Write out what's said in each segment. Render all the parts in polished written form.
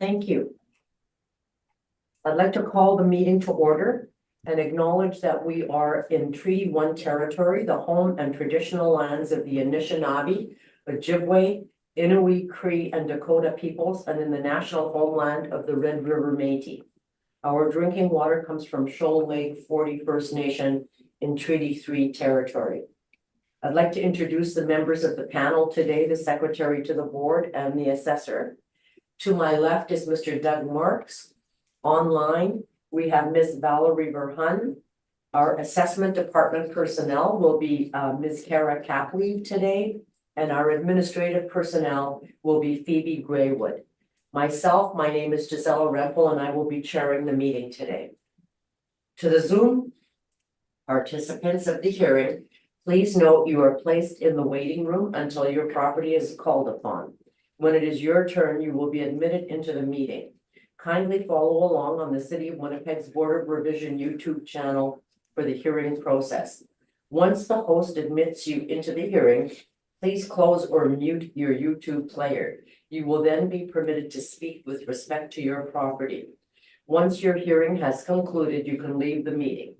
Thank you. I'd like to call the meeting to order and acknowledge that we are in Treaty 1 territory, the home and traditional lands of the Anishinaabe, Ojibwe, Inuit, Cree, and Dakota peoples, and in the national homeland of the Red River Métis. Our drinking water comes from Shoal Lake 40 First Nation in Treaty 3 territory. I'd like to introduce the members of the panel today, the secretary to the board and the assessor. To my left is Mr. Doug Marks. Online, we have Ms. Valerie Verhun. Our assessment department personnel will be Ms. Kara Capley today, and our administrative personnel will be Phoebe Graywood. Myself, my name is Gisela Rempel, and I will be chairing the meeting today. To the Zoom participants of the hearing, please note you are placed in the waiting room until your property is called upon. When it is your turn, you will be admitted into the meeting. Kindly follow along on the City of Winnipeg's Board of Revision YouTube channel for the hearing process. Once the host admits you into the hearing, please close or mute your YouTube player. You will then be permitted to speak with respect to your property. Once your hearing has concluded, you can leave the meeting.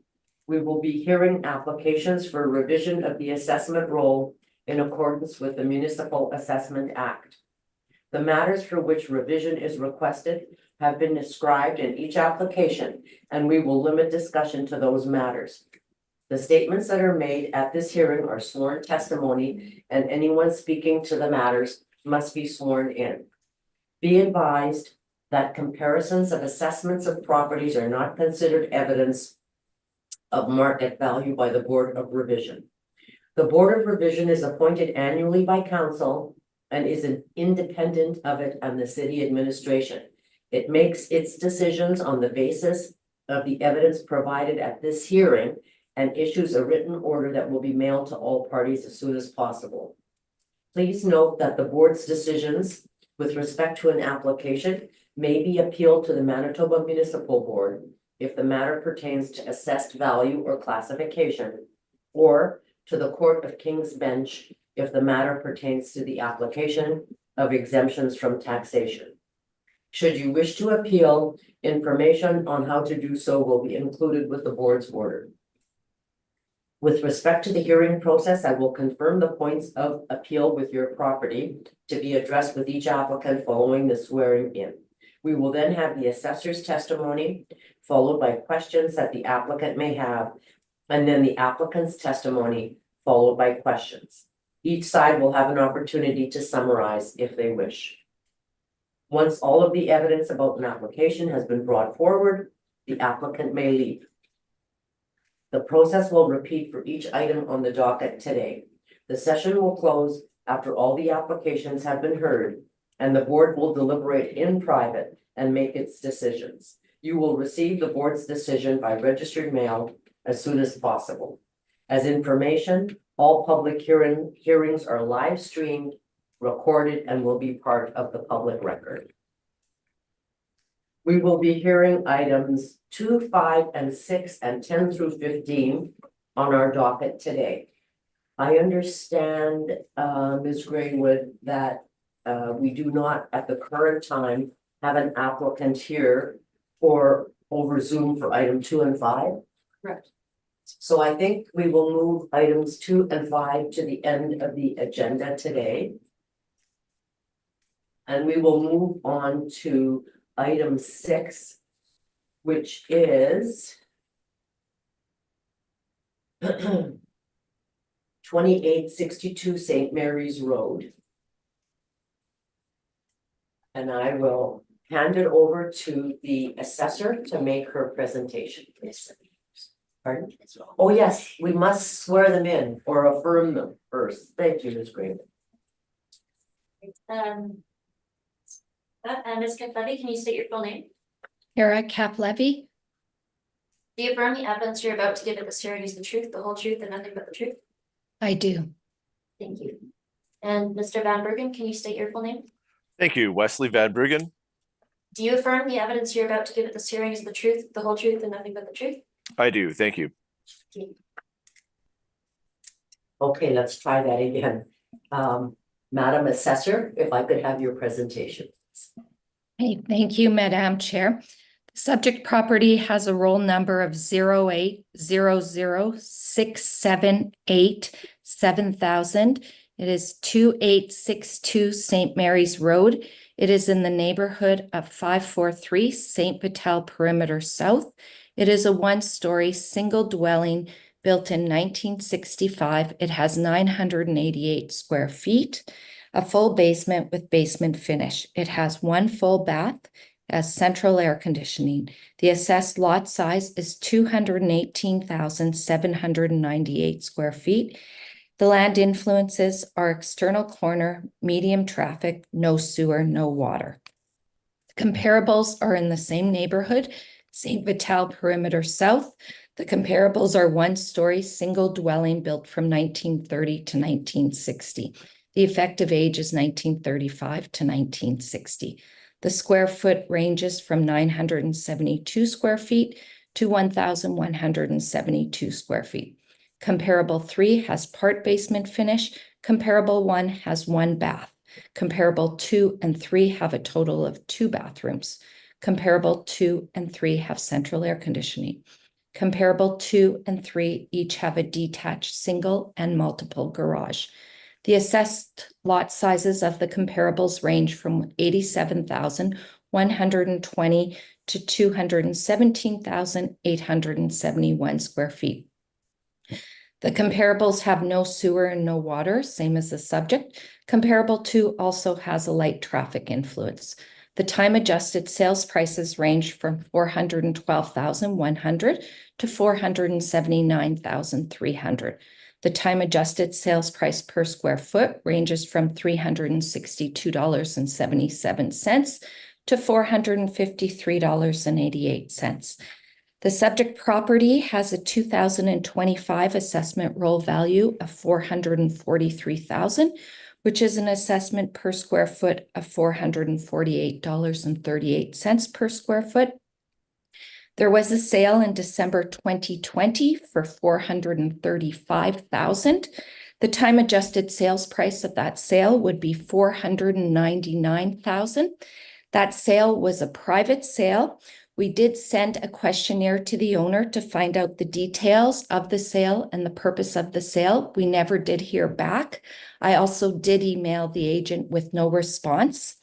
We will be hearing applications for revision of the assessment roll in accordance with the Municipal Assessment Act. The matters for which revision is requested have been described in each application, and we will limit discussion to those matters. The statements that are made at this hearing are sworn testimony, and anyone speaking to the matters must be sworn in. Be advised that comparisons of assessments of properties are not considered evidence of market value by the Board of Revision. The Board of Revision is appointed annually by council and is independent of it and the city administration. It makes its decisions on the basis of the evidence provided at this hearing and issues a written order that will be mailed to all parties as soon as possible. Please note that the board's decisions with respect to an application may be appealed to the Manitoba Municipal Board if the matter pertains to assessed value or classification, or to the Court of King's Bench if the matter pertains to the application of exemptions from taxation. Should you wish to appeal, information on how to do so will be included with the board's order. With respect to the hearing process, I will confirm the points of appeal with your property to be addressed with each applicant following the swearing in. We will then have the assessor's testimony, followed by questions that the applicant may have, and then the applicant's testimony, followed by questions. Each side will have an opportunity to summarize if they wish. Once all of the evidence about an application has been brought forward, the applicant may leave. The process will repeat for each item on the docket today. The session will close after all the applications have been heard, and the board will deliberate in private and make its decisions. You will receive the board's decision by registered mail as soon as possible. As information, all public hearings are live streamed, recorded, and will be part of the public record. We will be hearing items 2, 5, and 6, and 10 through 15 on our docket today. I understand, Ms. Graywood, that we do not at the current time have an applicant here for over Zoom for item 2 and 5. Correct. So I think we will move items 2 and 5 to the end of the agenda today. And we will move on to item 6, which is 2862 St. Mary's Road. And I will hand it over to the assessor to make her presentation, please. Pardon? Oh, yes, we must swear them in or affirm them first. Thank you, Ms. Green. Ms. Caplevy, can you state your full name? Kara Caplevy. Do you affirm the evidence you're about to give at this hearing is the truth, the whole truth, and nothing but the truth? I do. Thank you. And Mr. Van Bergen, can you state your full name? Thank you, Wesley Van Bruggen. Do you affirm the evidence you're about to give at this hearing is the truth, the whole truth, and nothing but the truth? I do, thank you. Okay, let's try that again. Madam Assessor, if I could have your presentation. Hey, thank you, Madam Chair. The subject property has a roll number of 08006787000. It is 2862 St. Mary's Road. It is in the neighborhood of 543 St. Vital Perimeter South. It is a one-story single dwelling built in 1965. It has 988 square feet, a full basement with basement finish. It has one full bath, has central air conditioning. The assessed lot size is 218,798 square feet. The land influences are external corner, medium traffic, no sewer, no water. Comparables are in the same neighborhood, St. Vital Perimeter South. The comparables are one-story single dwelling built from 1930 to 1960. The effective age is 1935 to 1960. The square foot ranges from 972 square feet to 1,172 square feet. Comparable 3 has part basement finish. Comparable 1 has one bath. Comparable 2 and 3 have a total of 2 bathrooms. Comparable 2 and 3 have central air conditioning. Comparable 2 and 3 each have a detached single and multiple garage. The assessed lot sizes of the comparables range from 87,120 to 217,871 square feet. The comparables have no sewer and no water, same as the subject. Comparable 2 also has a light traffic influence. The time-adjusted sales prices range from $412,100 to $479,300. The time-adjusted sales price per square foot ranges from $362.77 to $453.88. The subject property has a 2025 assessment roll value of $443,000, which is an assessment per square foot of $448.38 per square foot. There was a sale in December 2020 for $435,000. The time-adjusted sales price of that sale would be $499,000. That sale was a private sale. We did send a questionnaire to the owner to find out the details of the sale and the purpose of the sale. We never did hear back. I also did email the agent with no response.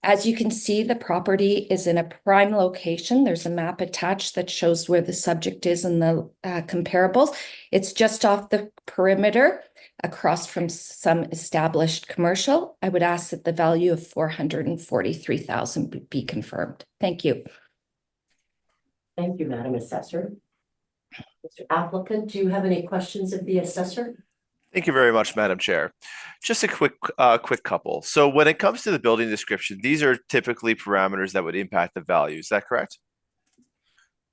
As you can see, the property is in a prime location. There's a map attached that shows where the subject is in the comparables. It's just off the perimeter, across from some established commercial. I would ask that the value of $443,000 be confirmed. Thank you. Thank you, Madam Assessor. Mr. Applicant, do you have any questions of the assessor? Thank you very much, Madam Chair. Just a quick couple. So when it comes to the building description, these are typically parameters that would impact the value. Is that correct?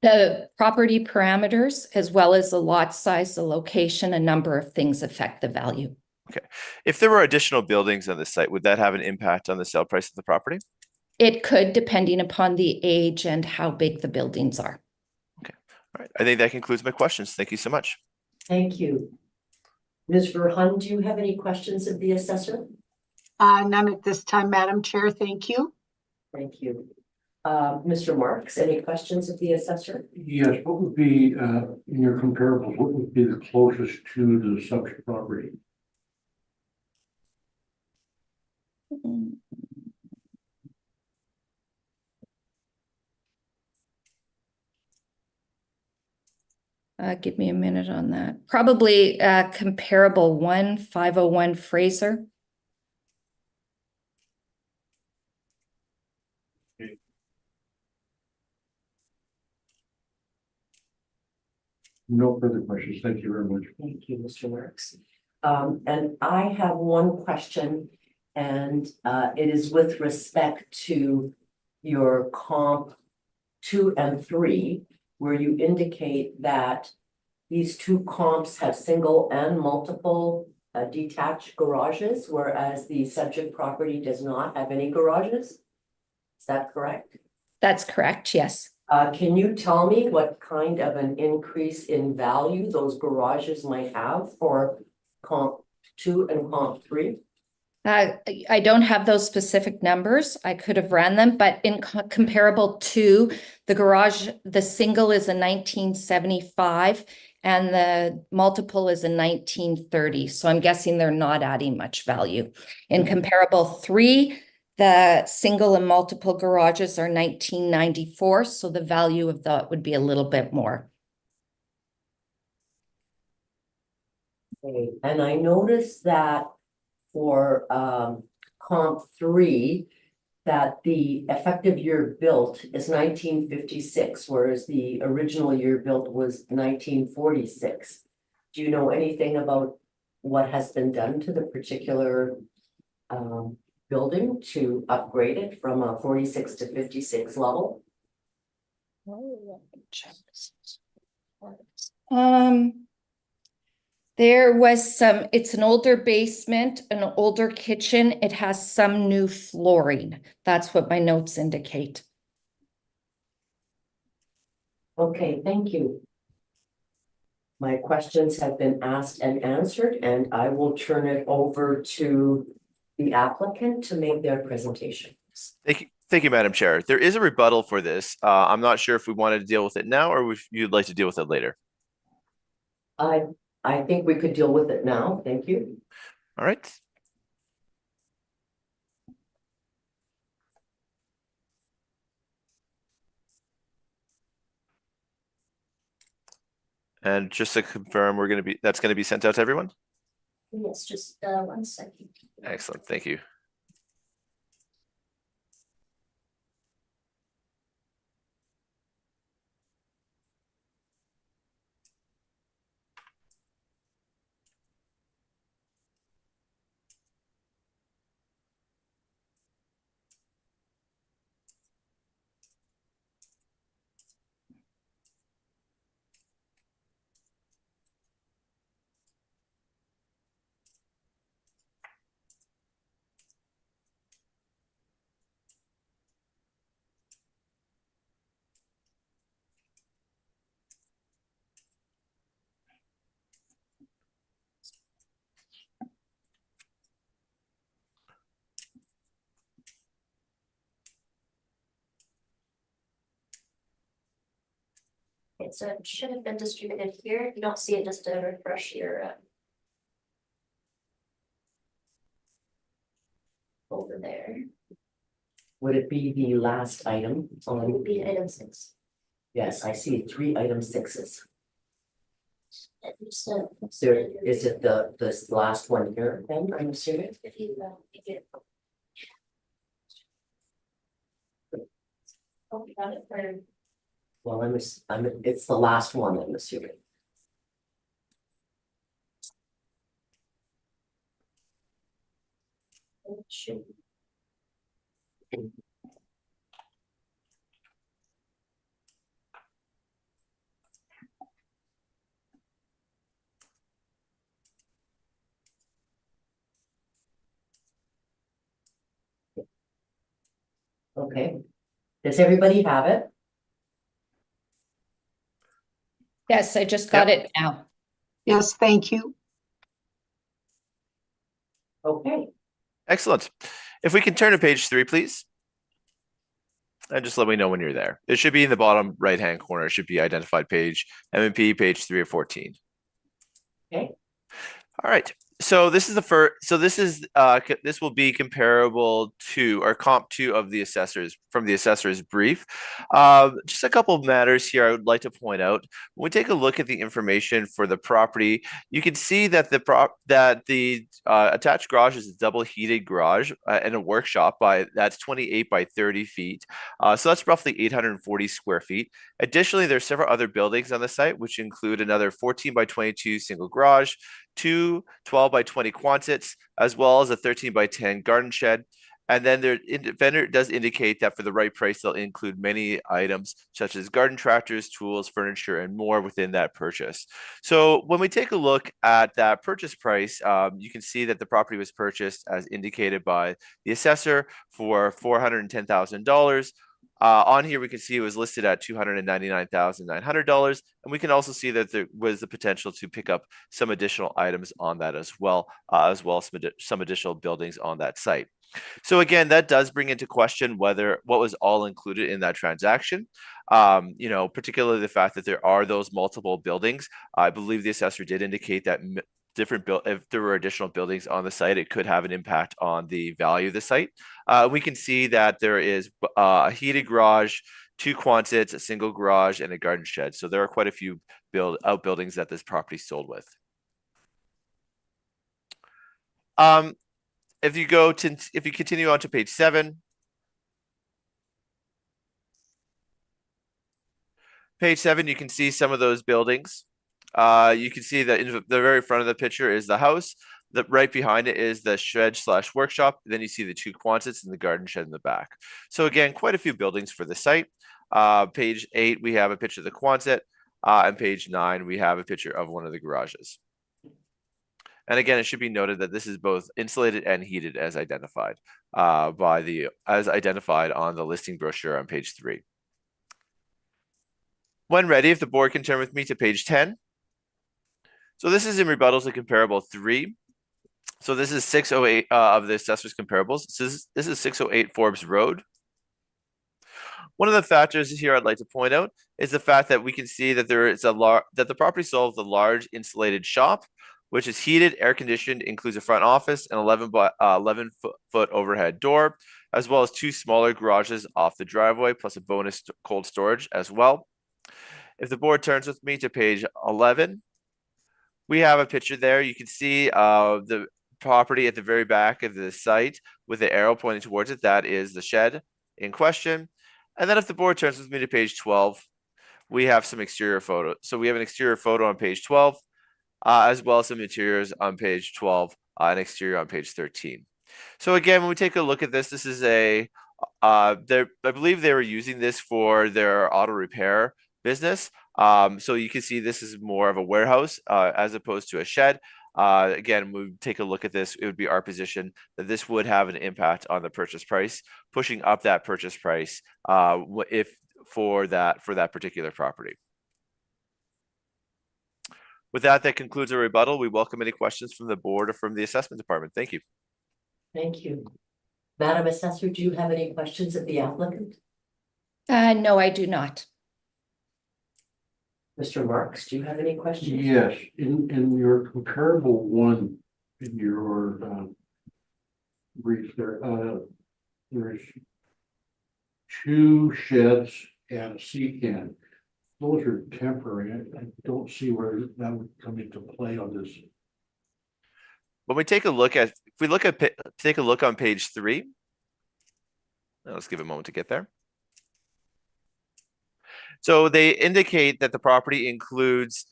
The property parameters, as well as the lot size, the location, a number of things affect the value. Okay. If there were additional buildings on the site, would that have an impact on the sale price of the property? It could, depending upon the age and how big the buildings are. Okay. All right. I think that concludes my questions. Thank you so much. Thank you. Ms. Verhun, do you have any questions of the assessor? None at this time, Madam Chair. Thank you. Thank you. Mr. Marks, any questions of the assessor? Yes, what would be, in your comparables, what would be the closest to the subject property? Give me a minute on that. Probably comparable 501 Fraser. No further questions. Thank you very much. Thank you, Mr. Marks. And I have one question, and it is with respect to your comp 2 and 3, where you indicate that these two comps have single and multiple detached garages, whereas the subject property does not have any garages. Is that correct? That's correct, yes. Can you tell me what kind of an increase in value those garages might have for comp 2 and comp 3? I don't have those specific numbers. I could have ran them, but in comparable to the garage, the single is a 1975 and the multiple is a 1930. So I'm guessing they're not adding much value. In comparable 3, the single and multiple garages are 1994. So the value of that would be a little bit more. Okay, and I noticed that for comp 3, that the effective year built is 1956, whereas the original year built was 1946. Do you know anything about what has been done to the particular building to upgrade it from a 46 to 56 level? There was some, it's an older basement, an older kitchen. It has some new flooring. That's what my notes indicate. Okay, thank you. My questions have been asked and answered, and I will turn it over to the applicant to make their presentation. Thank you, Madam Chair. There is a rebuttal for this. I'm not sure if we wanted to deal with it now or if you'd like to deal with it later. I think we could deal with it now. Thank you. All right. And just to confirm, that's going to be sent out to everyone? Yes, just 1 second. Excellent. Thank you. Okay, so it should have been distributed here. If you don't see it, just to refresh your over there. Would it be the last item It would on? be item 6. Yes, I see 3 item 6s. And just, There, is it this last one here then, I'm assuming? if you get. Oh, you got it for. Well, it's the last one, I'm assuming. It should. Okay. Does everybody have it? Yes, I just got it now. Yes, thank you. Okay. Excellent. If we can turn to page 3, please. And just let me know when you're there. It should be in the bottom right-hand corner. It should be identified page, M&P page 3 of 14. Okay. All right. So this is the first. So this is this will be comparable to or comp 2 of the assessors from the assessor's brief. Just a couple of matters here I would like to point out. When we take a look at the information for the property, you can see that the attached garage is a double heated garage and a workshop that's 28 by 30 feet. So that's roughly 840 square feet. Additionally, there's several other buildings on the site, which include another 14 by 22 single garage, 2 12 by 20 Quonsets, as well as a 13 by 10 garden shed. And then the vendor does indicate that for the right price, they'll include many items such as garden tractors, tools, furniture, and more within that purchase. So when we take a look at that purchase price, you can see that the property was purchased as indicated by the assessor for $410,000. On here, we can see it was listed at $299,900, and we can also see that there was the potential to pick up some additional items on that as well as some additional buildings on that site. So again, that does bring into question whether what was all included in that transaction. You know, particularly the fact that there are those multiple buildings. I believe the assessor did indicate that if there were additional buildings on the site, it could have an impact on the value of the site. We can see that there is a heated garage, 2 Quonsets, a single garage, and a garden shed. So there are quite a few outbuildings that this property sold with. If you continue on to page 7. Page 7, you can see some of those buildings. You can see that in the very front of the picture is the house. Right behind it is the shed/workshop. Then you see the 2 Quonsets and the garden shed in the back. So again, quite a few buildings for the site. Page 8, we have a picture of the Quonset. And page 9, we have a picture of one of the garages. And again, it should be noted that this is both insulated and heated as identified on the listing brochure on page 3. When ready, if the board can turn with me to page 10. So this is in rebuttals to comparable 3. So this is 608 of the assessor's comparables. This is 608 Forbes Road. One of the factors here I'd like to point out is the fact that we can see that there is that the property sold with a large insulated shop, which is heated, air conditioned, includes a front office, an 11-foot overhead door, as well as 2 smaller garages off the driveway, plus a bonus cold storage as well. If the board turns with me to page 11, we have a picture there. You can see the property at the very back of the site with the arrow pointing towards it. That is the shed in question. And then if the board turns with me to page 12, we have some exterior photos. So we have an exterior photo on page 12, as well as some interiors on page 12, and exterior on page 13. So again, when we take a look at this, this is I believe they were using this for their auto repair business. So you can see this is more of a warehouse as opposed to a shed. Again, when we take a look at this, it would be our position that this would have an impact on the purchase price, pushing up that purchase price for that particular property. With that, that concludes our rebuttal. We welcome any questions from the board or from the assessment department. Thank you. Thank you. Madam Assessor, do you have any questions of the applicant? No, I do not. Mr. Marks, do you have any questions? Yes, in your comparable one, in your brief there, there's 2 sheds and a sea can. Those are temporary. I don't see where that would come into play on this. When we take a look at, take a look on page 3. Now let's give it a moment to get there. So they indicate that the property includes,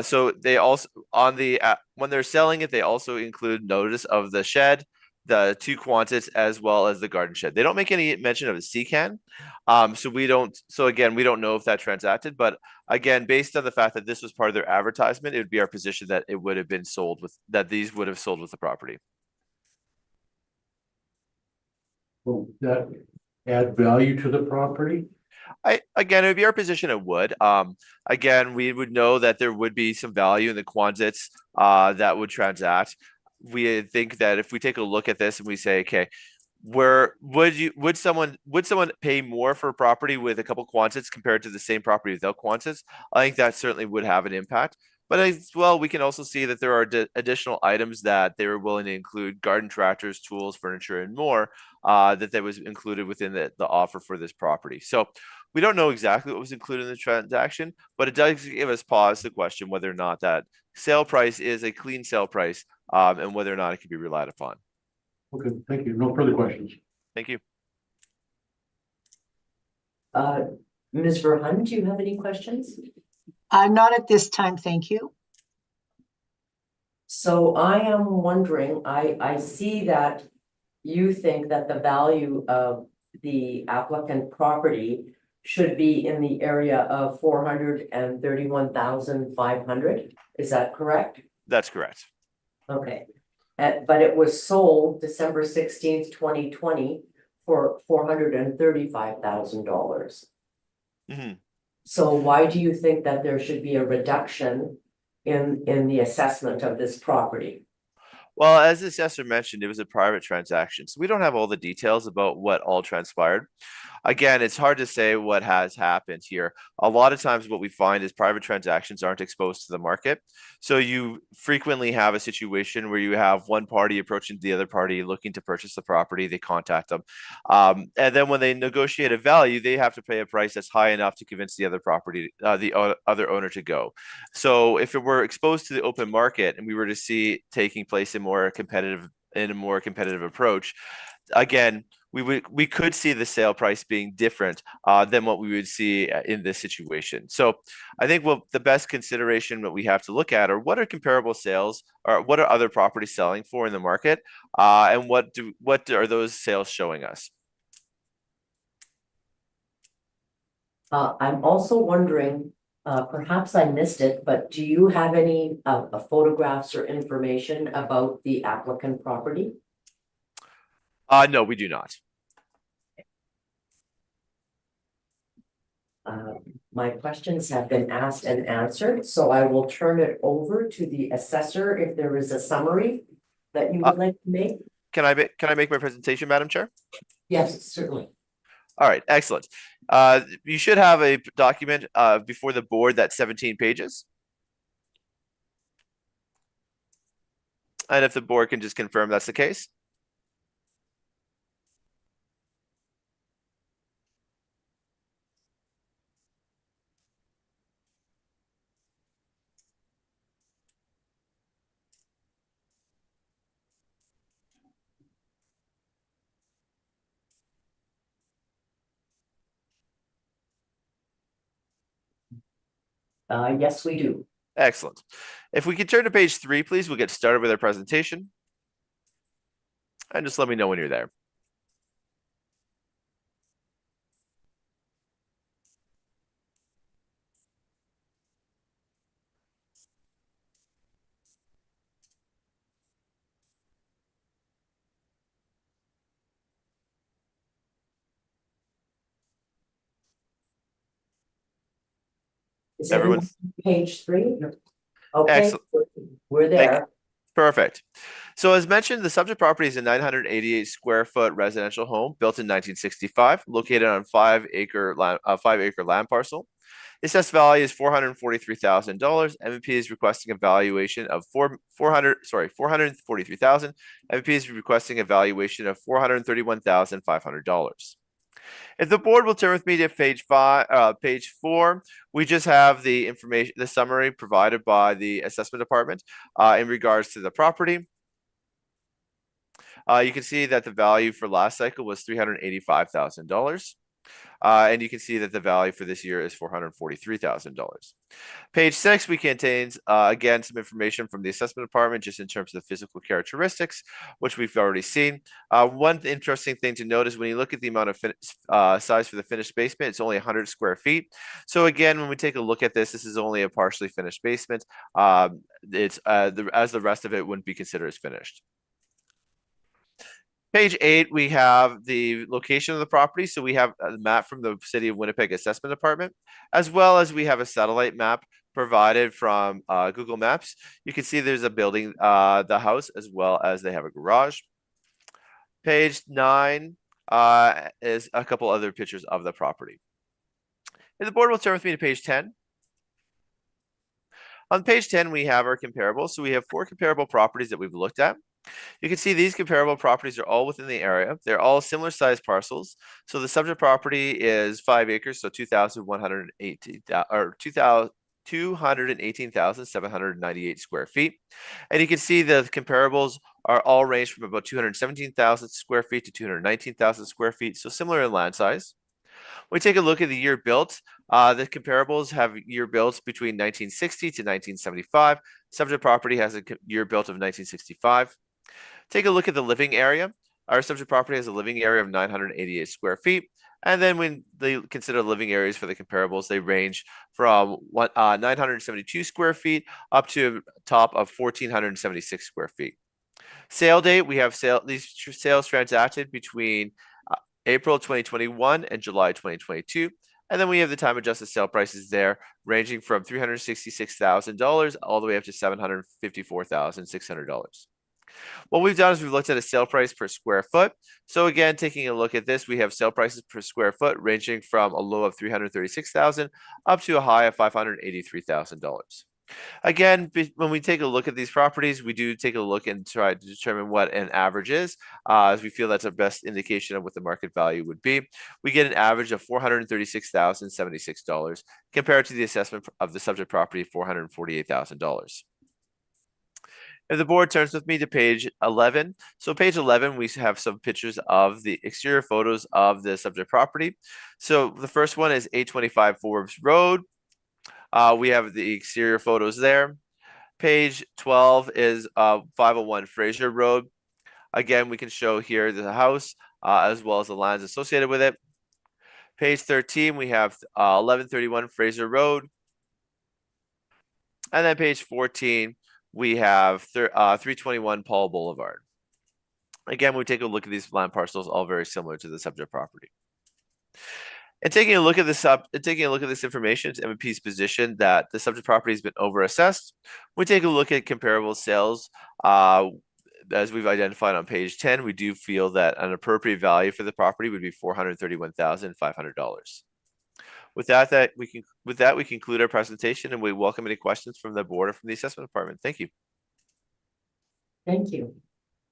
so they also when they're selling it, they also include notice of the shed, the 2 Quonsets, as well as the garden shed. They don't make any mention of a sea can. So again, we don't know if that transacted, but again, based on the fact that this was part of their advertisement, it would be our position that it would have been sold with, that these would have sold with the property. Will that add value to the property? Again, it would be our position it would. Again, we would know that there would be some value in the Quonsets that would transact. We think that if we take a look at this and we say, okay, would someone pay more for a property with a couple Quonsets compared to the same property without Quonsets? I think that certainly would have an impact. But as well, we can also see that there are additional items that they were willing to include: garden tractors, tools, furniture, and more that was included within the offer for this property. So we don't know exactly what was included in the transaction, but it does give us pause to question whether or not that sale price is a clean sale price, and whether or not it can be relied upon. Okay, thank you. No further questions. Thank you. Ms. Verhun, do you have any questions? Not at this time, thank you. So I am wondering, I see that you think that the value of the applicant property should be in the area of 431,500. Is that correct? That's correct. Okay, but it was sold December 16th, 2020 for $435,000. Mhm. So why do you think that there should be a reduction in the assessment of this property? Well, as the assessor mentioned, it was a private transaction, so we don't have all the details about what all transpired. Again, it's hard to say what has happened here. A lot of times what we find is private transactions aren't exposed to the market. So you frequently have a situation where you have one party approaching the other party looking to purchase the property, they contact them. And then when they negotiate a value, they have to pay a price that's high enough to convince the other other owner to go. So if it were exposed to the open market and we were to see taking place in a more competitive approach, again, we could see the sale price being different than what we would see in this situation. So I think the best consideration that we have to look at are what are comparable sales, or what are other properties selling for in the market, and what are those sales showing us? I'm also wondering, perhaps I missed it, but do you have any photographs or information about the applicant property? No, we do not. My questions have been asked and answered, so I will turn it over to the assessor if there is a summary that you would like to make. Can I make my presentation, Madam Chair? Yes, certainly. All right, excellent. You should have a document before the board that's 17 pages. And if the board can just confirm that's the case. Yes, we do. Excellent. If we could turn to page 3, please, we'll get started with our presentation. And just let me know when you're there. Is Everyone, everyone on page 3? Okay, excellent. we're Thank you. there. Perfect. So as mentioned, the subject property is a 988 square foot residential home built in 1965, located on 5-acre land parcel. Assessed value is $443,000. MVP is requesting a valuation of 443,000. MVP is requesting a valuation of $431,500. If the board will turn with me to page 4, we just have the information, the summary provided by the assessment department in regards to the property. You can see that the value for last cycle was $385,000. And you can see that the value for this year is $443,000. Page 6, we contains, again, some information from the assessment department just in terms of the physical characteristics, which we've already seen. One interesting thing to note is when you look at the amount of size for the finished basement, it's only 100 square feet. So again, when we take a look at this, this is only a partially finished basement. As the rest of it wouldn't be considered as finished. Page 8, we have the location of the property. So we have a map from the City of Winnipeg Assessment Department, as well as we have a satellite map provided from Google Maps. You can see there's a building, the house, as well as they have a garage. Page 9 is a couple other pictures of the property. And the board will turn with me to page 10. On page 10, we have our comparables. So we have 4 comparable properties that we've looked at. You can see these comparable properties are all within the area. They're all similar sized parcels. So the subject property is 5 acres, so 218,798 square feet. And you can see the comparables are all ranged from about 217,000 square feet to 219,000 square feet. So similar in land size. When we take a look at the year built, the comparables have year built between 1960 to 1975. Subject property has a year built of 1965. Take a look at the living area. Our subject property has a living area of 988 square feet. And then when they consider living areas for the comparables, they range from 972 square feet up to a top of 1,476 square feet. Sale date, we have these sales transacted between April 2021, and July 2022. And then we have the time adjusted sale prices there, ranging from $366,000 all the way up to $754,600. What we've done is we've looked at a sale price per square foot. So again, taking a look at this, we have sale prices per square foot ranging from a low of $336,000 up to a high of $583,000. Again, when we take a look at these properties, we do take a look and try to determine what an average is, as we feel that's our best indication of what the market value would be. We get an average of $436,076 compared to the assessment of the subject property of $448,000. If the board turns with me to page 11, so page 11, we have some pictures of the exterior photos of the subject property. So the first one is 825 Forbes Road. We have the exterior photos there. Page 12 is 501 Fraser Road. Again, we can show here the house as well as the lands associated with it. Page 13, we have 1131 Fraser Road. And then page 14, we have 321 Paul Boulevard. Again, we take a look at these land parcels, all very similar to the subject property. And taking a look at this information, it's MP's position that the subject property has been overassessed. We take a look at comparable sales. As we've identified on page 10, we do feel that an appropriate value for the property would be $431,500. With that, we conclude our presentation, and we welcome any questions from the board or from the assessment department. Thank you. Thank you.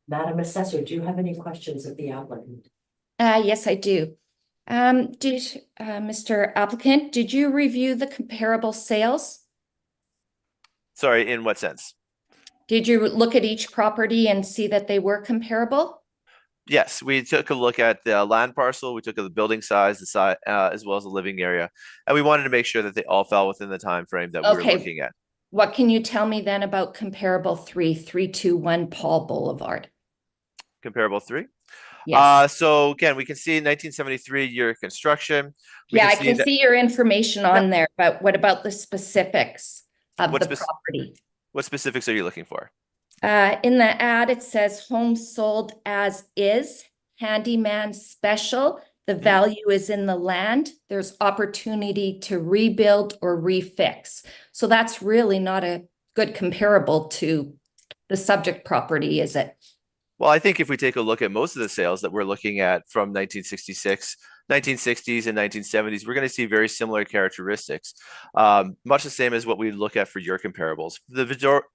Madam Assessor, do you have any questions of the applicant? Yes, I do. Mr. Applicant, did you review the comparable sales? Sorry, in what sense? Did you look at each property and see that they were comparable? Yes, we took a look at the land parcel. We took at the building size, the size, as well as the living area, and we wanted to make sure that they all fell within the time frame that we were looking at. What can you tell me then about comparable 321 Paul Boulevard? Comparable 3? Yes. So again, we can see 1973 year construction. I can see your information on there, but what about the specifics of the property? What specifics are you looking for? In the ad, it says home sold as is, handyman special. The value is in the land. There's opportunity to rebuild or refix. So that's really not a good comparable to the subject property, is it? Well, I think if we take a look at most of the sales that we're looking at from 1966, 1960s and 1970s, we're going to see very similar characteristics, much the same as what we look at for your comparables. The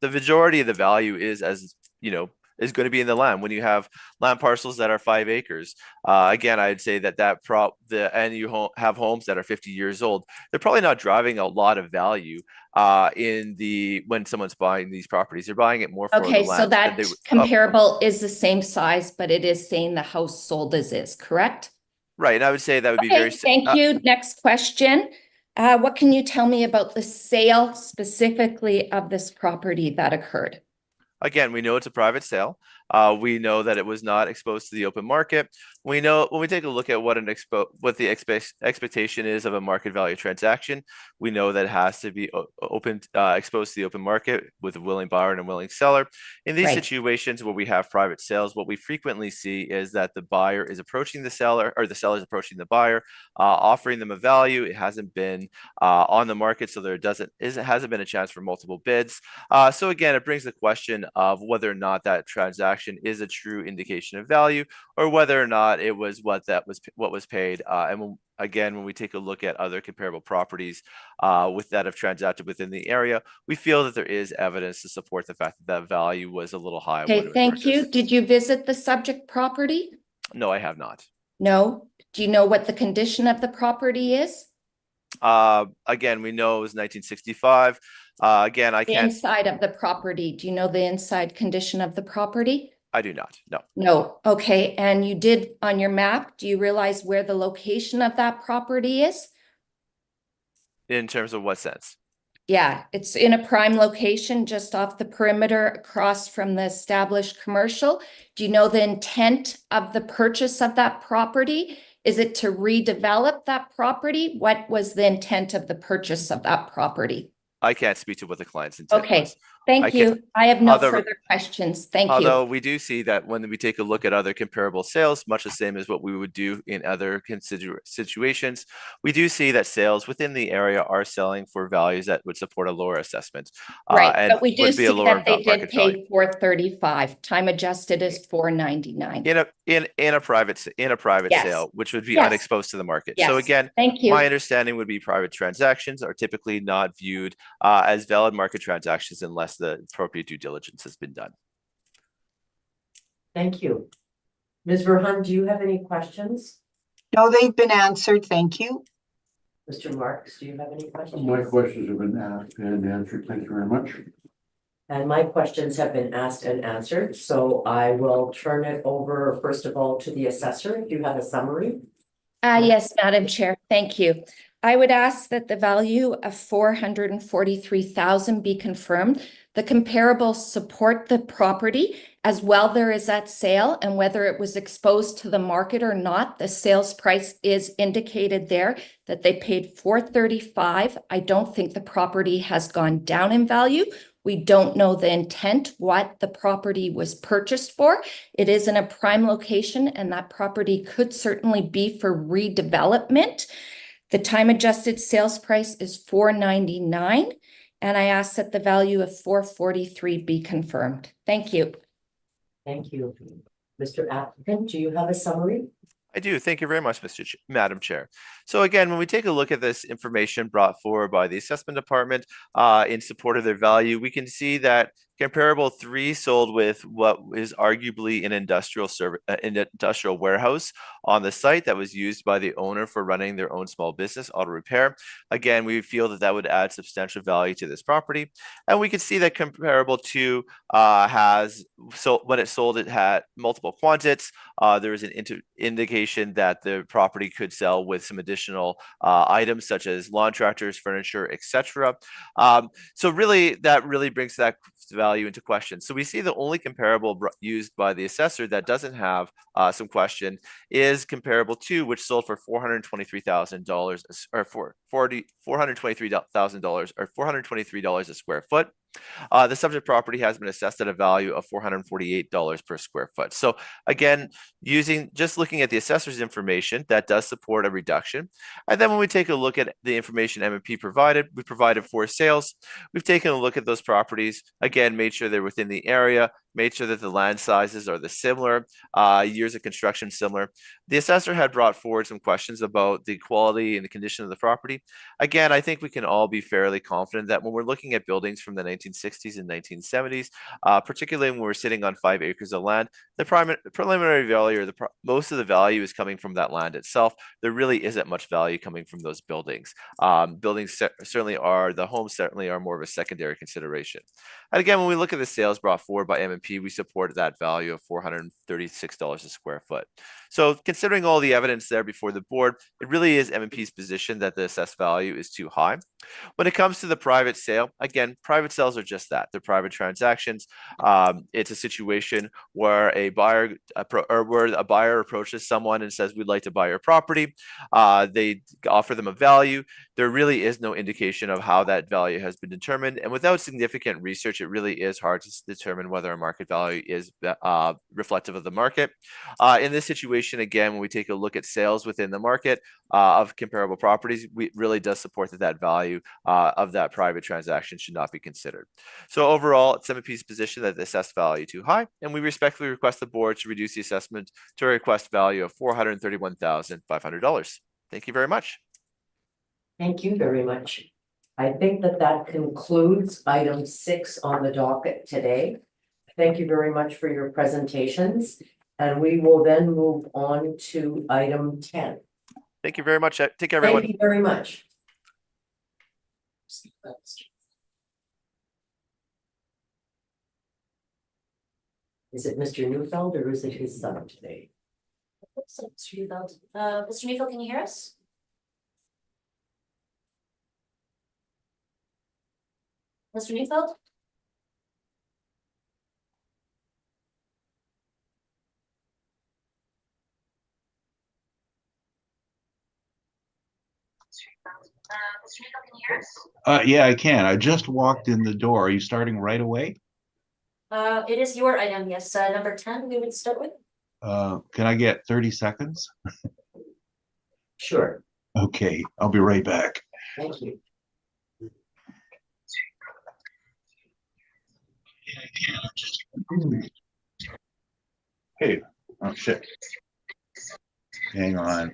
majority of the value is, as you know, is going to be in the land. When you have land parcels that are 5 acres, again, I'd say that have homes that are 50 years old, they're probably not driving a lot of value when someone's buying these properties. They're buying it more for the land. So that comparable is the same size, but it is saying the house sold as is, correct? Right, and I would say that would be very. Thank you. Next question. What can you tell me about the sale specifically of this property that occurred? Again, we know it's a private sale. We know that it was not exposed to the open market. We know when we take a look at what the expectation is of a market value transaction, we know that it has to be exposed to the open market with a willing buyer and a willing seller. In these situations where we have private sales, what we frequently see is that the buyer is approaching the seller, or the seller is approaching the buyer, offering them a value. It hasn't been on the market, so there hasn't been a chance for multiple bids. So again, it brings the question of whether or not that transaction is a true indication of value, or whether or not it was what was paid. And when we take a look at other comparable properties that have transacted within the area, we feel that there is evidence to support the fact that that value was a little high. Okay, thank you. Did you visit the subject property? No, I have not. No. Do you know what the condition of the property is? Again, we know it was 1965. Again, I can't. Inside of the property, do you know the inside condition of the property? I do not, no. No, okay, and you did on your map, do you realize where the location of that property is? In terms of what sense? Yeah, it's in a prime location just off the perimeter across from the established commercial. Do you know the intent of the purchase of that property? Is it to redevelop that property? What was the intent of the purchase of that property? I can't speak to what the client's intent was. Thank can- you. I have no other- further questions. Thank you. Although we do see that when we take a look at other comparable sales, much the same as what we would do in other situations, we do see that sales within the area are selling for values that would support a lower assessment. Right, And but we do would be a see lower that they did market value. pay $435. Time adjusted is $499. In a private Yes. sale, which would be Yes. unexposed to the market. So Yes. again, Thank you. my understanding would be private transactions are typically not viewed as valid market transactions unless the appropriate due diligence has been done. Thank you. Ms. Verhun, do you have any questions? No, they've been answered. Thank you. Mr. Marks, do you have any questions? My questions have been asked and answered. Thank you very much. And my questions have been asked and answered, so I will turn it over, first of all, to the assessor. If you have a summary. Yes, Madam Chair, thank you. I would ask that the value of $443,000 be confirmed. The comparables support the property as well there is at sale, and whether it was exposed to the market or not, the sales price is indicated there that they paid $435,000. I don't think the property has gone down in value. We don't know the intent, what the property was purchased for. It is in a prime location, and that property could certainly be for redevelopment. The time adjusted sales price is $499, and I ask that the value of $443 be confirmed. Thank you. Thank you. Mr. Applicant, do you have a summary? I do. Thank you very much, Madam Chair. So again, when we take a look at this information brought forward by the assessment department in support of their value, we can see that comparable 3 sold with what is arguably an industrial warehouse on the site that was used by the owner for running their own small business, auto repair. Again, we feel that that would add substantial value to this property. And we can see that comparable 2 when it sold, it had multiple quantits. There was an indication that the property could sell with some additional items such as lawn tractors, furniture, etc. So really, that really brings that value into question. So we see the only comparable used by the assessor that doesn't have some question is comparable 2, which sold for $423,000 or for $423,000 or $423 a square foot. The subject property has been assessed at a value of $448 per square foot. So again, just looking at the assessor's information, that does support a reduction. And then when we take a look at the information M&P provided, we provided 4 sales. We've taken a look at those properties, again, made sure they're within the area, made sure that the land sizes are the similar, years of construction similar. The assessor had brought forward some questions about the quality and the condition of the property. Again, I think we can all be fairly confident that when we're looking at buildings from the 1960s and 1970s, particularly when we're sitting on 5 acres of land, the preliminary value or most of the value is coming from that land itself. There really isn't much value coming from those buildings. The homes certainly are more of a secondary consideration. And again, when we look at the sales brought forward by M&P, we support that value of $436 a square foot. So considering all the evidence there before the board, it really is M&P's position that the assessed value is too high. When it comes to the private sale, again, private sales are just that. They're private transactions. It's a situation where a buyer approaches someone and says, we'd like to buy your property. They offer them a value. There really is no indication of how that value has been determined. And without significant research, it really is hard to determine whether a market value is reflective of the market. In this situation, again, when we take a look at sales within the market of comparable properties, it really does support that value of that private transaction should not be considered. So overall, it's M&P's position that the assessed value too high, and we respectfully request the board to reduce the assessment to a request value of $431,500. Thank you very much. Thank you very much. I think that concludes item 6 on the docket today. Thank you very much for your presentations, and we will then move on to item 10. Thank you very much. Take care, everyone. Thank you very much. Is it Mr. Neufeld or is it his son today? Mr. Neufeld. Mr. Neufeld, can you hear us? Mr. Neufeld? Mr. Nico, can you hear us? Yeah, I can. I just walked in the door. Are you starting right away? It is your item, yes, number 10, we would start with. Can I get 30 seconds? Sure, Okay, I'll be right back. thank you. Hey, oh shit. Hang on.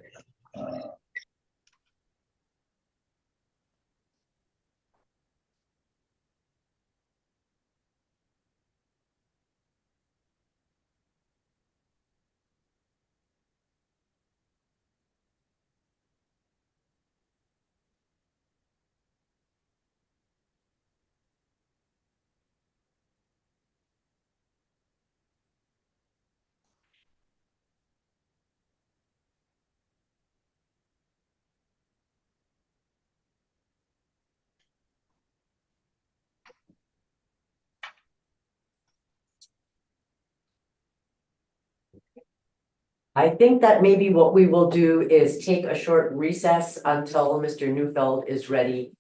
I think that maybe what we will do is take a short recess until Mr. Neufeld is ready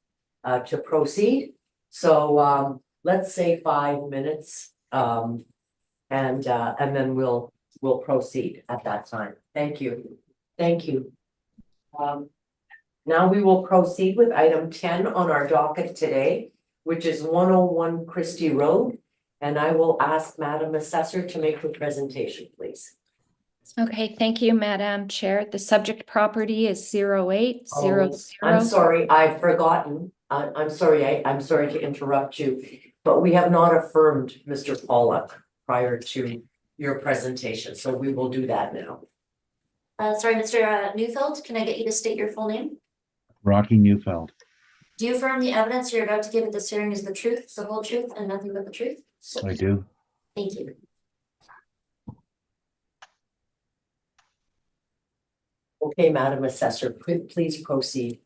to proceed. So let's say 5 minutes and then we'll proceed at that time. Thank you. Thank you. Now we will proceed with item 10 on our docket today, which is 101 Christie Road. And I will ask Madam Assessor to make her presentation, please. Okay, thank you, Madam Chair. The subject property is 0800. I'm sorry, I've forgotten. I'm sorry, I'm sorry to interrupt you, but we have not affirmed Mr. Pollock prior to your presentation, so we will do that now. Sorry, Mr. Neufeld, can I get you to state your full name? Rocky Neufeld. Do you affirm the evidence you're about to give at this hearing is the truth, the whole truth, and nothing but the truth? I do. Thank you. Okay, Madam Assessor, please proceed.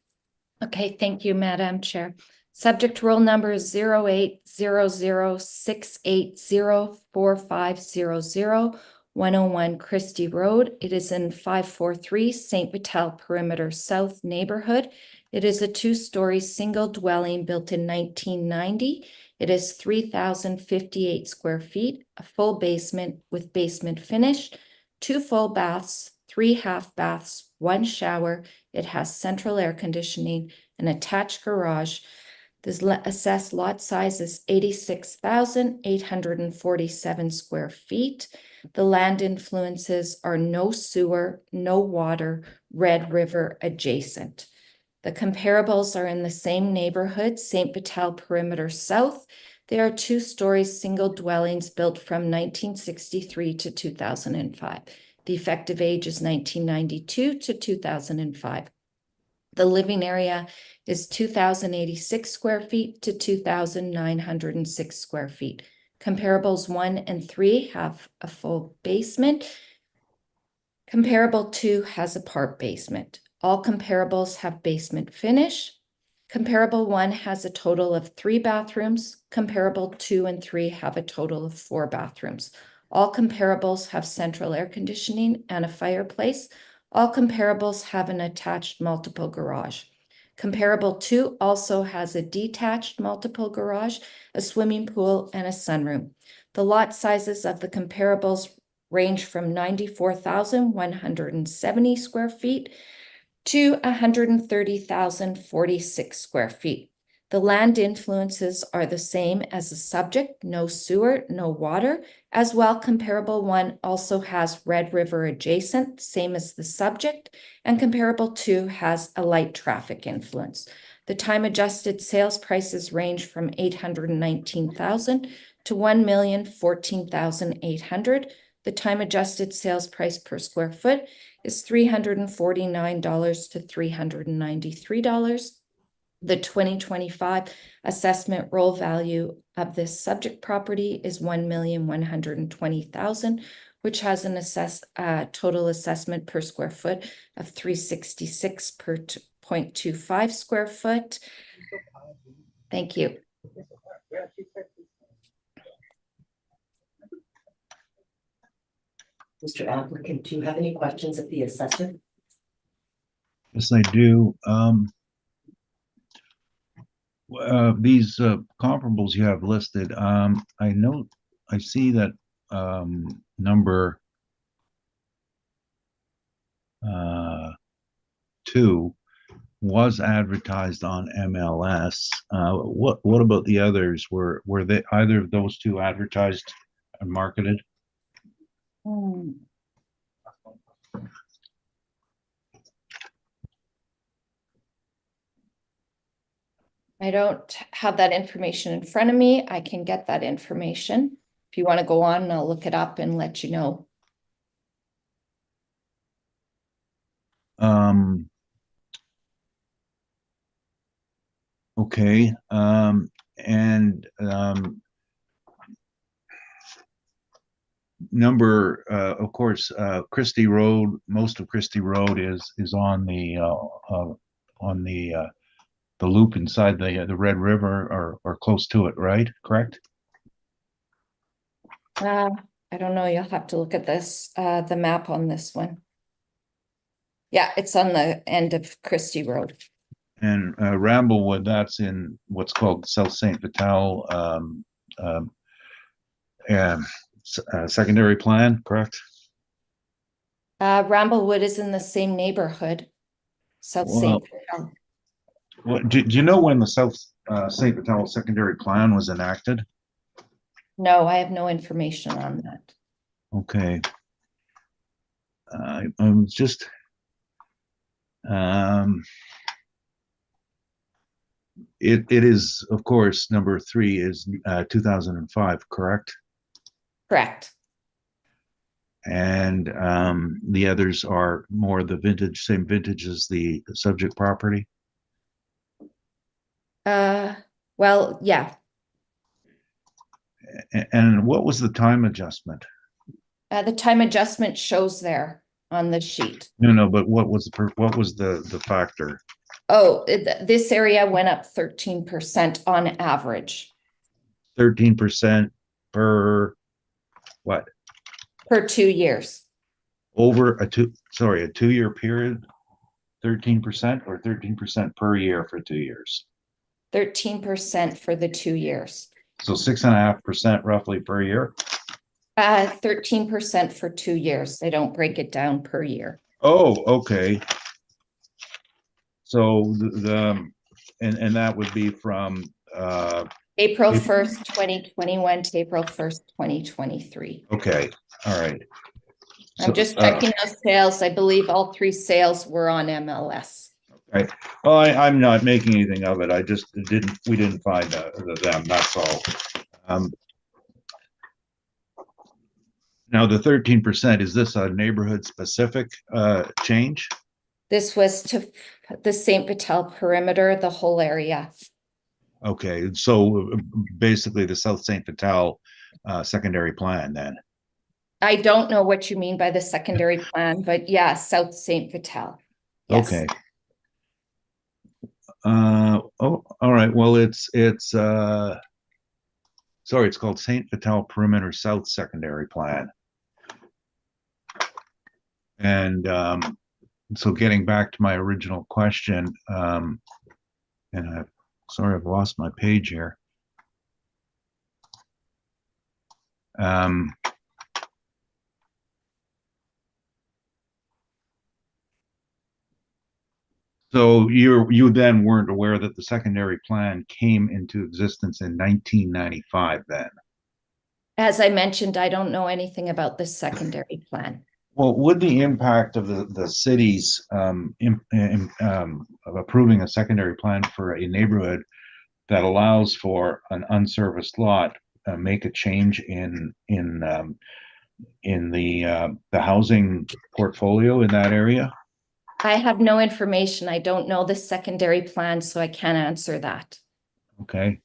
Okay, thank you, Madam Chair. Subject rule number is 08006804500101 101 Christie Road. It is in 543 St. Vital Perimeter South neighborhood. It is a 2-story single dwelling built in 1990. It is 3,058 square feet, a full basement with basement finish, 2 full baths, 3 half baths, 1 shower. It has central air conditioning, an attached garage. The assessed lot size is 86,847 square feet. The land influences are no sewer, no water, Red River adjacent. The comparables are in the same neighborhood, St. Vital Perimeter South. They are 2-story single dwellings built from 1963 to 2005. The effective age is 1992 to 2005. The living area is 2,086 square feet to 2,906 square feet. Comparables 1 and 3 have a full basement. Comparable 2 has a part basement. All comparables have basement finish. Comparable 1 has a total of 3 bathrooms. Comparable 2 and 3 have a total of 4 bathrooms. All comparables have central air conditioning and a fireplace. All comparables have an attached multiple garage. Comparable 2 also has a detached multiple garage, a swimming pool, and a sunroom. The lot sizes of the comparables range from 94,170 square feet to 130,046 square feet. The land influences are the same as the subject, no sewer, no water. As well, comparable 1 also has Red River adjacent, same as the subject, and comparable 2 has a light traffic influence. The time adjusted sales prices range from 819,000 to 1,014,800. The time adjusted sales price per square foot is $349 to $393. The 2025 assessment roll value of this subject property is $1,120,000, which has an total assessment per square foot of $366 per 0.25 square foot. Thank you. Mr. Applicant, do you have any questions of the assessor? Yes, I do. These comparables you have listed, I see that number 2 was advertised on MLS. What about the others? Were they either of those two advertised and marketed? Hmm. I don't have that information in front of me. I can get that information. If you want to go on, I'll look it up and let you know. Okay, number, of course, Christie Road, most of Christie Road is on the loop inside the Red River or close to it, right? Correct? I don't know. You'll have to look at this, the map on this one. Yeah, it's on the end of Christie Road. And Ramblewood, that's in what's called South St. Vital secondary plan, correct? Ramblewood is in the same neighborhood. South St. Vital. Do you know when the South St. Vital secondary plan was enacted? No, I have no information on that. Okay. I'm just it is, of course, number 3 is 2005, correct? Correct. And the others are more the vintage, same vintage as the subject property. Well, yeah. And what was the time adjustment? The time adjustment shows there on the sheet. No, but what was the factor? Oh, this area went up 13% on average 13% per what? per 2 years. Over a 2-year period, 13% or 13% per year for 2 years? 13% for the 2 years. So 6.5% roughly per year. 13% for 2 years. They don't break it down per year. Oh, okay. So and that would be from April 1st, 2021 to April 1st, 2023. okay, all right. I'm just checking those sales. I believe all 3 sales were on MLS. Right. Well, I'm not making anything of it. I just we didn't find them, that's all. Now the 13%, is this a neighborhood specific change? This was to the St. Vital perimeter, the whole area. Okay, so basically the South St. Vital secondary plan then. I don't know what you mean by the secondary plan, but yeah, South St. Vital. Yes. Okay. Oh, all right. Well, it's sorry, it's called St. Vital Perimeter South Secondary Plan. And so getting back to my original question, and sorry, I've lost my page here. So you then weren't aware that the secondary plan came into existence in 1995 then? As I mentioned, I don't know anything about the secondary plan. Well, would the impact of the city's of approving a secondary plan for a neighborhood that allows for an unserviced lot make a change in the housing portfolio in that area? I have no information. I don't know the secondary plan, so I can't answer that. Okay.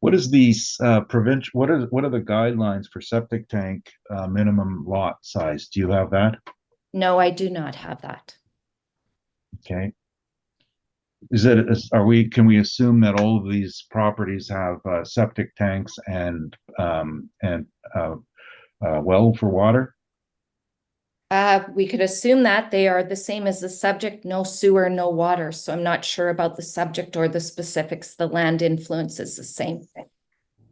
What is the what are the guidelines for septic tank minimum lot size? Do you have that? No, I do not have that. Okay. Can we assume that all of these properties have septic tanks and well for water? We could assume that they are the same as the subject, no sewer, no water. So I'm not sure about the subject or the specifics. The land influence is the same thing.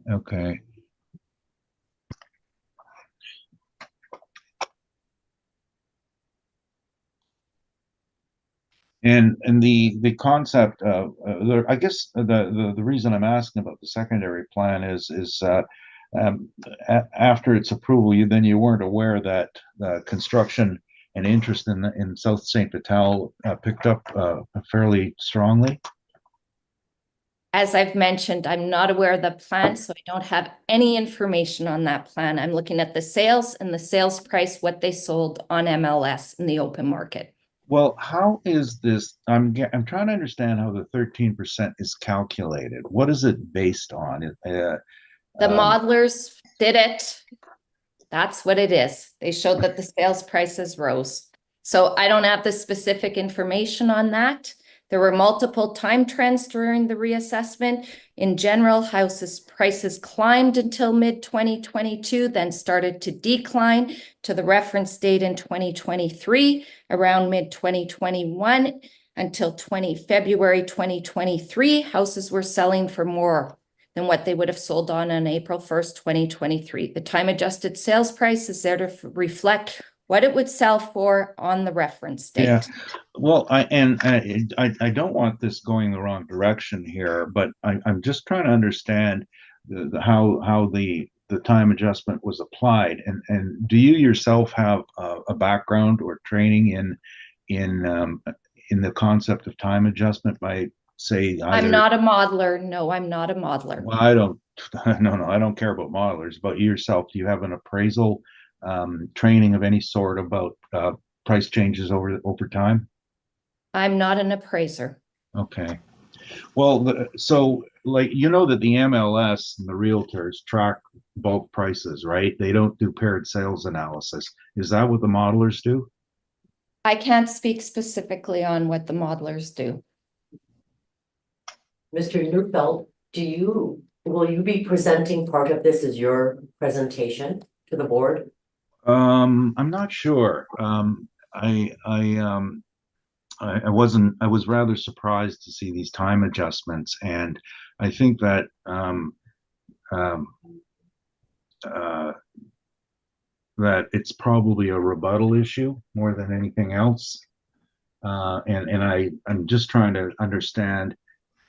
Okay. And the concept of, I guess the reason I'm asking about the secondary plan is after its approval, you weren't aware that construction and interest in South St. Vital picked up fairly strongly. As I've mentioned, I'm not aware of the plan, so I don't have any information on that plan. I'm looking at the sales and the sales price, what they sold on MLS in the open market. Well, how is this? I'm trying to understand how the 13% is calculated. What is it based on? The Um, modelers did it. That's what it is. They showed that the sales prices rose. So I don't have the specific information on that. There were multiple time trends during the reassessment. In general, houses prices climbed until mid-2022, then started to decline to the reference date in 2023, around mid-2021 until February 2023. Houses were selling for more than what they would have sold on April 1st, 2023. The time adjusted sales price is there to reflect what it would sell for on the reference date. Yeah, well, I don't want this going the wrong direction here, but I'm just trying to understand how the time adjustment was applied, and do you yourself have a background or training in the concept of time adjustment by, say, either? I'm not a modeler. No, I'm not a modeler. Well, I don't. No, I don't care about modelers. But yourself, do you have an appraisal training of any sort about price changes over time? I'm not an appraiser. Okay. Well, so like that the MLS and the realtors track bulk prices, right? They don't do paired sales analysis. Is that what the modelers do? I can't speak specifically on what the modelers do. Mr. Neufeld, will you be presenting part of this as your presentation to the board? I'm not sure. I was rather surprised to see these time adjustments, and I think that that it's probably a rebuttal issue more than anything else. And I'm just trying to understand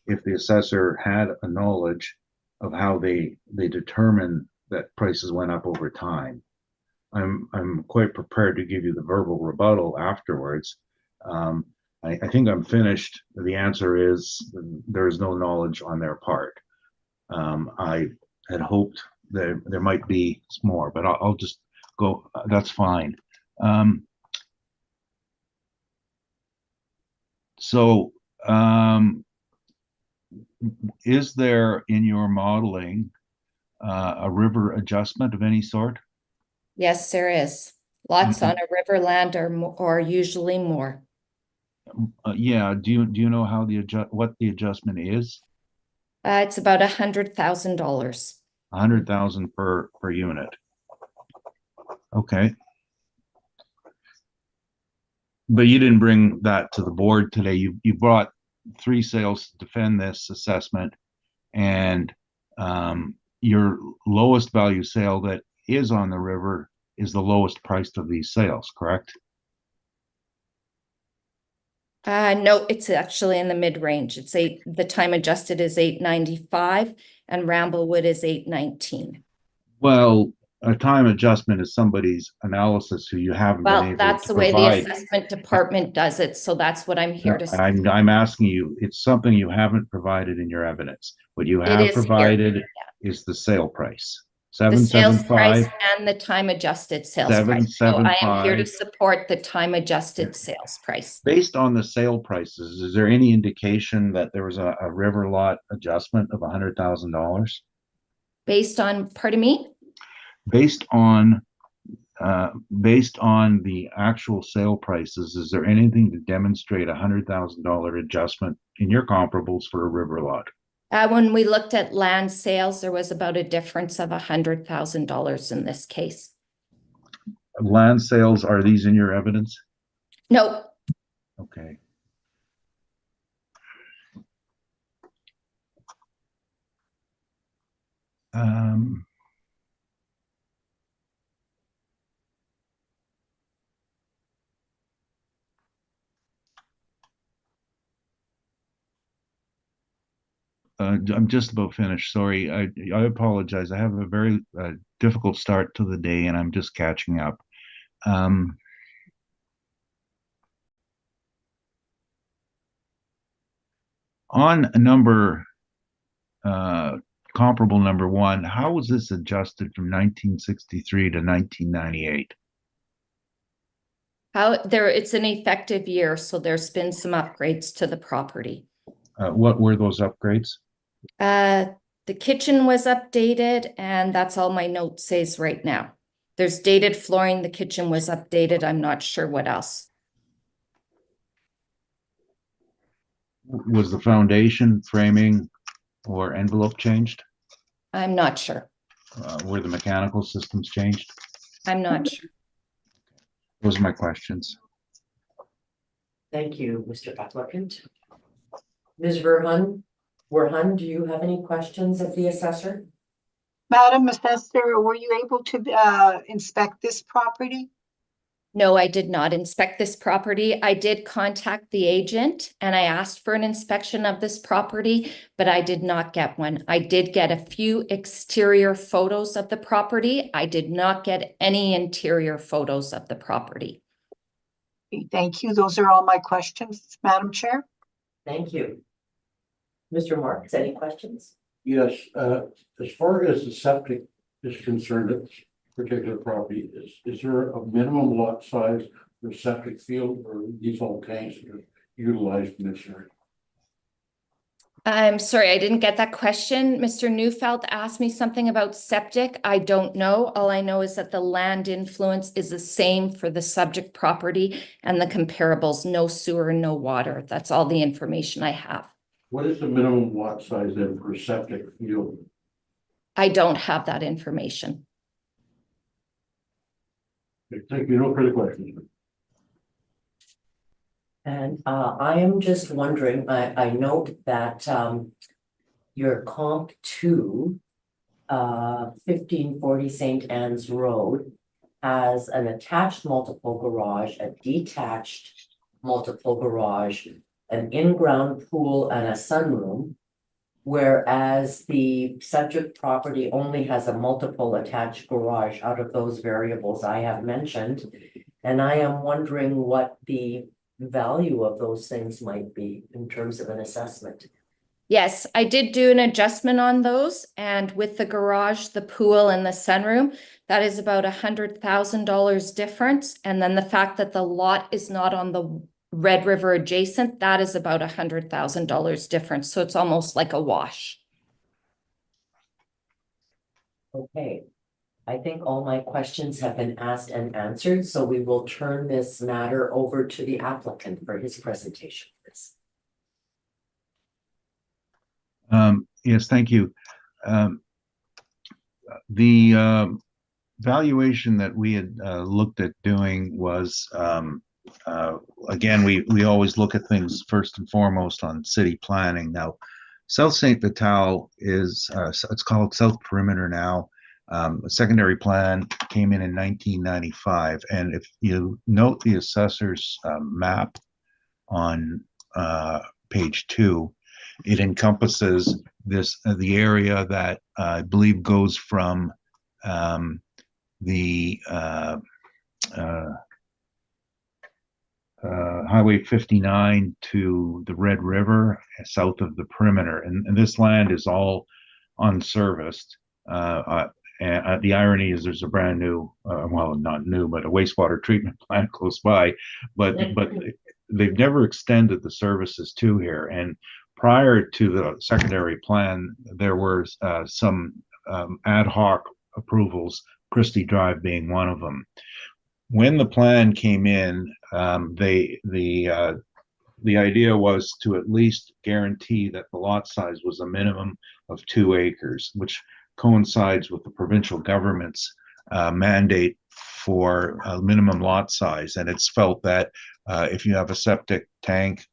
if the assessor had a knowledge of how they determine that prices went up over time. I'm quite prepared to give you the verbal rebuttal afterwards. I think I'm finished. The answer is there is no knowledge on their part. I had hoped there might be more, but I'll just go. That's fine. So, is there in your modeling a river adjustment of any sort? Yes, there is. Lots on a river land or usually more. Yeah. Do you know how what the adjustment is? It's about $100,000. 100,000 per unit. Okay. But you didn't bring that to the board today. You brought 3 sales to defend this assessment, and your lowest value sale that is on the river is the lowest priced of these sales, correct? No, it's actually in the mid-range. The time adjusted is $895 and Ramblewood is $819. Well, a time adjustment is somebody's analysis who you haven't been Well, able that's to the way the provide. assessment department does it, so that's what I'm here to say. I'm asking you, it's something you haven't provided in your evidence. What you It have is here. provided is the sale price. The sales price 775, and the time adjusted sales price. So I am here to 775. support the time adjusted sales price. Based on the sale prices, is there any indication that there was a river lot adjustment of $100,000? Based on, pardon me? Based on the actual sale prices, is there anything to demonstrate $100,000 adjustment in your comparables for a river lot? When we looked at land sales, there was about a difference of $100,000 in this case. Land sales, are these in your evidence? No, Okay. Um, I'm just about finished. Sorry. I apologize. I have a very difficult start to the day and I'm just catching up. Um, on number comparable number one, how was this adjusted from 1963 to 1998? it's an effective year, so there's been some upgrades to the property. What were those upgrades? The kitchen was updated, and that's all my note says right now. There's dated flooring, the kitchen was updated, I'm not sure what else. Was the foundation, framing, or envelope changed? I'm not sure, Were the mechanical systems changed? I'm not sure. Those are my questions. Thank you, Mr. Applicant. Ms. Verhun, do you have any questions of the assessor? Madam Assessor, were you able to inspect this property? No, I did not inspect this property. I did contact the agent and I asked for an inspection of this property, but I did not get one. I did get a few exterior photos of the property. I did not get any interior photos of the property. Thank you. Those are all my questions, Madam Chair. Thank you. Mr. Marks, any questions? Yes, as far as the septic is concerned, at this particular property, is there a minimum lot size for septic field, or are these all tanks that are utilized in this area? I'm sorry, I didn't get that question. Mr. Neufeld asked me something about septic. I don't know. All I know is that the land influence is the same for the subject property and the comparables, no sewer, no water. That's all the information I have. What is the minimum lot size then for a septic field? I don't have that information. Okay, thank you. No further questions. And I am just wondering, I note that your comp two 1540 St. Anne's Road has an attached multiple garage, a detached multiple garage, an in-ground pool and a sunroom, whereas the subject property only has a multiple attached garage out of those variables I have mentioned. And I am wondering what the value of those things might be in terms of an assessment. Yes, I did do an adjustment on those, and with the garage, the pool and the sunroom, that is about $100,000 difference. And then the fact that the lot is not on the Red River adjacent, that is about $100,000 difference. So it's almost like a wash. Okay, I think all my questions have been asked and answered, so we will turn this matter over to the applicant for his presentation. Yes, thank you. The valuation that we had looked at doing was, again, we always look at things first and foremost on city planning. Now, South St. Vital is, it's called South Perimeter now. A secondary plan came in 1995. And if you note the assessor's map on page 2, it encompasses this the area that I believe goes from the Highway 59 to the Red River south of the perimeter. And this land is all unserviced. And the irony is there's a brand new, well, not new, but a wastewater treatment plant close by, but they've never extended the services to here. And prior to the secondary plan, there were some ad hoc approvals, Christie Drive being one of them. When the plan came in, the idea was to at least guarantee that the lot size was a minimum of 2 acres, which coincides with the provincial government's mandate for a minimum lot size, and it's felt that if you have a septic tank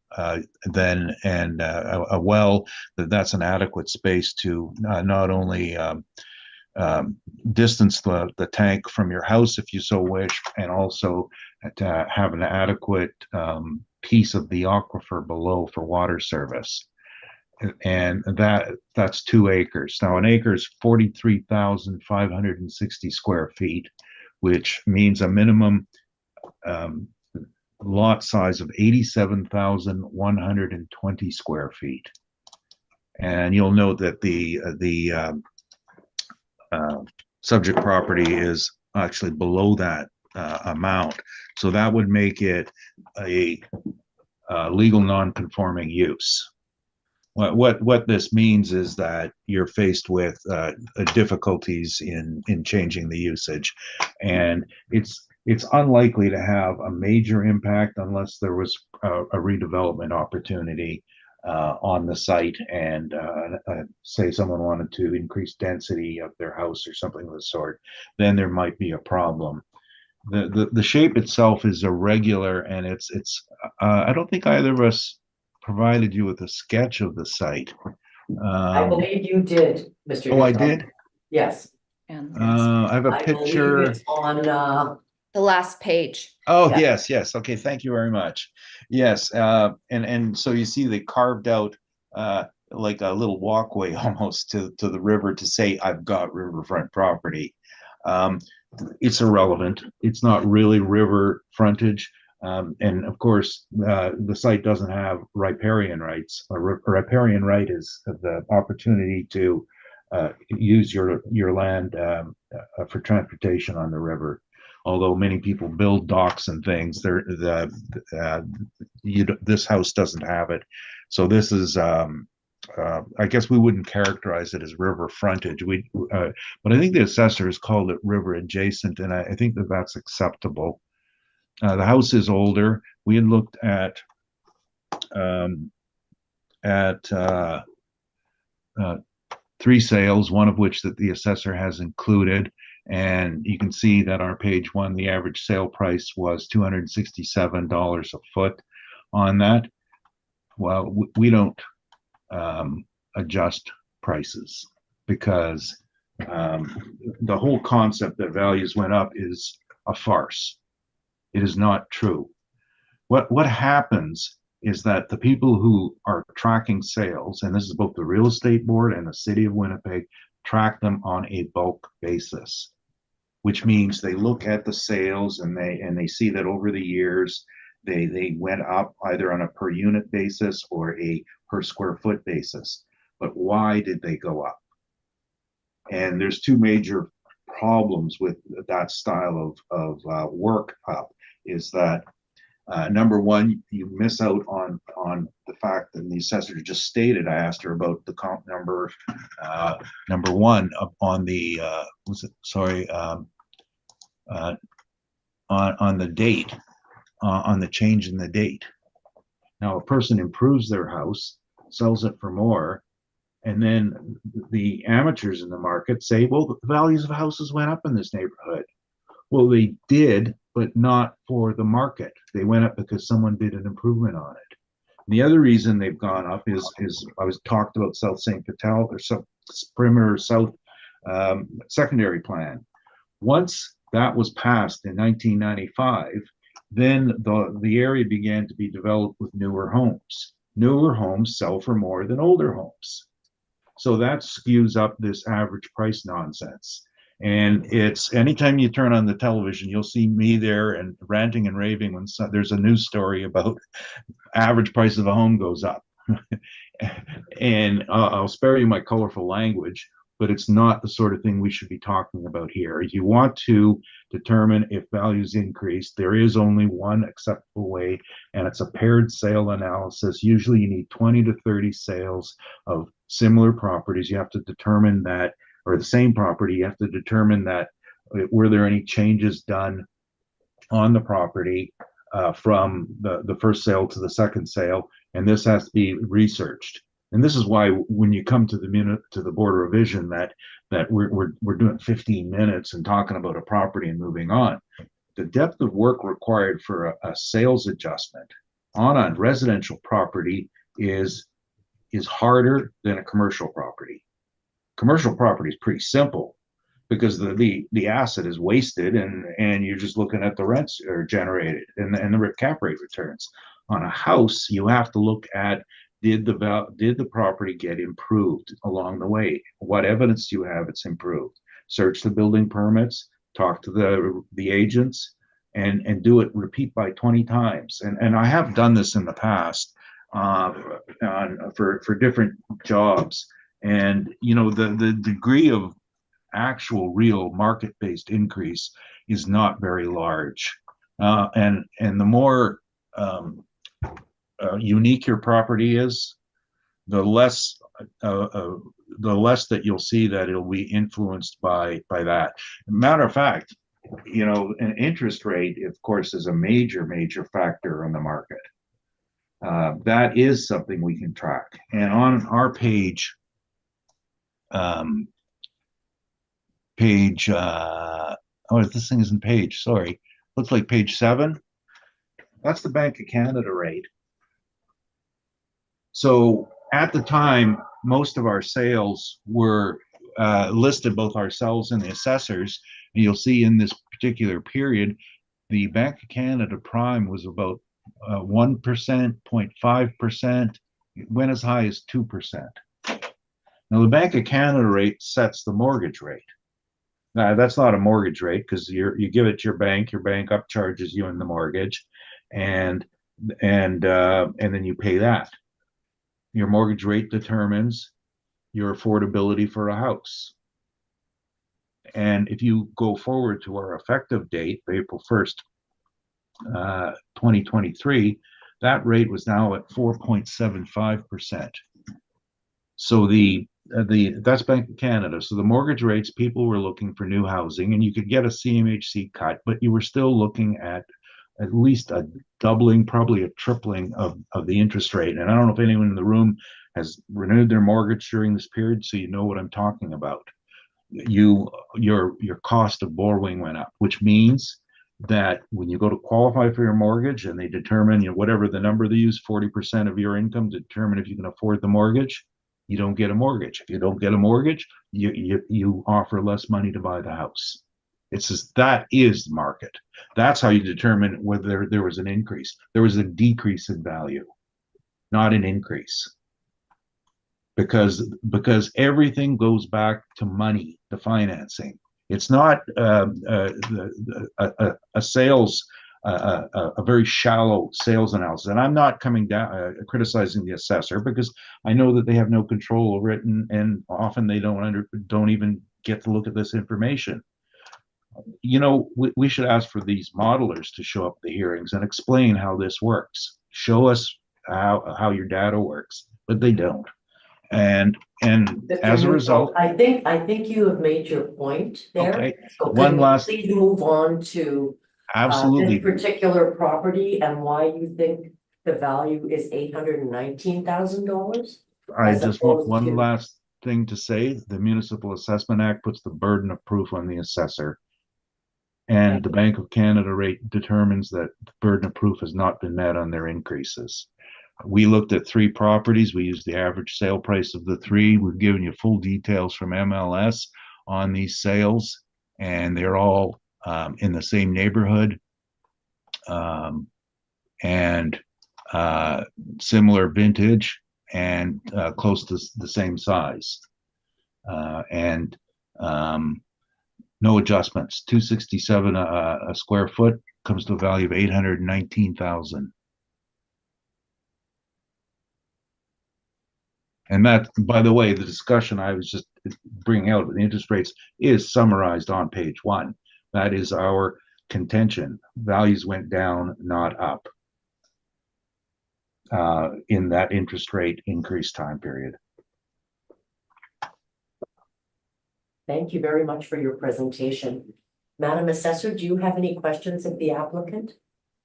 then and a well, that's an adequate space to not only distance the tank from your house if you so wish, and also to have an adequate piece of the aquifer below for water service. And that's 2 acres. Now, an acre is 43,560 square feet, which means a minimum lot size of 87,120 square feet. And you'll note that the subject property is actually below that amount. So that would make it a legal non-conforming use. What this means is that you're faced with difficulties in changing the usage, and it's unlikely to have a major impact unless there was a redevelopment opportunity on the site, and say someone wanted to increase density of their house or something of the sort. Then there might be a problem. The shape itself is irregular, and it's I don't think either of us provided you with a sketch of the site. I believe you did, Mr. Oh, I Guzman. did? And I have a I believe picture. it's on, the last page. Oh, Yeah. yes. Okay, thank you very much. Yes, and so you see they carved out like a little walkway almost to the river to say, I've got riverfront property. It's irrelevant. It's not really river frontage. And of course, the site doesn't have riparian rights. A riparian right is the opportunity to use your land for transportation on the river. Although many people build docks and things, this house doesn't have it. So this is, I guess we wouldn't characterize it as river frontage. But I think the assessor has called it river adjacent, and I think that's acceptable. The house is older. We had looked at 3 sales, one of which that the assessor has included. And you can see that on page 1, the average sale price was $267 a foot on that. Well, we don't adjust prices because the whole concept that values went up is a farce. It is not true. What happens is that the people who are tracking sales, and this is both the real estate board and the city of Winnipeg, track them on a bulk basis, which means they look at the sales and they see that over the years they went up either on a per unit basis or a per square foot basis. But why did they go up? And there's 2 major problems with that style of work up. Is that number one, you miss out on the fact that the assessor just stated. I asked her about the comp number one on the on the date, on the change in the date. Now a person improves their house, sells it for more, and then the amateurs in the market say, well, the values of houses went up in this neighborhood. Well, they did, but not for the market. They went up because someone did an improvement on it. The other reason they've gone up is I was talked about South St. Patel or some perimeter south secondary plan. Once that was passed in 1995, then the area began to be developed with newer homes. Newer homes sell for more than older homes. So that skews up this average price nonsense. And it's anytime you turn on the television, you'll see me there and ranting and raving when there's a news story about average price of a home goes up. And I'll spare you my colorful language, but it's not the sort of thing we should be talking about here. If you want to determine if values increase, there is only one acceptable way, and it's a paired sale analysis. Usually you need 20 to 30 sales of similar properties. You have to determine that, or the same property, you have to determine that were there any changes done on the property from the first sale to the second sale, and this has to be researched. And this is why when you come to the Board of Revision that we're doing 15 minutes and talking about a property and moving on. The depth of work required for a sales adjustment on a residential property is harder than a commercial property. Commercial property is pretty simple because the asset is wasted and you're just looking at the rents are generated and the cap rate returns. On a house, you have to look at did the property get improved along the way? What evidence do you have it's improved? Search the building permits, talk to the agents, and do it repeat by 20 times. And I have done this in the past for different jobs. And you know the degree of actual real market-based increase is not very large. And the more unique your property is, the less that you'll see that it'll be influenced by that. Matter of fact, you know, an interest rate, of course, is a major factor on the market. That is something we can track. And on our page, oh, this thing isn't page, sorry. Looks like page 7. That's the Bank of Canada rate. So at the time, most of our sales were listed, both ourselves and the assessors. And you'll see in this particular period, the Bank of Canada prime was about 1%, 0.5%. It went as high as 2%. Now, the Bank of Canada rate sets the mortgage rate. Now, that's not a mortgage rate because you give it to your bank upcharges you in the mortgage, and then you pay that. Your mortgage rate determines your affordability for a house. And if you go forward to our effective date, April 1st, 2023, that rate was now at 4.75%. So that's Bank of Canada. So the mortgage rates, people were looking for new housing, and you could get a CMHC cut, but you were still looking at least a doubling, probably a tripling of the interest rate. And I don't know if anyone in the room has renewed their mortgage during this period, so you know what I'm talking about. Your cost of borrowing went up, which means that when you go to qualify for your mortgage and they determine, you know, whatever the number they use, 40% of your income to determine if you can afford the mortgage, you don't get a mortgage. If you don't get a mortgage, you offer less money to buy the house. It's just, that is the market. That's how you determine whether there was an increase. There was a decrease in value, not an increase. Because everything goes back to money, to financing. It's not a sales, a very shallow sales analysis. And I'm not coming down criticizing the assessor, because I know that they have no control over it, and often they don't even get to look at this information. You know, we should ask for these modelers to show up at the hearings and explain how this works. Show us how your data works, but they don't. And as a result, I think you have made your point there. Okay. So One last, please move on to absolutely. this particular property and why you think the value is $819,000. I just want one last thing to say. The Municipal Assessment Act puts the burden of proof on the assessor. And the Bank of Canada rate determines that the burden of proof has not been met on their increases. We looked at 3 properties. We used the average sale price of the 3. We've given you full details from MLS on these sales, and they're all in the same neighborhood and similar vintage and close to the same size. And no adjustments. $267 a square foot comes to a value of $819,000. And that, by the way, the discussion I was just bringing out with the interest rates is summarized on page 1. That is our contention. Values went down, not up, in that interest rate increase time period. Thank you very much for your presentation. Madam Assessor, do you have any questions of the applicant?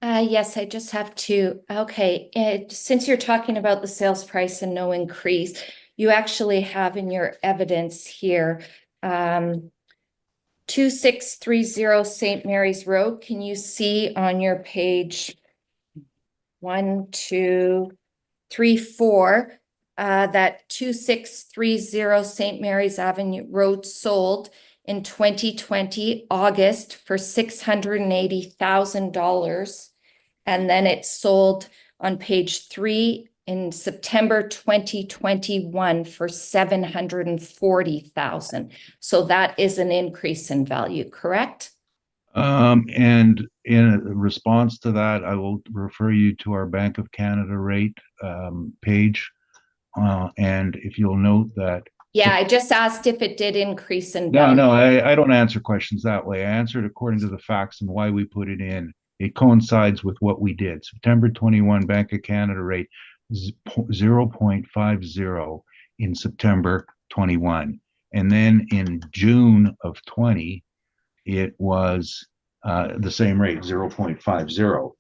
Yes, I just have to, okay, since you're talking about the sales price and no increase, you actually have in your evidence here, 2630 St. Mary's Road. Can you see on your page 1, 2, 3, 4, that 2630 St. Mary's Avenue Road sold in 2020, August, for $680,000. And then it sold on page 3 in September 2021 for $740,000. So that is an increase in value, correct? And in response to that, I will refer you to our Bank of Canada rate page. And if you'll note that. Yeah, I just asked if it did increase in No, value. no, I don't answer questions that way. I answered according to the facts and why we put it in. It coincides with what we did. September 21 Bank of Canada rate 0.50 in September 21. And then in June of 20, it was the same rate, 0.50.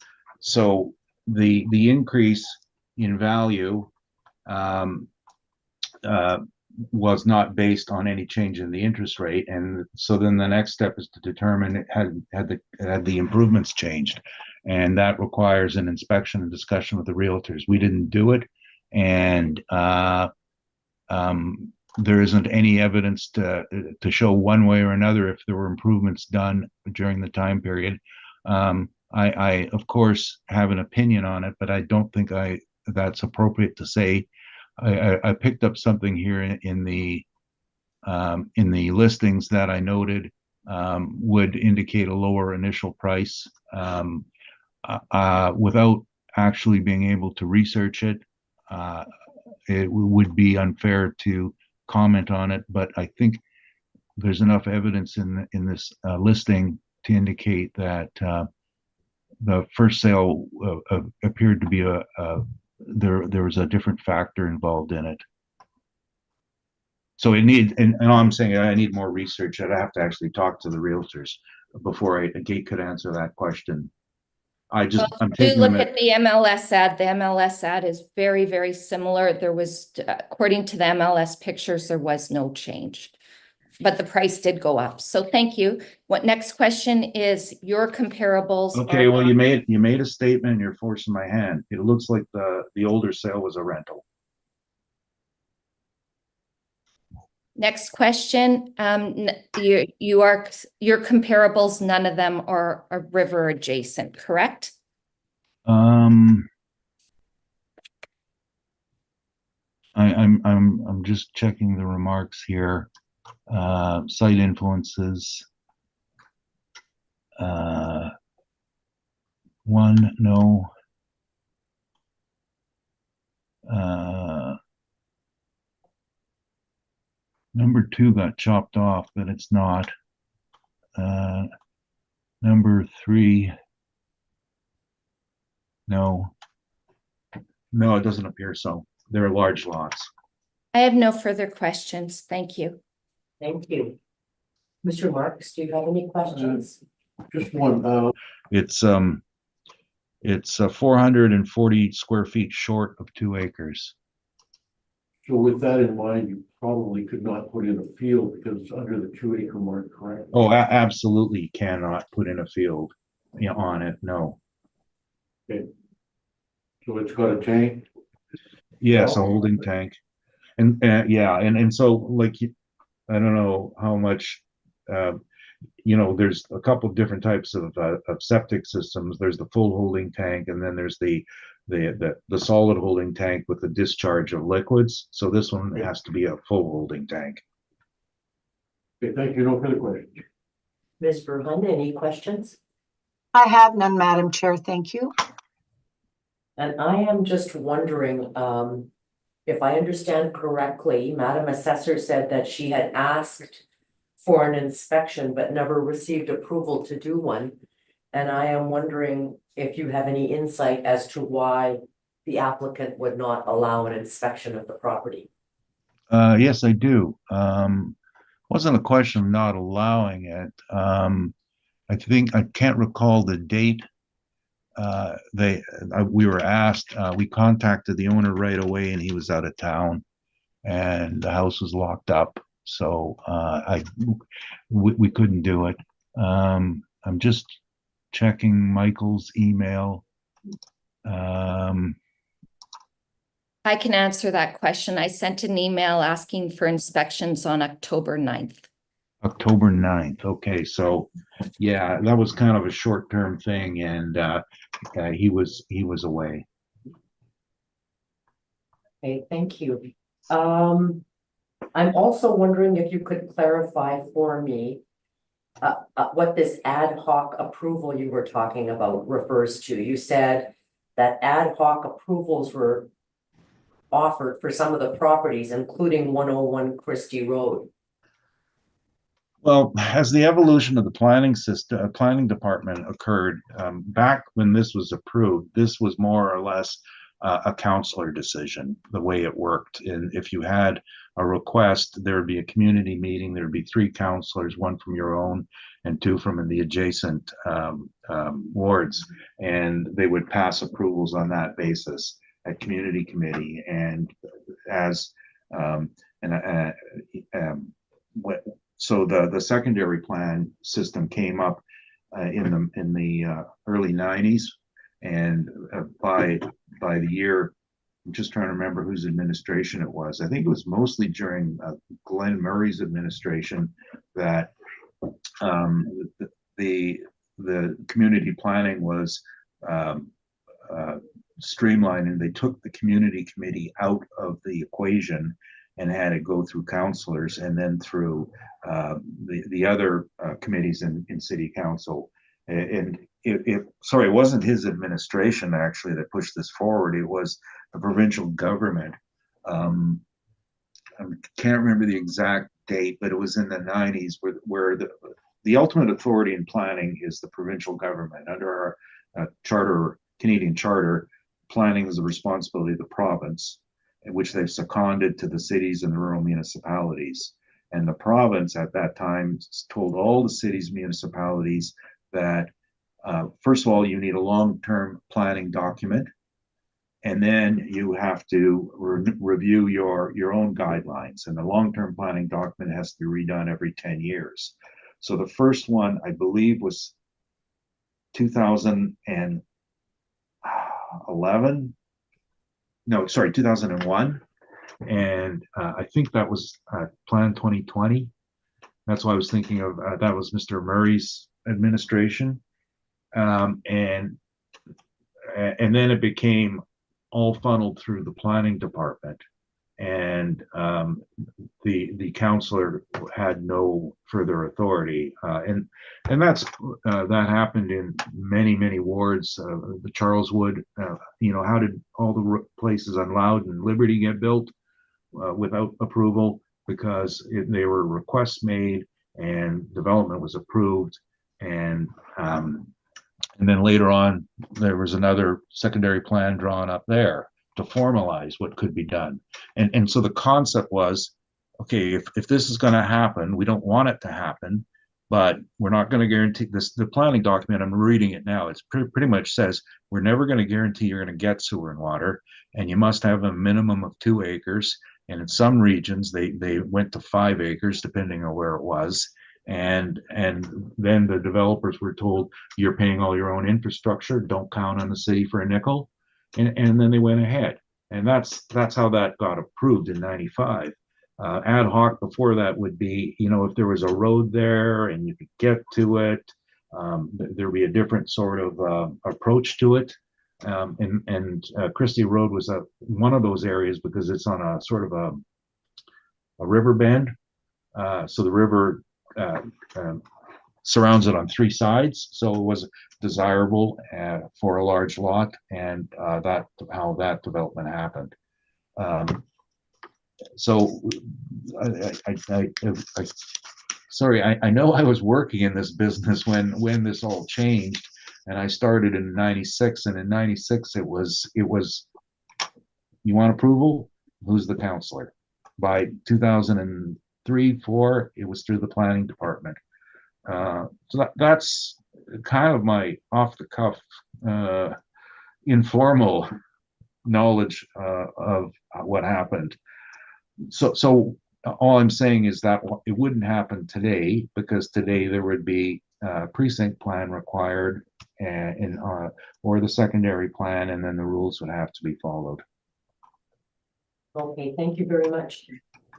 So the increase in value was not based on any change in the interest rate, and so then the next step is to determine had the improvements changed, and that requires an inspection and discussion with the realtors. We didn't do it, and there isn't any evidence to show one way or another if there were improvements done during the time period. I of course have an opinion on it, but I don't think that's appropriate to say. I picked up something here in the listings that I noted would indicate a lower initial price without actually being able to research it. It would be unfair to comment on it, but I think there's enough evidence in this listing to indicate that the first sale appeared to be there was a different factor involved in it. So and I'm saying I need more research. I'd have to actually talk to the realtors before a gate could answer that question. I'm Do taking look at the MLS ad. The MLS ad is very, very similar. There was, according to the MLS pictures, there was no change, but the price did go up. So thank you. What next question is your comparables? Okay, well, you made a statement and you're forcing my hand. It looks like the older sale was a rental. Next question. Your comparables, none of them are river adjacent, correct? I'm just checking the remarks here. Site influences. One, no. Number 2 got chopped off, but it's not. Number 3, no. No, it doesn't appear so. They're large lots. I have no further questions. Thank you. Thank you. Mr. Marks, do you have any questions? Just one, It's 440 square feet short of 2 acres. so with that in mind, you probably could not put in a field because it's under the 2 acre mark, correct? Oh, absolutely cannot put in a field on it, no. Okay. So it's got a tank? Yes, a holding tank. And yeah, and so like, I don't know how much, there's a couple of different types of septic systems. There's the full holding tank, and then there's the solid holding tank with the discharge of liquids. So this one has to be a full holding tank. Okay, thank you. No further questions. Ms. Verhunde, any questions? I have none, Madam Chair. Thank you. And I am just wondering, if I understand correctly, Madam Assessor said that she had asked for an inspection but never received approval to do one. And I am wondering if you have any insight as to why the applicant would not allow an inspection of the property. Yes, I do. Wasn't a question of not allowing it. I think I can't recall the date we were asked, we contacted the owner right away and he was out of town and the house was locked up. So we couldn't do it. I'm just checking Michael's email. I can answer that question. I sent an email asking for inspections on October 9th. October 9th. Okay, so yeah, that was kind of a short-term thing, and he was away. Okay, thank you. I'm also wondering if you could clarify for me what this ad hoc approval you were talking about refers to. You said that ad hoc approvals were offered for some of the properties, including 101 Christie Road. Well, as the evolution of the planning system, planning department occurred, back when this was approved, this was more or less a councillor decision, the way it worked. And if you had a request, there would be a community meeting, there'd be 3 councillors, 1 from your own and 2 from the adjacent wards, and they would pass approvals on that basis at community committee. And as so the secondary plan system came up in the early 90s, and by the year, I'm just trying to remember whose administration it was. I think it was mostly during Glenn Murray's administration that the community planning was streamlined, and they took the community committee out of the equation and had it go through councillors and then through the other committees in city council. And it wasn't his administration actually that pushed this forward. It was the provincial government. I can't remember the exact date, but it was in the 90s where the ultimate authority in planning is the provincial government. Under our charter, Canadian charter, planning is the responsibility of the province, in which they've seconded to the cities and the rural municipalities. And the province at that time told all the cities, municipalities that, first of all, you need a long-term planning document, and then you have to review your own guidelines. And the long-term planning document has to be redone every 10 years. So the first one, I believe, was 2011. No, sorry, 2001. And I think that was Plan 2020. That's why I was thinking of, that was Mr. Murray's administration. And then it became all funneled through the planning department. And the councillor had no further authority. And that happened in many wards. The Charleswood, how did all the places on Loud and Liberty get built without approval? Because they were requests made and development was approved. And then later on, there was another secondary plan drawn up there to formalize what could be done. And so the concept was, okay, if this is going to happen, we don't want it to happen, but we're not going to guarantee this. The planning document, I'm reading it now, it's pretty much says, we're never going to guarantee you're going to get sewer and water, and you must have a minimum of 2 acres. And in some regions, they went to 5 acres, depending on where it was. And then the developers were told, you're paying all your own infrastructure, don't count on the city for a nickel. And then they went ahead. And that's how that got approved in 95. Ad hoc before that would be, if there was a road there and you could get to it, there'd be a different sort of approach to it. And Christie Road was one of those areas because it's on a sort of a river bend. So the river surrounds it on 3 sides. So it was desirable for a large lot, and that's how that development happened. So sorry, I know I was working in this business when this all changed, and I started in 96, and in 96 it was you want approval, who's the counselor? By 2003, 4, it was through the planning department. So that's kind of my off the cuff, informal knowledge of what happened. So all I'm saying is that it wouldn't happen today, because today there would be a precinct plan required and or the secondary plan, and then the rules would have to be followed. Okay, thank you very much.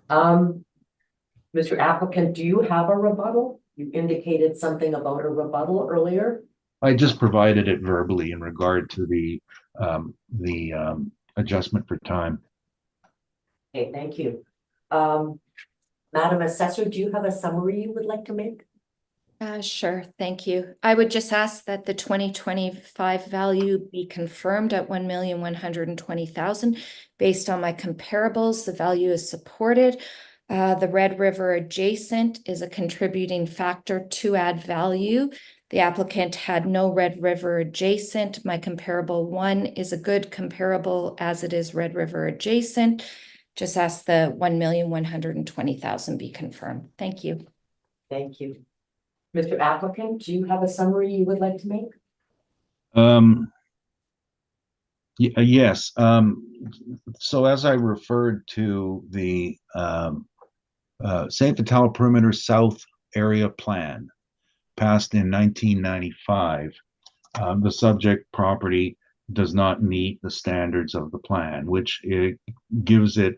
Mr. Applicant, do you have a rebuttal? You indicated something about a rebuttal earlier. I just provided it verbally in regard to the adjustment for time. Okay, thank you. Madam Assessor, do you have a summary you would like to make? Sure, thank you. I would just ask that the 2025 value be confirmed at 1,120,000. Based on my comparables, the value is supported. The Red River adjacent is a contributing factor to add value. The applicant had no Red River adjacent. My comparable one is a good comparable as it is Red River adjacent. Just ask the 1,120,000 be confirmed. Thank you. Thank you. Mr. Applicant, do you have a summary you would like to make? Yes. So as I referred to the St. Vital Perimeter South Area Plan passed in 1995, the subject property does not meet the standards of the plan, which it gives it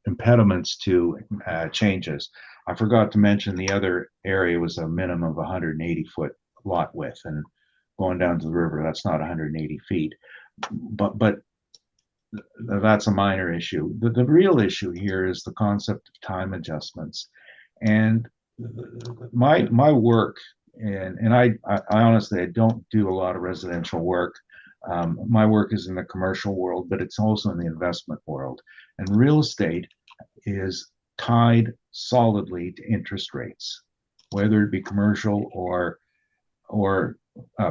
impediments to changes. I forgot to mention the other area was a minimum of 180-foot lot width, and going down to the river, that's not 180 feet. But that's a minor issue. The real issue here is the concept of time adjustments. And my work, and I honestly, I don't do a lot of residential work. My work is in the commercial world, but it's also in the investment world. And real estate is tied solidly to interest rates, whether it be commercial or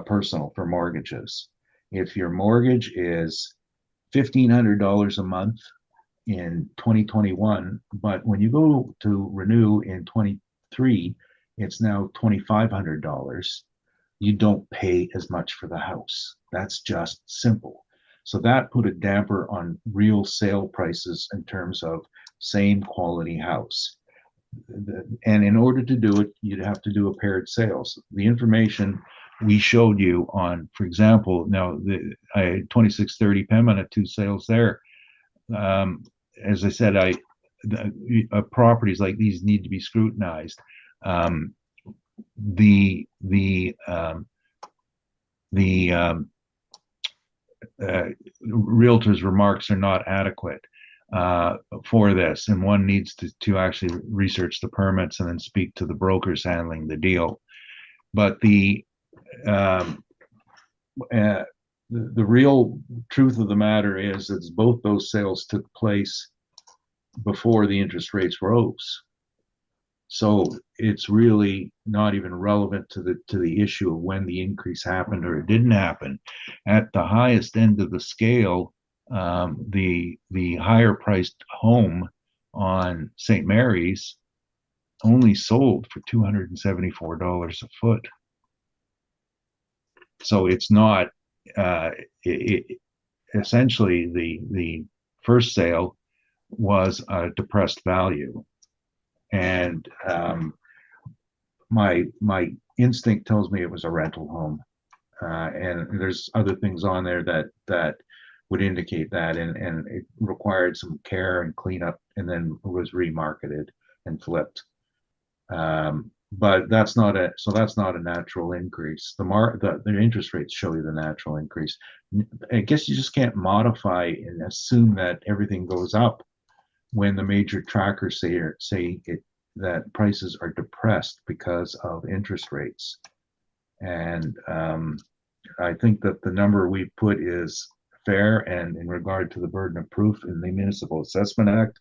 personal for mortgages. If your mortgage is $1,500 a month in 2021, but when you go to renew in 23, it's now $2,500. You don't pay as much for the house. That's just simple. So that put a damper on real sale prices in terms of same quality house. And in order to do it, you'd have to do a paired sales. The information we showed you on, for example, now the 2630 Pembina, 2 sales there. As I said, properties like these need to be scrutinized. The realtor's remarks are not adequate for this, and one needs to actually research the permits and then speak to the brokers handling the deal. But the real truth of the matter is that both those sales took place before the interest rates rose. So it's really not even relevant to the issue of when the increase happened or it didn't happen. At the highest end of the scale, the higher priced home on St. Mary's only sold for $274 a foot. So it's not essentially the first sale was a depressed value, and my instinct tells me it was a rental home, and there's other things on there that would indicate that, and it required some care and cleanup, and then was remarketed and flipped. But that's not a natural increase. The interest rates show you the natural increase. I guess you just can't modify and assume that everything goes up when the major trackers say that prices are depressed because of interest rates. And I think that the number we put is fair, and in regard to the burden of proof in the Municipal Assessment Act,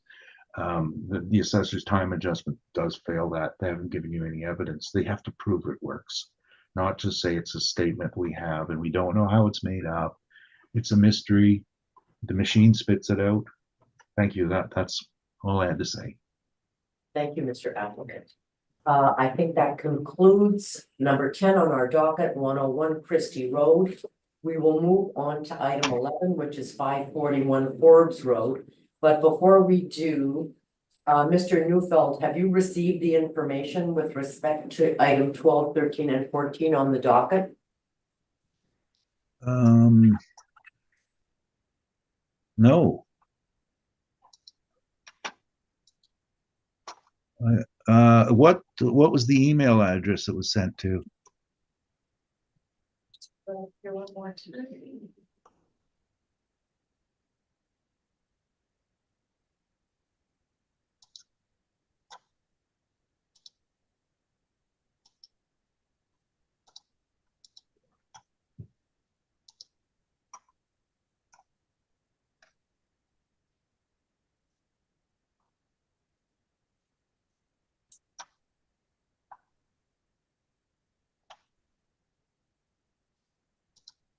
the assessor's time adjustment does fail that. They haven't given you any evidence. They have to prove it works, not just say it's a statement we have and we don't know how it's made up. It's a mystery. The machine spits it out. Thank you. That's all I had to say. Thank you, Mr. Applicant. I think that concludes number 10 on our docket, 101 Christie Road. We will move on to item 11, which is 541 Forbes Road. But before we do, Mr. Neufeld, have you received the information with respect to item 12, 13, and 14 on the docket? No. What was the email address that was sent to?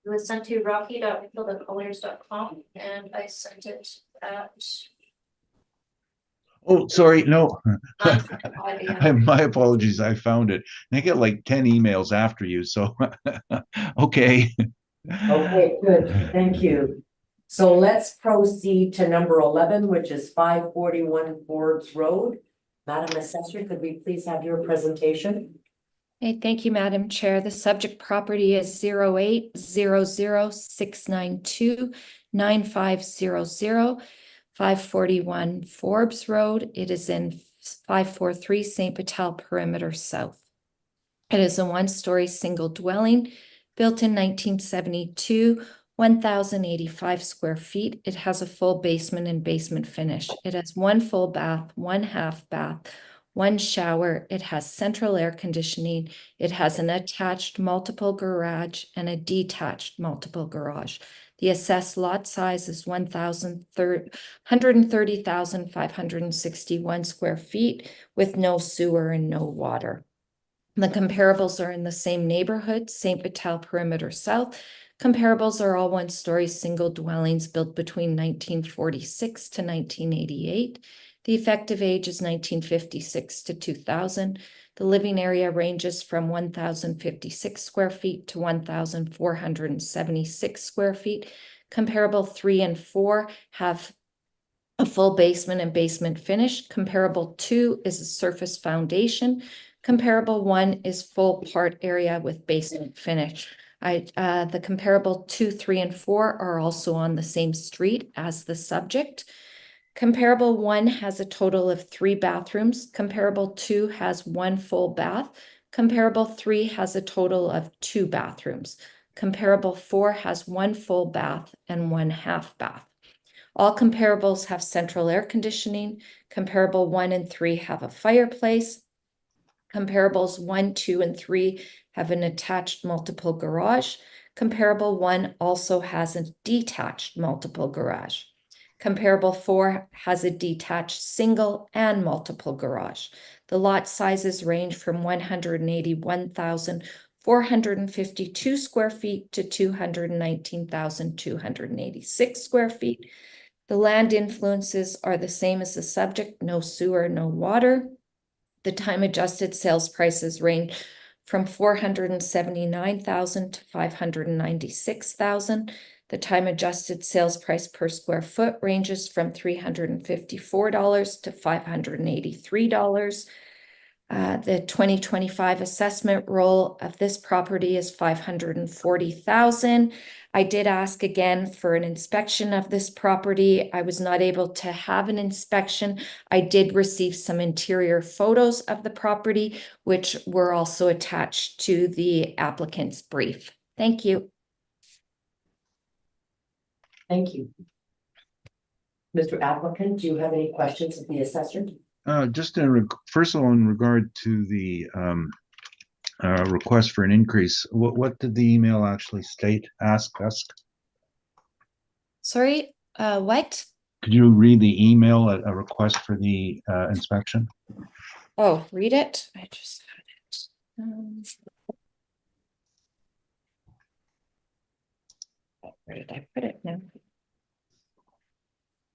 It was sent to rocky.winfield@colliers.com and I sent it at Oh, sorry, no. 9:55 a.m. My apologies, I found it. I get like 10 emails after you, so okay. Okay, good, thank you. So let's proceed to number 11, which is 541 Forbes Road. Madam Assessor, could we please have your presentation? Okay, thank you, Madam Chair. The subject property is 0800-692-9500, 541 Forbes Road. It is in 543 St. Patel Perimeter South. It is a one-story single dwelling built in 1972, 1,085 square feet. It has a full basement and basement finish. It has one full bath, one half bath, one shower. It has central air conditioning. It has an attached multiple garage and a detached multiple garage. The assessed lot size is 130,561 square feet with no sewer and no water. The comparables are in the same neighborhood, St. Patel Perimeter South. Comparables are all one-story single dwellings built between 1946 to 1988. The effective age is 1956 to 2000. The living area ranges from 1,056 square feet to 1,476 square feet. Comparable 3 and 4 have a full basement and basement finish. Comparable 2 is a surface foundation. Comparable 1 is full part area with basement finish. The comparable 2, 3, and 4 are also on the same street as the subject. Comparable 1 has a total of 3 bathrooms. Comparable 2 has 1 full bath. Comparable 3 has a total of 2 bathrooms. Comparable 4 has 1 full bath and 1 half bath. All comparables have central air conditioning. Comparable 1 and 3 have a fireplace. Comparables 1, 2, and 3 have an attached multiple garage. Comparable 1 also has a detached multiple garage. Comparable 4 has a detached single and multiple garage. The lot sizes range from 181,452 square feet to 219,286 square feet. The land influences are the same as the subject, no sewer, no water. The time adjusted sales prices range from 479,000 to 596,000. The time adjusted sales price per square foot ranges from $354 to $583. The 2025 assessment roll of this property is 540,000. I did ask again for an inspection of this property. I was not able to have an inspection. I did receive some interior photos of the property, which were also attached to the applicant's brief. Thank you. Thank you. Mr. Applicant, do you have any questions of the assessor? Just first of all, in regard to the request for an increase, what did the email actually state? Ask us. Sorry, what? Could you read the email, a request for the inspection? Oh, read it. I just had it. Where did I put it now?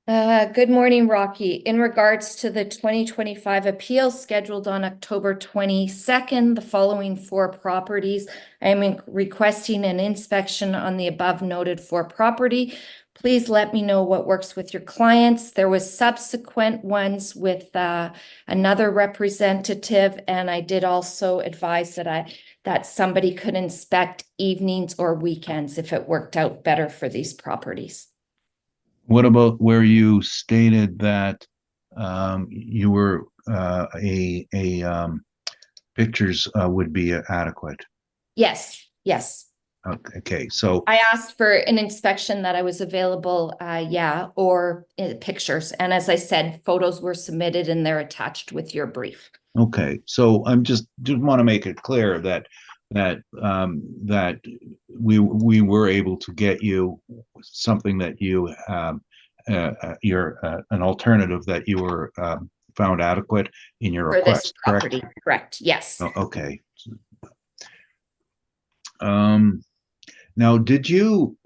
Good morning, Rocky. In regards to the 2025 appeal scheduled on October 22nd, the following 4 properties, I am requesting an inspection on the above noted 4 property. Please let me know what works with your clients. There was subsequent ones with another representative, and I did also advise that somebody could inspect evenings or weekends if it worked out better for these properties. What about where you stated that you were pictures would be adequate? Yes, yes. Okay, so I asked for an inspection that I was available, or pictures. And as I said, photos were submitted and they're attached with your brief. okay, so I'm just want to make it clear that we were able to get you something that you you're an alternative that you were found adequate in your For this request, correct? property, correct, yes. Oh, okay. Now, did you,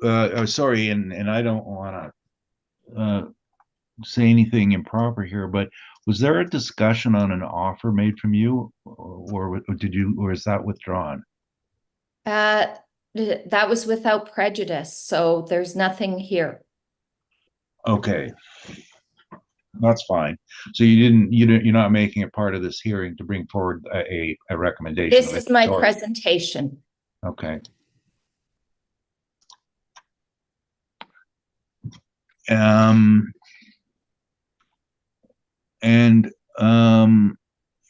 sorry, and I don't want to say anything improper here, but was there a discussion on an offer made from you, or did you, or is that withdrawn? That was without prejudice, so there's nothing here. Okay, that's fine. So you're not making it part of this hearing to bring forward a recommendation. This is my presentation. Okay. And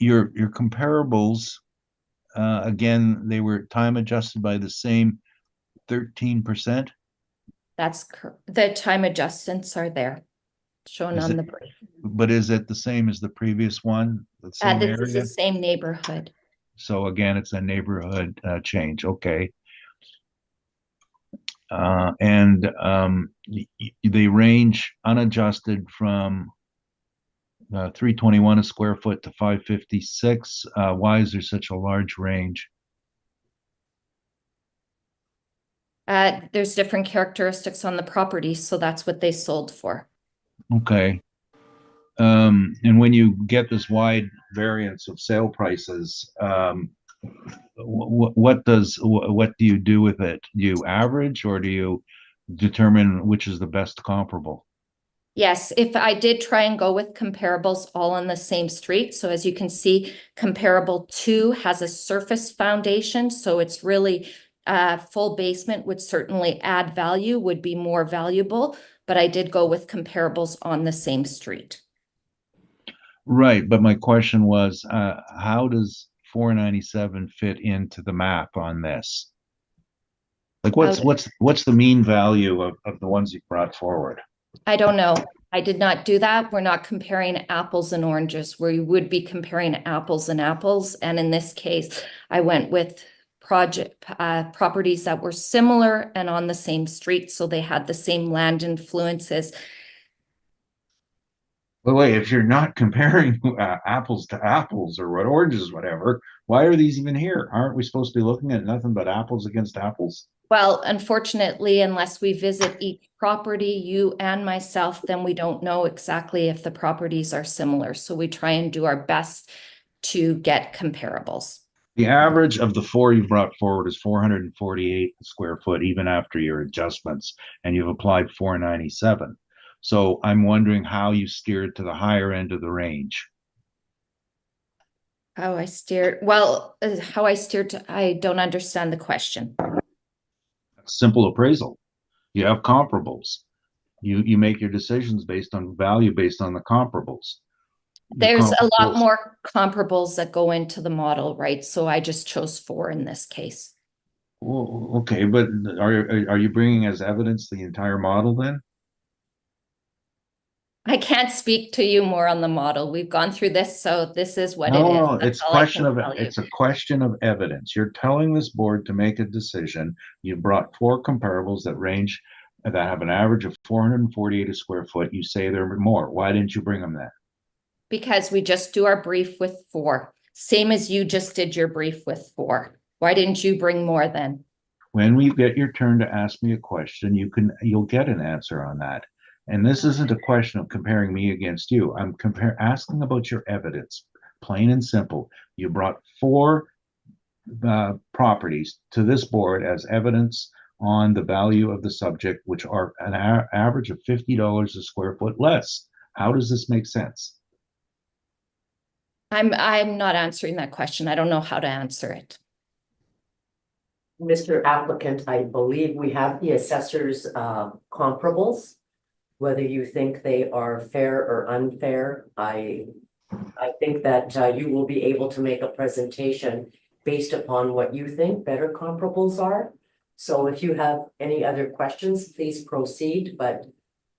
your comparables, again, they were time adjusted by the same 13%. The time adjustments are there, shown Is on it- the brief. But is it the same as the previous one? The same This is the area? same neighborhood. So again, it's a neighborhood change. Okay. And they range unadjusted from 321 a square foot to 556. Why is there such a large range? There's different characteristics on the property, so that's what they sold for. Okay. And when you get this wide variance of sale prices, what do you do with it? Do you average, or do you determine which is the best comparable? Yes, if I did try and go with comparables all on the same street, so as you can see, comparable 2 has a surface foundation, so it's really full basement would certainly add value, would be more valuable, but I did go with comparables on the same street. Right, but my question was, how does 497 fit into the map on this? Like, what's the mean value of the ones you brought forward? I don't know. I did not do that. We're not comparing apples and oranges, where you would be comparing apples and apples. And in this case, I went with properties that were similar and on the same street, so they had the same land influences. Well, wait, if you're not comparing apples to apples or oranges, whatever, why are these even here? Aren't we supposed to be looking at nothing but apples against apples? Well, unfortunately, unless we visit each property, you and myself, then we don't know exactly if the properties are similar. So we try and do our best to get comparables. The average of the 4 you brought forward is 448 square foot, even after your adjustments, and you've applied 497. So I'm wondering how you steered to the higher end of the range. How I steered, I don't understand the question. Simple appraisal. You have comparables. You make your decisions based on value, based on the comparables. There's a lot more comparables that go into the model, right? So I just chose 4 in this case. Well, okay, but are you bringing as evidence the entire model then? I can't speak to you more on the model. We've gone through this, so this is what it is. No, That's it's all I question can of tell you. it's a question of evidence. You're telling this board to make a decision. You brought 4 comparables that range that have an average of 448 a square foot. You say there are more. Why didn't you bring them then? Because we just do our brief with 4, same as you just did your brief with 4. Why didn't you bring more then? When we get your turn to ask me a question, you'll get an answer on that. And this isn't a question of comparing me against you. I'm asking about your evidence, plain and simple. You brought 4 properties to this board as evidence on the value of the subject, which are an average of $50 a square foot less. How does this make sense? I'm not answering that question. I don't know how to answer it. Mr. Applicant, I believe we have the assessor's comparables. Whether you think they are fair or unfair, I think that you will be able to make a presentation based upon what you think better comparables are. So if you have any other questions, please proceed, but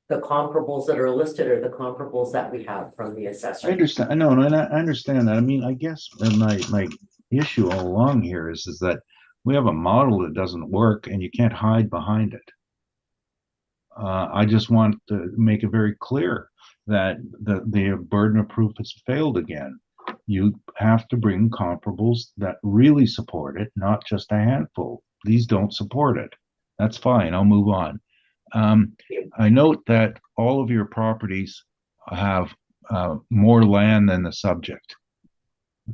the comparables that are listed are the comparables that we have from the I assessor. understand. No, I understand that. I mean, I guess my issue all along here is that we have a model that doesn't work and you can't hide behind it. I just want to make it very clear that the burden of proof has failed again. You have to bring comparables that really support it, not just a handful. These don't support it. That's fine. I'll move on. I note that all of your properties have more land than the subject,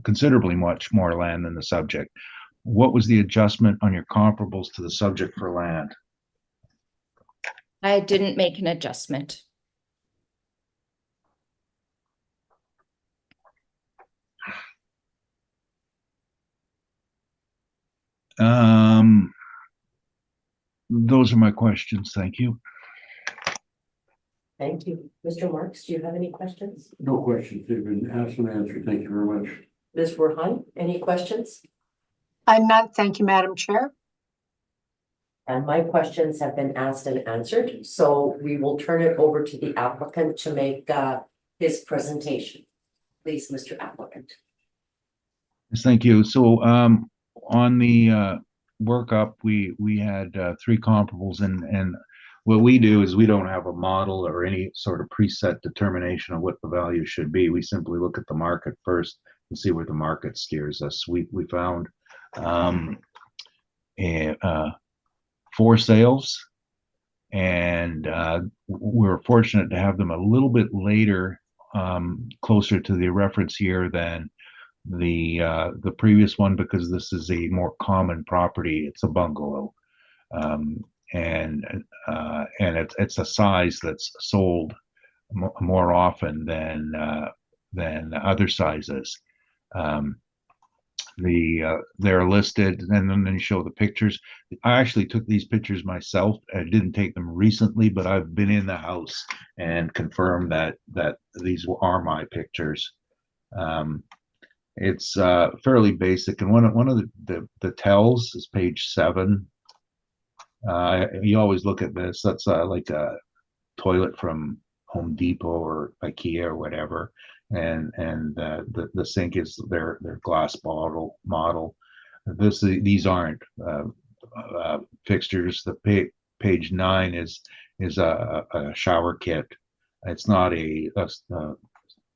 considerably much more land than the subject. What was the adjustment on your comparables to the subject for land? I didn't make an adjustment. Those are my questions. Thank you. Thank you. Mr. Marks, do you have any questions? No questions. They've been asked and answered. Thank you very much. Ms. Werheim, any questions? I'm none, thank you, Madam Chair. And my questions have been asked and answered, so we will turn it over to the applicant to make his presentation. Please, Mr. Applicant. Yes, thank you. So on the workup, we had 3 comparables, and what we do is we don't have a model or any sort of preset determination of what the value should be. We simply look at the market first and see where the market steers us. We found 4 sales, and we were fortunate to have them a little bit later, closer to the reference year than the previous one, because this is a more common property. It's a bungalow, and it's a size that's sold more often than other sizes. They're listed, and then they show the pictures. I actually took these pictures myself. I didn't take them recently, but I've been in the house and confirmed that these are my pictures. It's fairly basic, and one of the tells is page 7. You always look at this. That's like a toilet from Home Depot or IKEA or whatever, and the sink is their glass bottle model. These aren't fixtures. The page 9 is a shower kit. It's not a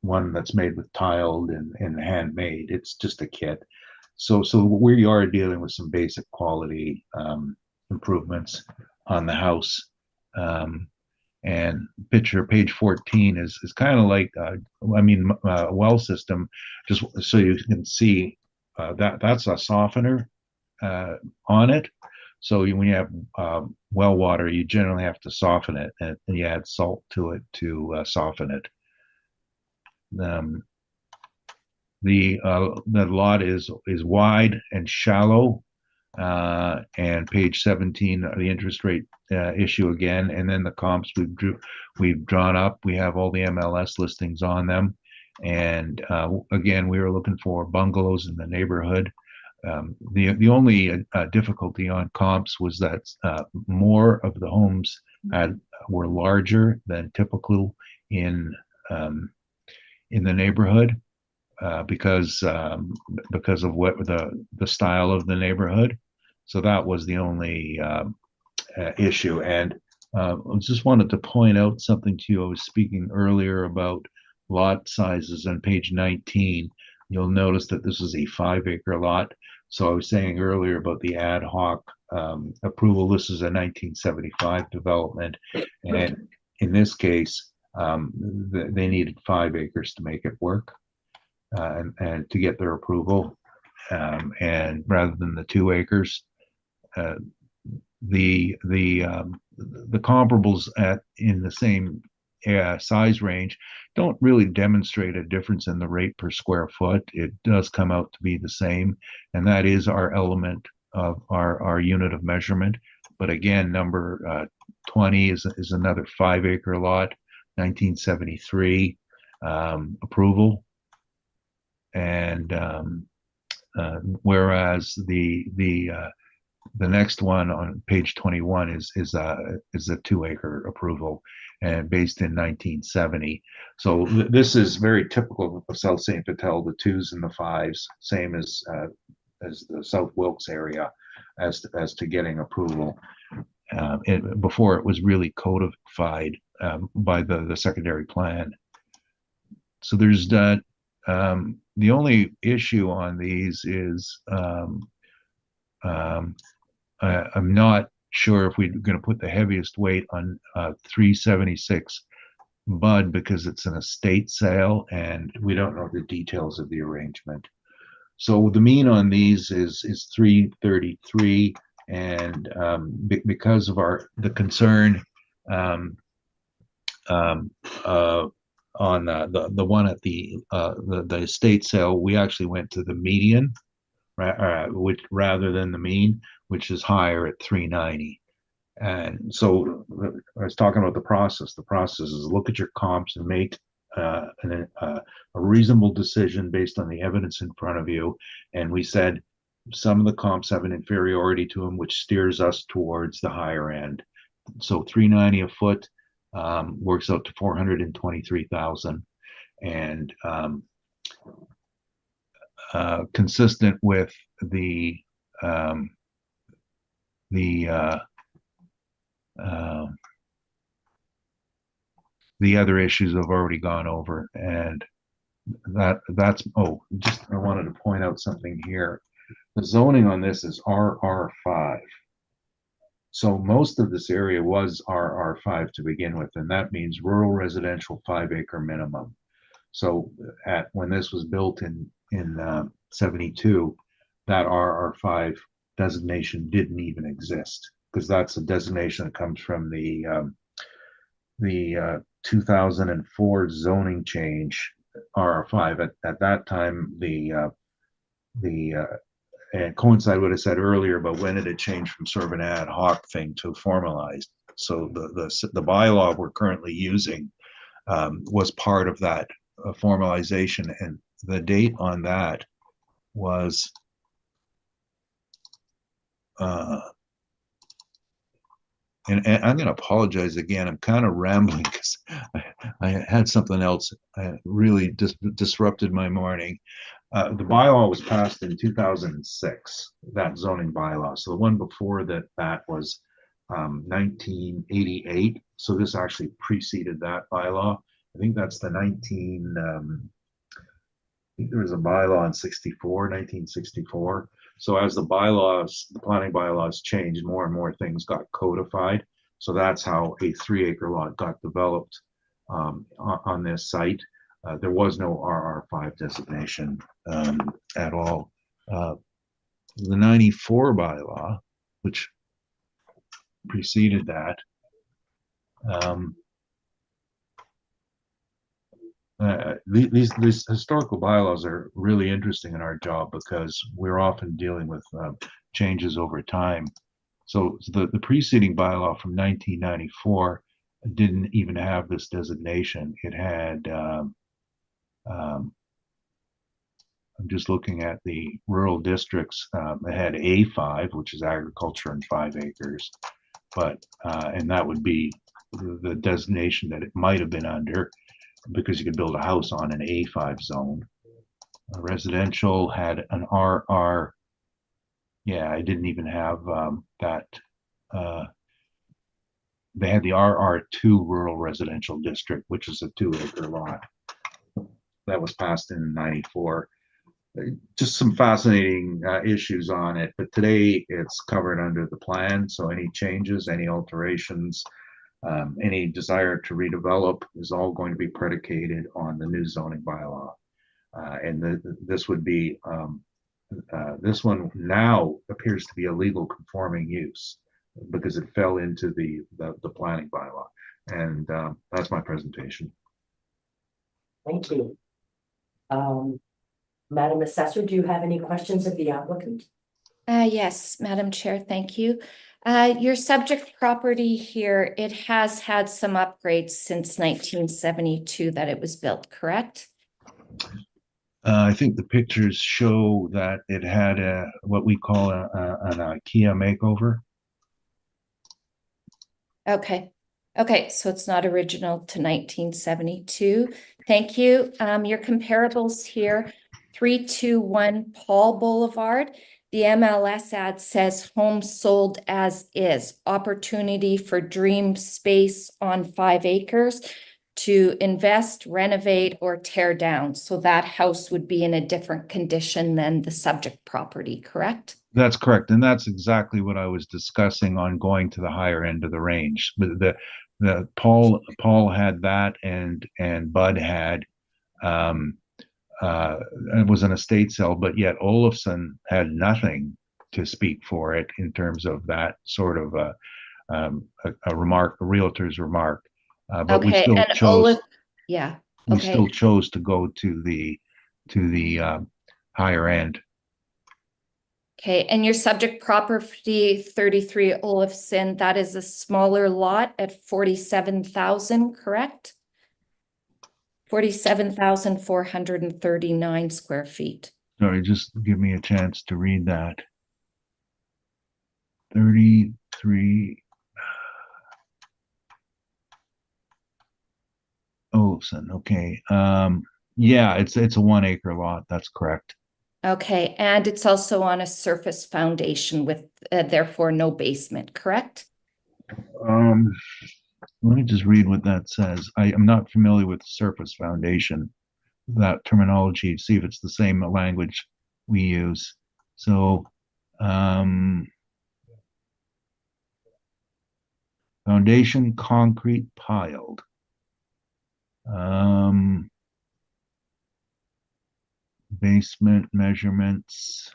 one that's made with tiled and handmade. It's just a kit. So we are dealing with some basic quality improvements on the house. And picture page 14 is kind of like a well system, just so you can see that's a softener on it. So when you have well water, you generally have to soften it, and you add salt to it to soften it. The lot is wide and shallow, and page 17, the interest rate issue again, and then the comps we've drawn up. We have all the MLS listings on them, and again, we were looking for bungalows in the neighborhood. The only difficulty on comps was that more of the homes were larger than typical in the neighborhood, because of what the style of the neighborhood. So that was the only issue. And I just wanted to point out something to you. I was speaking earlier about lot sizes on page 19. You'll notice that this is a 5-acre lot. So I was saying earlier about the ad hoc approval. This is a 1975 development, and in this case, they needed 5 acres to make it work, and to get their approval. And rather than the 2 acres, the comparables in the same size range don't really demonstrate a difference in the rate per square foot. It does come out to be the same, and that is our element of our unit of measurement. But again, number 20 is another 5-acre lot, 1973 approval, and whereas the next one on page 21 is a 2-acre approval, and based in 1970. So this is very typical of South St. Vital, the 2s and the 5s, same as the South Wilkes area as to getting approval. Before it was really codified by the secondary plan. So there's that. The only issue on these is I'm not sure if we're going to put the heaviest weight on 376 Bud, because it's an estate sale and we don't know the details of the arrangement. So the mean on these is 333, and because of the concern on the one at the estate sale, we actually went to the median, which rather than the mean, which is higher at 390. And so I was talking about the process. The process is look at your comps and make a reasonable decision based on the evidence in front of you. And we said some of the comps have an inferiority to them, which steers us towards the higher end. So 390 a foot works out to 423,000, and consistent with the other issues I've already gone over. And that's just I wanted to point out something here. The zoning on this is RR5. So most of this area was RR5 to begin with, and that means rural residential 5-acre minimum. So when this was built in 72, that RR5 designation didn't even exist, because that's a designation that comes from the 2004 zoning change. RR5 at that time, and coincide what I said earlier about when it had changed from sort of an ad hoc thing to formalized. So the bylaw we're currently using was part of that formalization, and the date on that was and I'm going to apologize again. I'm kind of rambling because I had something else really disrupted my morning. The bylaw was passed in 2006, that zoning bylaw. So the one before that was 1988. So this actually preceded that bylaw. I think that's the I think there was a bylaw in 1964. So as the planning bylaws changed, more and more things got codified. So that's how a 3-acre lot got developed on this site. There was no RR5 designation at all. The 94 bylaw, which preceded that, these historical bylaws are really interesting in our job because we're often dealing with changes over time. So the preceding bylaw from 1994 didn't even have this designation. It had, I'm just looking at the rural districts, it had A5, which is agriculture and 5 acres, but, and that would be the designation that it might have been under, because you could build a house on an A5 zone. Residential had an RR. Yeah, I didn't even have that. They had the RR2 rural residential district, which is a 2-acre lot. That was passed in 94. Just some fascinating issues on it, but today it's covered under the plan. So any changes, any alterations, Any desire to redevelop is all going to be predicated on the new zoning bylaw. This would be, this one now appears to be a legal conforming use because it fell into the planning bylaw. And that's my presentation. Thank you. Madam Assessor, do you have any questions of the applicant? Yes, Madam Chair, thank you. Your subject property here, it has had some upgrades since 1972 that it was built, correct? I think the pictures show that it had what we call an IKEA makeover. Okay. Okay, so it's not original to 1972. Thank you. Your comparables here, 321 Paul Boulevard. The MLS ad says home sold as is, opportunity for dream space on 5 acres to invest, renovate, or tear down. So that house would be in a different condition than the subject property, correct? That's correct, and that's exactly what I was discussing on going to the higher end of the range. The Paul had that, and Bud had it was an estate sale, but yet Olafson had nothing to speak for it in terms of that sort of a remark, a realtor's remark. But we Okay, still and chose. yeah, We okay. still chose to go to the higher end. Okay, and your subject property 33 Olafson, that is a smaller lot at 47,000, correct? 47,439 square feet. Sorry, just give me a chance to read that. 33 Olafson, okay. Yeah, it's a 1 acre lot, that's correct. Okay, and it's also on a surface foundation with therefore no basement, correct? Let me just read what that says. I am not familiar with surface foundation, that terminology, see if it's the same language we use. So, foundation concrete piled. Basement measurements.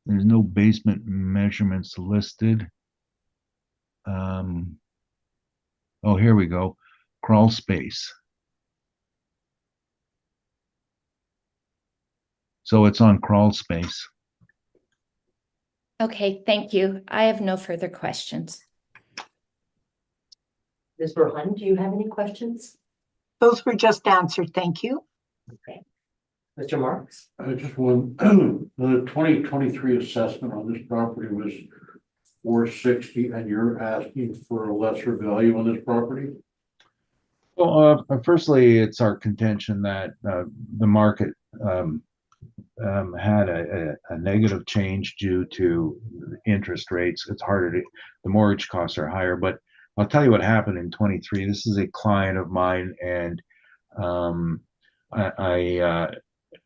There's no basement measurements listed. Oh, here we go. Crawl space. So it's on crawl space. Okay, thank you. I have no further questions. Ms. Burhan, do you have any questions? Those were just answered. Thank you. Okay. Mr. Marks? I just want, the 2023 assessment on this property was 460, and you're asking for a lesser value on this property? Well, firstly, it's our contention that the market had a negative change due to interest rates. It's harder to, the mortgage costs are higher, but I'll tell you what happened in 23. This is a client of mine, and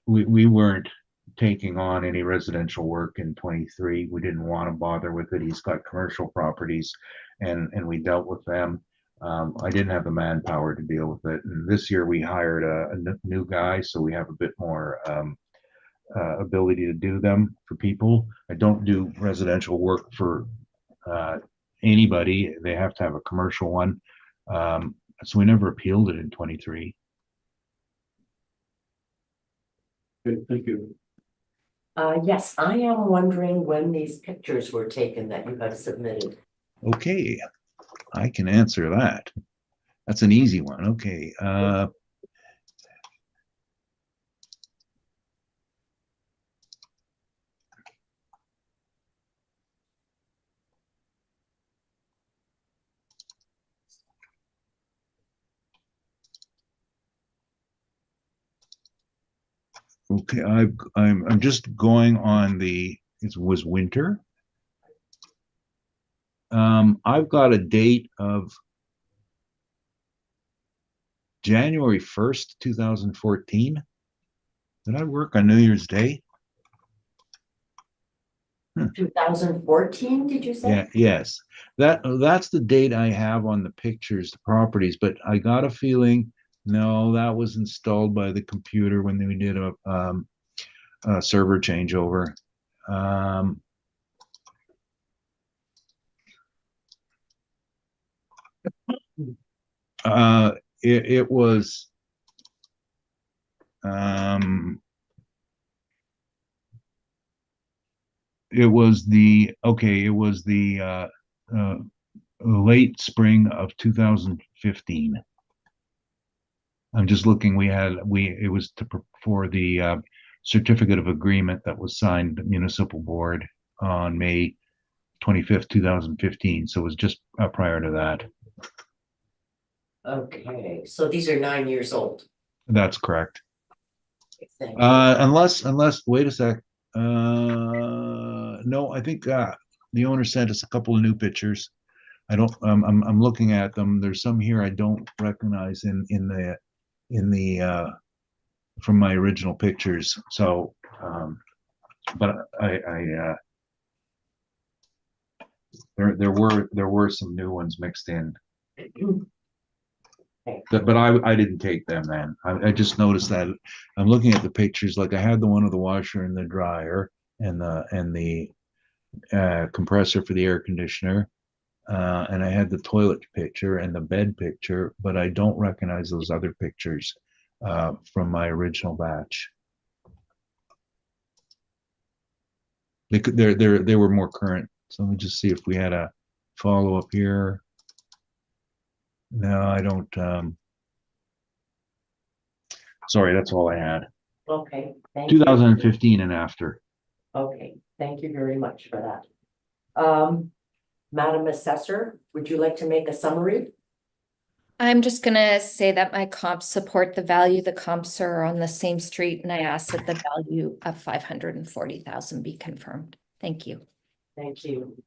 we weren't taking on any residential work in 23. We didn't want to bother with it. He's got commercial properties, and we dealt with them. I didn't have the manpower to deal with it. And this year we hired a new guy, so we have a bit more ability to do them for people. I don't do residential work for anybody. They have to have a commercial one. So we never appealed it in 23. Okay, thank you. Yes, I am wondering when these pictures were taken that you have submitted. Okay, I can answer that. That's an easy one. Okay. Okay, I'm just going on the, it was winter. I've got a date of January 1st, 2014. Did I work on New Year's Day? 2014, did you say? Yeah, yes. That's the date I have on the pictures, the properties, but I got a feeling, no, that was installed by the computer when we did a server changeover. Um, uh, it was, it was the late spring of 2015. I'm just looking, it was for the certificate of agreement that was signed at municipal board on May 25th, 2015. So it was just prior to that. Okay, so these are 9 years old. That's correct. Thank you. Unless, wait a sec. No, I think the owner sent us a couple of new pictures. I'm looking at them. There's some here I don't recognize in the from my original pictures. So, but there were some new ones mixed in. But I didn't take them then. I just noticed that I'm looking at the pictures, like I had the one of the washer and the dryer and the compressor for the air conditioner. And I had the toilet picture and the bed picture, but I don't recognize those other pictures from my original batch. They were more current. So let me just see if we had a follow up here. No, I don't. Sorry, that's all I had. Okay, thank you. 2015 and after. Okay, thank you very much for that. Madam Assessor, would you like to make a summary? I'm just gonna say that my comps support the value. The comps are on the same street, and I ask that the value of 540,000 be confirmed. Thank you. Thank you.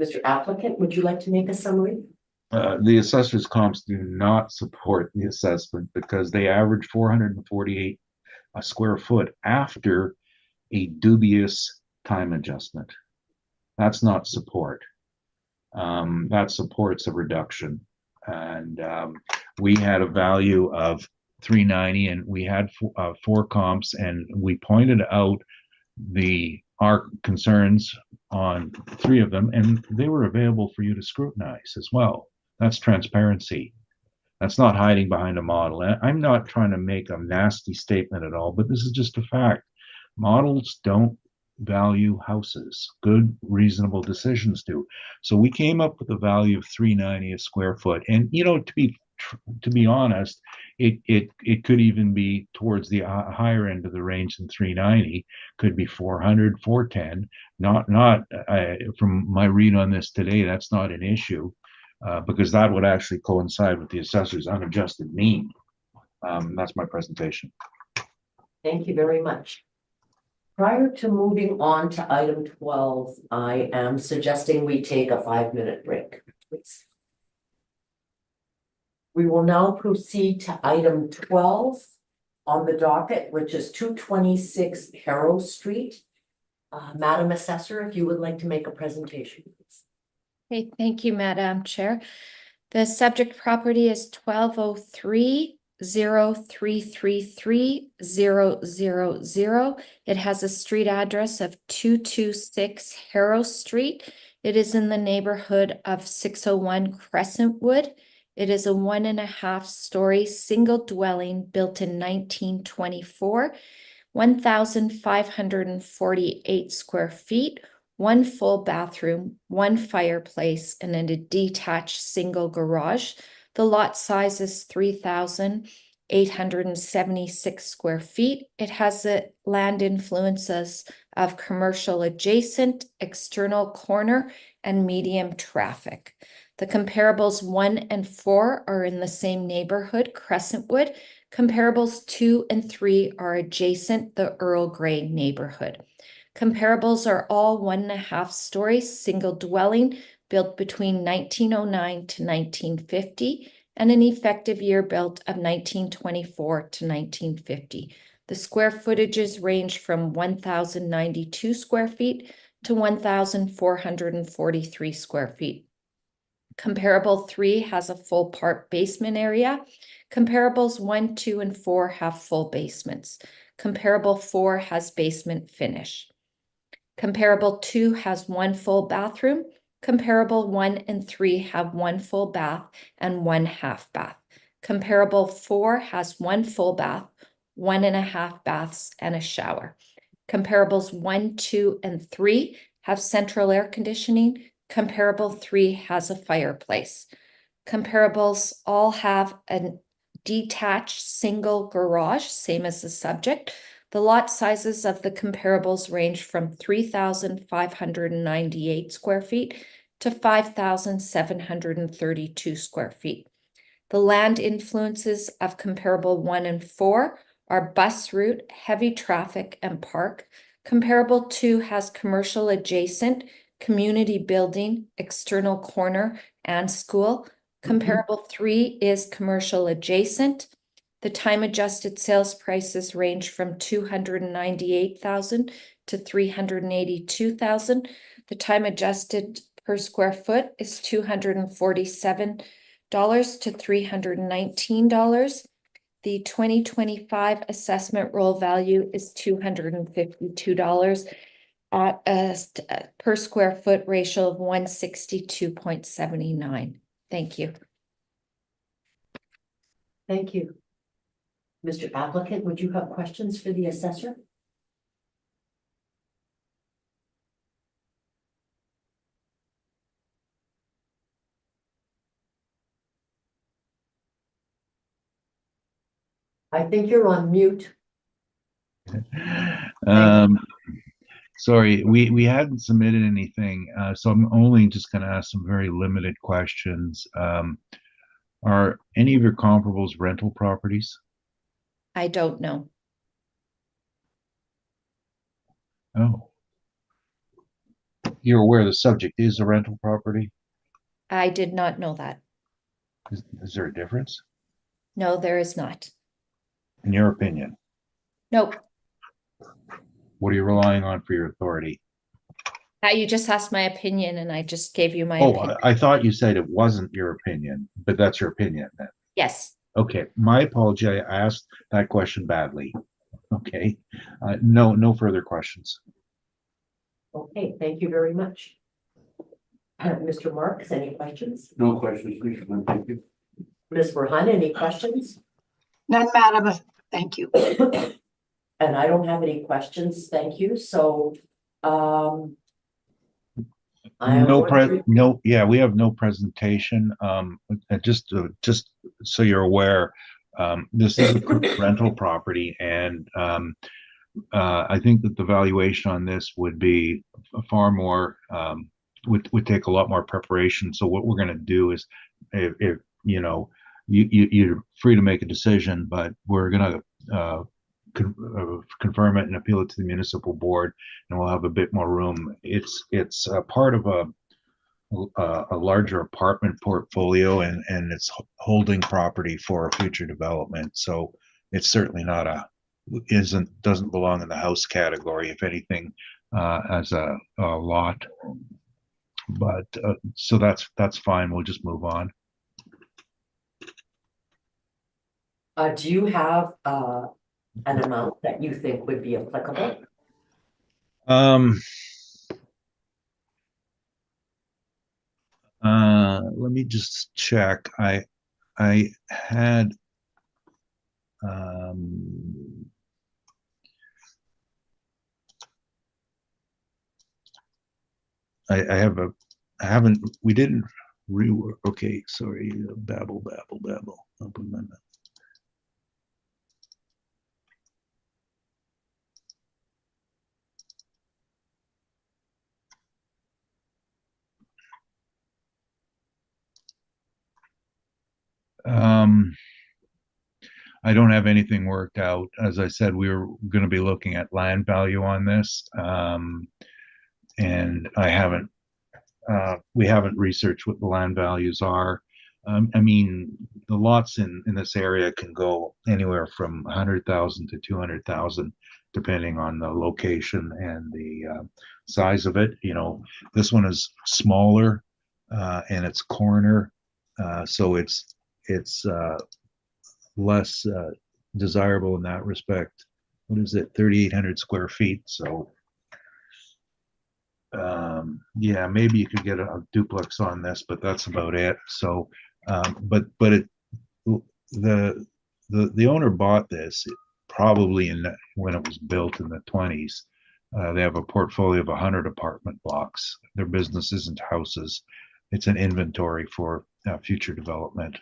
Mr. Applicant, would you like to make a summary? The assessor's comps do not support the assessment because they average 448 a square foot after a dubious time adjustment. That's not support. That supports a reduction. And we had a value of 390 and we had four comps, and we pointed out our concerns on three of them, and they were available for you to scrutinize as well. That's transparency. That's not hiding behind a model. I'm not trying to make a nasty statement at all, but this is just a fact. Models don't value houses. Good, reasonable decisions do. So we came up with a value of 390 a square foot. And to be honest, it could even be towards the higher end of the range than 390. Could be 400, 410. Not from my read on this today, that's not an issue. Because that would actually coincide with the assessor's unadjusted mean. That's my presentation. Thank you very much. Prior to moving on to item 12, I am suggesting we take a 5-minute break, please. We will now proceed to item 12 on the docket, which is 226 Harrow Street. Madam Assessor, if you would like to make a presentation, please. Okay, thank you, Madam Chair. The subject property is 1203-0333-000. It has a street address of 226 Harrow Street. It is in the neighborhood of 601 Crescentwood. It is a 1.5-story single dwelling built in 1924, 1,548 square feet, 1 full bathroom, 1 fireplace, and a detached single garage. The lot size is 3,876 square feet. It has the land influences of commercial adjacent, external corner, and medium traffic. The comparables 1 and 4 are in the same neighborhood, Crescentwood. Comparables 2 and 3 are adjacent, the Earl Grey neighborhood. Comparables are all 1.5-story single dwelling built between 1909 to 1950 and an effective year built of 1924 to 1950. The square footages range from 1,092 square feet to 1,443 square feet. Comparable 3 has a full part basement area. Comparables 1, 2, and 4 have full basements. Comparable 4 has basement finish. Comparable 2 has 1 full bathroom. Comparable 1 and 3 have 1 full bath and 1 half bath. Comparable 4 has 1 full bath, 1.5 baths, and a shower. Comparables 1, 2, and 3 have central air conditioning. Comparable 3 has a fireplace. Comparables all have a detached single garage, same as the subject. The lot sizes of the comparables range from 3,598 square feet to 5,732 square feet. The land influences of comparable 1 and 4 are bus route, heavy traffic, and park. Comparable 2 has commercial adjacent, community building, external corner, and school. Comparable 3 is commercial adjacent. The time adjusted sales prices range from 298,000 to 382,000. The time adjusted per square foot is $247 to $319. The 2025 assessment roll value is $252 at a per square foot ratio of 162.79. Thank you. Thank you. Mr. Applicant, would you have questions for the assessor? I think you're on mute. Sorry, we hadn't submitted anything, so I'm only just going to ask some very limited questions. Are any of your comparables rental properties? I don't know. Oh. You're aware the subject is a rental property? I did not know that. Is there a difference, No, there is not. in your opinion? Nope. What are you relying on for your authority? You just asked my opinion and I just gave you my Oh, opinion. I thought you said it wasn't your opinion, but that's your opinion then. Yes. Okay, my apology. I asked that question badly. Okay, no further questions. Okay, thank you very much. Mr. Marks, any questions? No questions, please, thank you. Ms. Verhan, any questions? None, madam. Thank you. And I don't have any questions, thank you, so, I am wondering- We have no presentation. Just so you're aware, this is a rental property, and I think that the valuation on this would be far more, would take a lot more preparation. So what we're going to do is, if you know, you're free to make a decision, but we're going to confirm it and appeal it to the municipal board, and we'll have a bit more room. It's a part of a larger apartment portfolio, and it's holding property for future development. So it's certainly not doesn't belong in the house category, if anything, as a lot. But so that's fine. We'll just move on. do you have, an amount that you think would be applicable? Let me just check. I had we didn't rework. Okay, sorry, babble. Open my mouth. I don't have anything worked out. As I said, we were going to be looking at land value on this, and we haven't researched what the land values are. I mean, the lots in this area can go anywhere from 100,000 to 200,000, depending on the location and the size of it. You know, this one is smaller and it's corner, so it's less desirable in that respect. What is it, 3,800 square feet? So yeah, maybe you could get a duplex on this, but that's about it. So but it the owner bought this probably when it was built in the 20s. They have a portfolio of 100 apartment blocks. Their business isn't houses, it's an inventory for future development.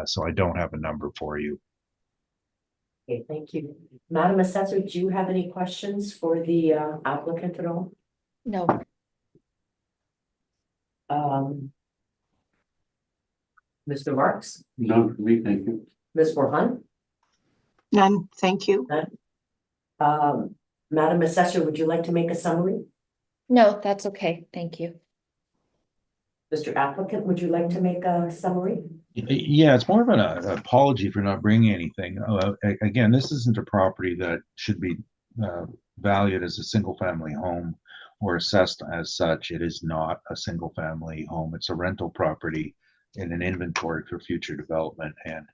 So I don't have a number for you. Okay, thank you. Madam Assessor, do you have any questions for the applicant at all? No, Mr. Marks, None for me, thank you. Ms. Warren? None, thank you. Madam Assessor, would you like to make a summary? no, that's okay. Thank you. Mr. Applicant, would you like to make a summary? Yeah, it's more of an apology for not bringing anything. Again, this isn't a property that should be valued as a single family home or assessed as such. It is not a single family home. It's a rental property in an inventory for future development. And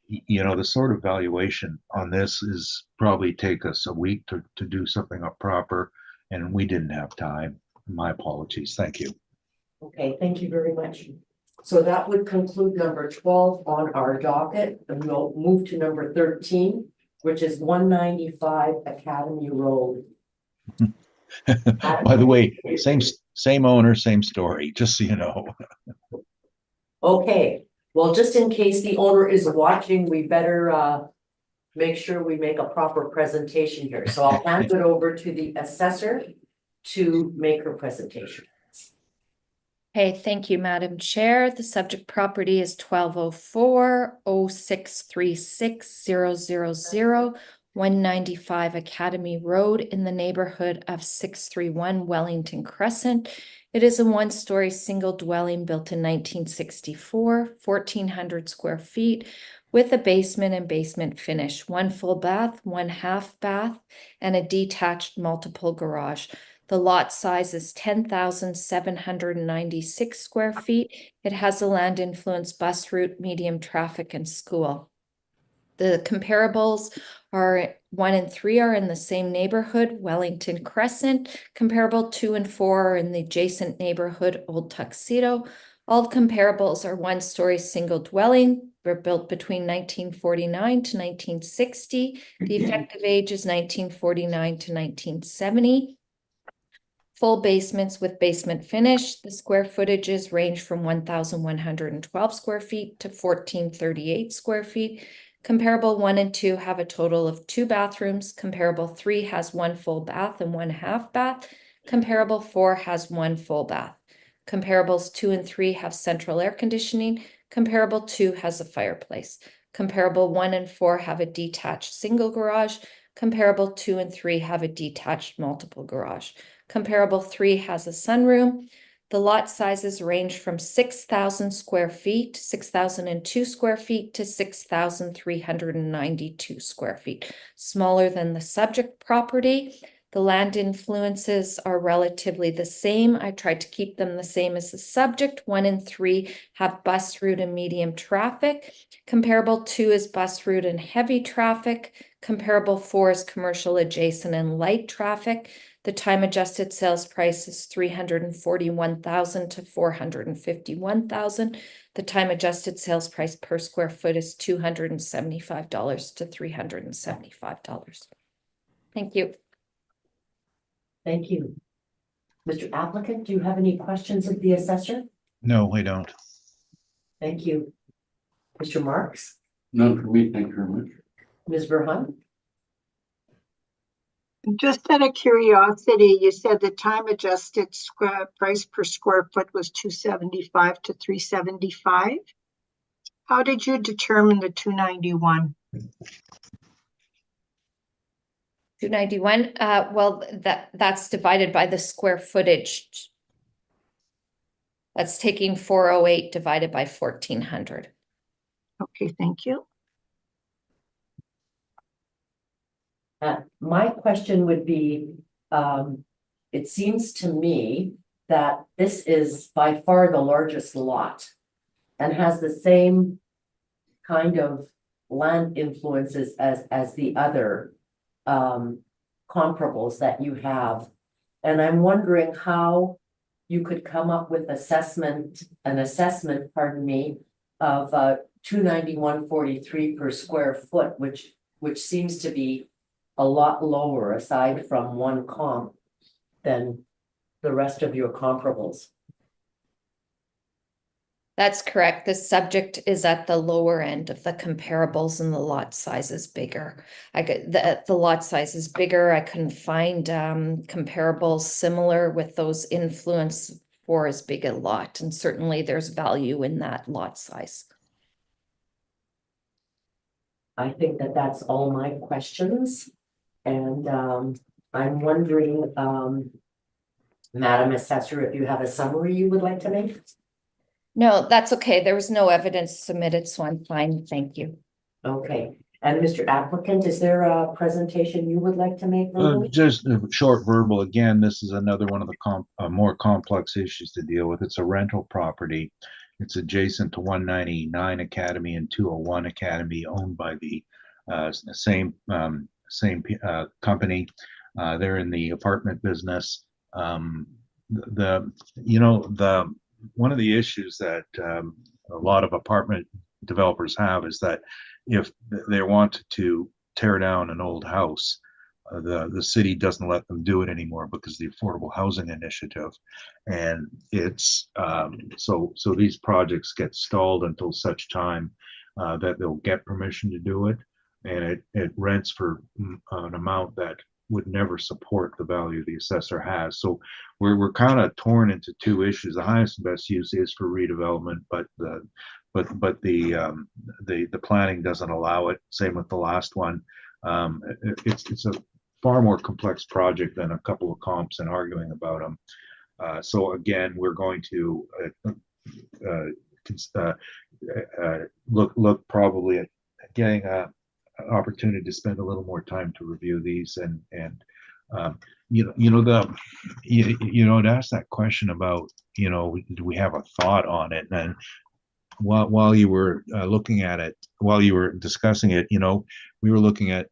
you know, the sort of valuation on this is probably take us a week to do something up proper, and we didn't have time. My apologies. Thank you. Okay, thank you very much. So that would conclude number 12 on our docket, and we'll move to number 13, which is 195 Academy Road. By the way, same owner, same story, just so you know. Okay, well, just in case the owner is watching, we better make sure we make a proper presentation here. So I'll hand it over to the assessor to make her presentation. Hey, thank you, Madam Chair. The subject property is 1204-0636-000, 195 Academy Road in the neighborhood of 631 Wellington Crescent. It is a one-story single dwelling built in 1964, 1,400 square feet, with a basement and basement finish, one full bath, one half bath, and a detached multiple garage. The lot size is 10,796 square feet. It has a land influence bus route, medium traffic, and school. The comparables are 1 and 3 are in the same neighborhood, Wellington Crescent. Comparable 2 and 4 are in the adjacent neighborhood, Old Tuxedo. All comparables are one-story single dwelling. Were built between 1949 to 1960. The effective age is 1949 to 1970. Full basements with basement finish. The square footages range from 1,112 square feet to 1,438 square feet. Comparable 1 and 2 have a total of 2 bathrooms. Comparable 3 has 1 full bath and 1 half bath. Comparable 4 has 1 full bath. Comparables 2 and 3 have central air conditioning. Comparable 2 has a fireplace. Comparable 1 and 4 have a detached single garage. Comparable 2 and 3 have a detached multiple garage. Comparable 3 has a sunroom. The lot sizes range from 6,000 square feet, 6,002 square feet to 6,392 square feet, smaller than the subject property. The land influences are relatively the same. I tried to keep them the same as the subject. 1 and 3 have bus route and medium traffic. Comparable 2 is bus route and heavy traffic. Comparable 4 is commercial adjacent and light traffic. The time adjusted sales price is $341,000 to $451,000. The time adjusted sales price per square foot is $275 to $375. Thank you. Thank you. Mr. Applicant, do you have any questions of the assessor? No, I don't. Thank you. Mr. Marks, None for me, thank you very much. Ms. Verhun? Just out of curiosity, you said the time adjusted square price per square foot was 275 to 375. How did you determine the 291? 291, well, that's divided by the square footage. That's taking 408 divided by 1400. Okay, thank you. My question would be, it seems to me that this is by far the largest lot and has the same kind of land influences as the other comparables that you have. And I'm wondering how you could come up with an assessment, pardon me, of $291.43 per square foot, which seems to be a lot lower aside from one comp than the rest of your comparables. That's correct. The subject is at the lower end of the comparables and the lot size is bigger. The lot size is bigger. I couldn't find comparables similar with those influence for as big a lot. And certainly there's value in that lot size. I think that that's all my questions. And I'm wondering, Madam Assessor, if you have a summary you would like to make? No, that's okay. There was no evidence submitted, so I'm fine. Thank you. Okay, and Mr. Applicant, is there a presentation you would like to make verbally? Just a short verbal. Again, this is another one of the more complex issues to deal with. It's a rental property. It's adjacent to 199 Academy and 201 Academy, owned by the same company. They're in the apartment business. One of the issues that a lot of apartment developers have is that if they want to tear down an old house, the city doesn't let them do it anymore because of the Affordable Housing Initiative, and it's so these projects get stalled until such time that they'll get permission to do it, and it rents for an amount that would never support the value the assessor has. So we're kind of torn into two issues. The highest and best use is for redevelopment, but the planning doesn't allow it. Same with the last one. It's a far more complex project than a couple of comps and arguing about them. So again, we're going to look probably at getting an opportunity to spend a little more time to review these and to ask that question about, do we have a thought on it? And while you were looking at it, while you were discussing it, we were looking at,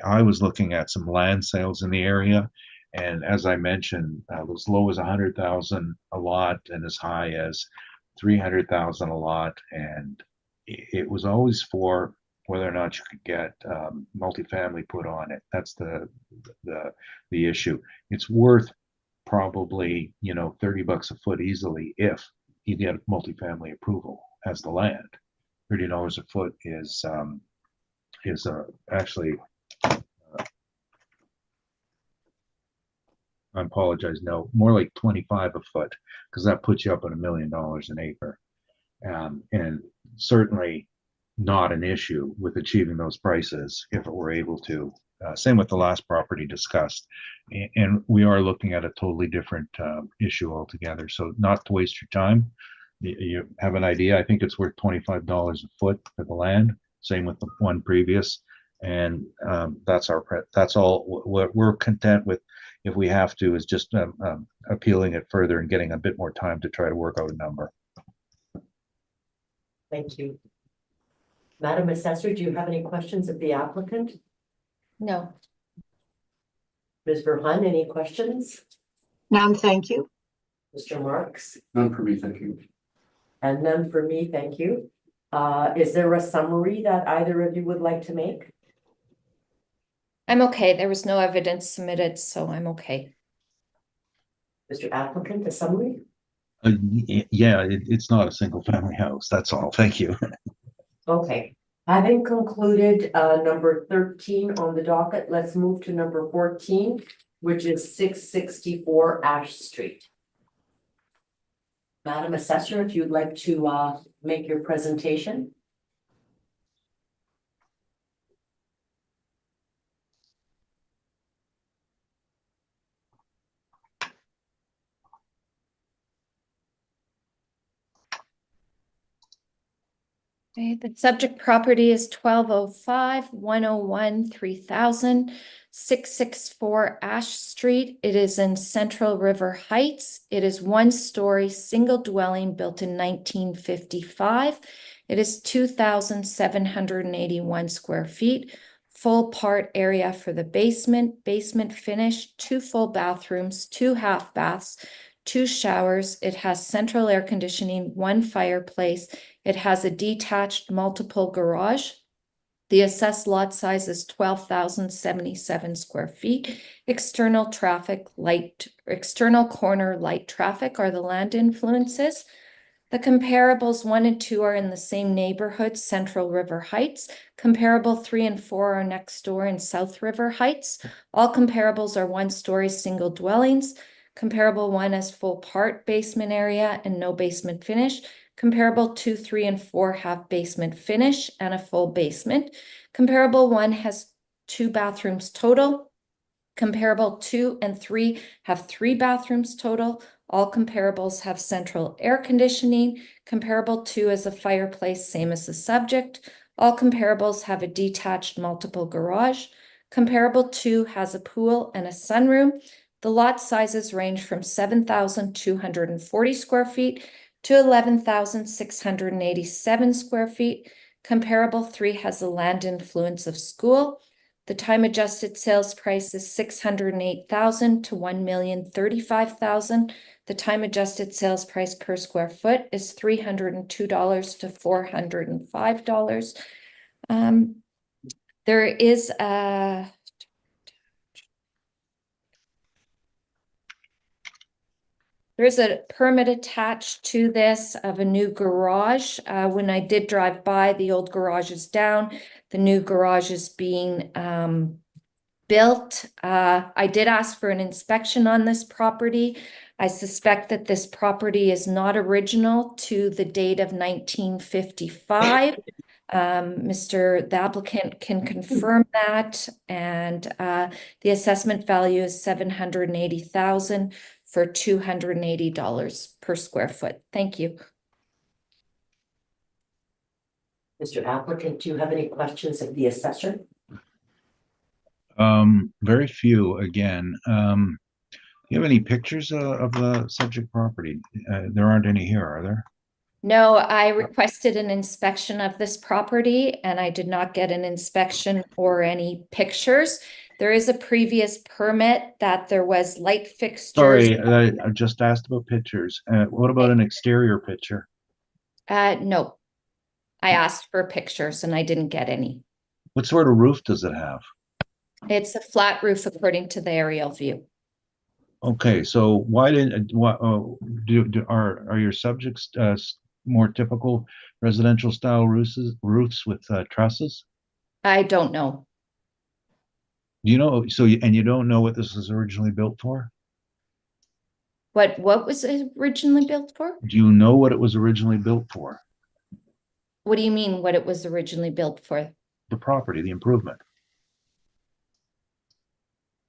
I was looking at some land sales in the area. And as I mentioned, as low as 100,000 a lot and as high as 300,000 a lot. And it was always for whether or not you could get multifamily put on it. That's the issue. It's worth probably, $30 a foot easily if you get multifamily approval as the land. $30 a foot is actually, I apologize, no, more like 25 a foot, because that puts you up at $1 million an acre. And certainly not an issue with achieving those prices if it were able to. Same with the last property discussed. And we are looking at a totally different issue altogether. So not to waste your time, you have an idea. I think it's worth $25 a foot for the land. Same with the one previous. And that's all. What we're content with, if we have to, is just appealing it further and getting a bit more time to try to work out a number. Thank you. Madam Assessor, do you have any questions of the applicant? No. Ms. Verhun, any questions? None, thank you. Mr. Marks? None for me, thank you. And none for me, thank you. Is there a summary that either of you would like to make? I'm okay. There was no evidence submitted, so I'm okay. Mr. Applicant, a summary? Yeah, it's not a single family house. That's all. Thank you. Okay, having concluded number 13 on the docket, let's move to number 14, which is 664 Ash Street. Madam Assessor, if you'd like to make your presentation. Okay, the subject property is 1205, 101, 3000, 664 Ash Street. It is in Central River Heights. It is one-story single dwelling built in 1955. It is 2,781 square feet. Full part area for the basement finish, 2 full bathrooms, 2 half baths, 2 showers. It has central air conditioning, 1 fireplace. It has a detached multiple garage. The assessed lot size is 12,077 square feet. External corner light traffic are the land influences. The comparables 1 and 2 are in the same neighborhood, Central River Heights. Comparable 3 and 4 are next door in South River Heights. All comparables are 1-story single dwellings. Comparable 1 has full part basement area and no basement finish. Comparable 2, 3, and 4 have basement finish and a full basement. Comparable 1 has 2 bathrooms total. Comparable 2 and 3 have 3 bathrooms total. All comparables have central air conditioning. Comparable 2 is a fireplace, same as the subject. All comparables have a detached multiple garage. Comparable 2 has a pool and a sunroom. The lot sizes range from 7,240 square feet to 11,687 square feet. Comparable 3 has the land influence of school. The time adjusted sales price is 608,000 to 1,035,000. The time adjusted sales price per square foot is $302 to $405. There is a There's a permit attached to this of a new garage. When I did drive by, the old garage is down. The new garage is being built. I did ask for an inspection on this property. I suspect that this property is not original to the date of 1955. The applicant can confirm that, and the assessment value is $780,000 for $280 per square foot. Thank you. Mr. Applicant, do you have any questions of the assessor? Very few again. Do you have any pictures of the subject property? There aren't any here, are there? No, I requested an inspection of this property and I did not get an inspection or any pictures. There is a previous permit that there was light fixtures. Sorry, I just asked about pictures. What about an exterior picture? No, I asked for pictures and I didn't get any. What sort of roof does it have? It's a flat roof according to the aerial view. Okay, so why didn't are your subjects more typical residential style roofs with trusses? I don't know. Do you know? So you don't know what this was originally built for? What was it originally built for? Do you know what it was originally built for? What do you mean what it was originally built for? The property, the improvement.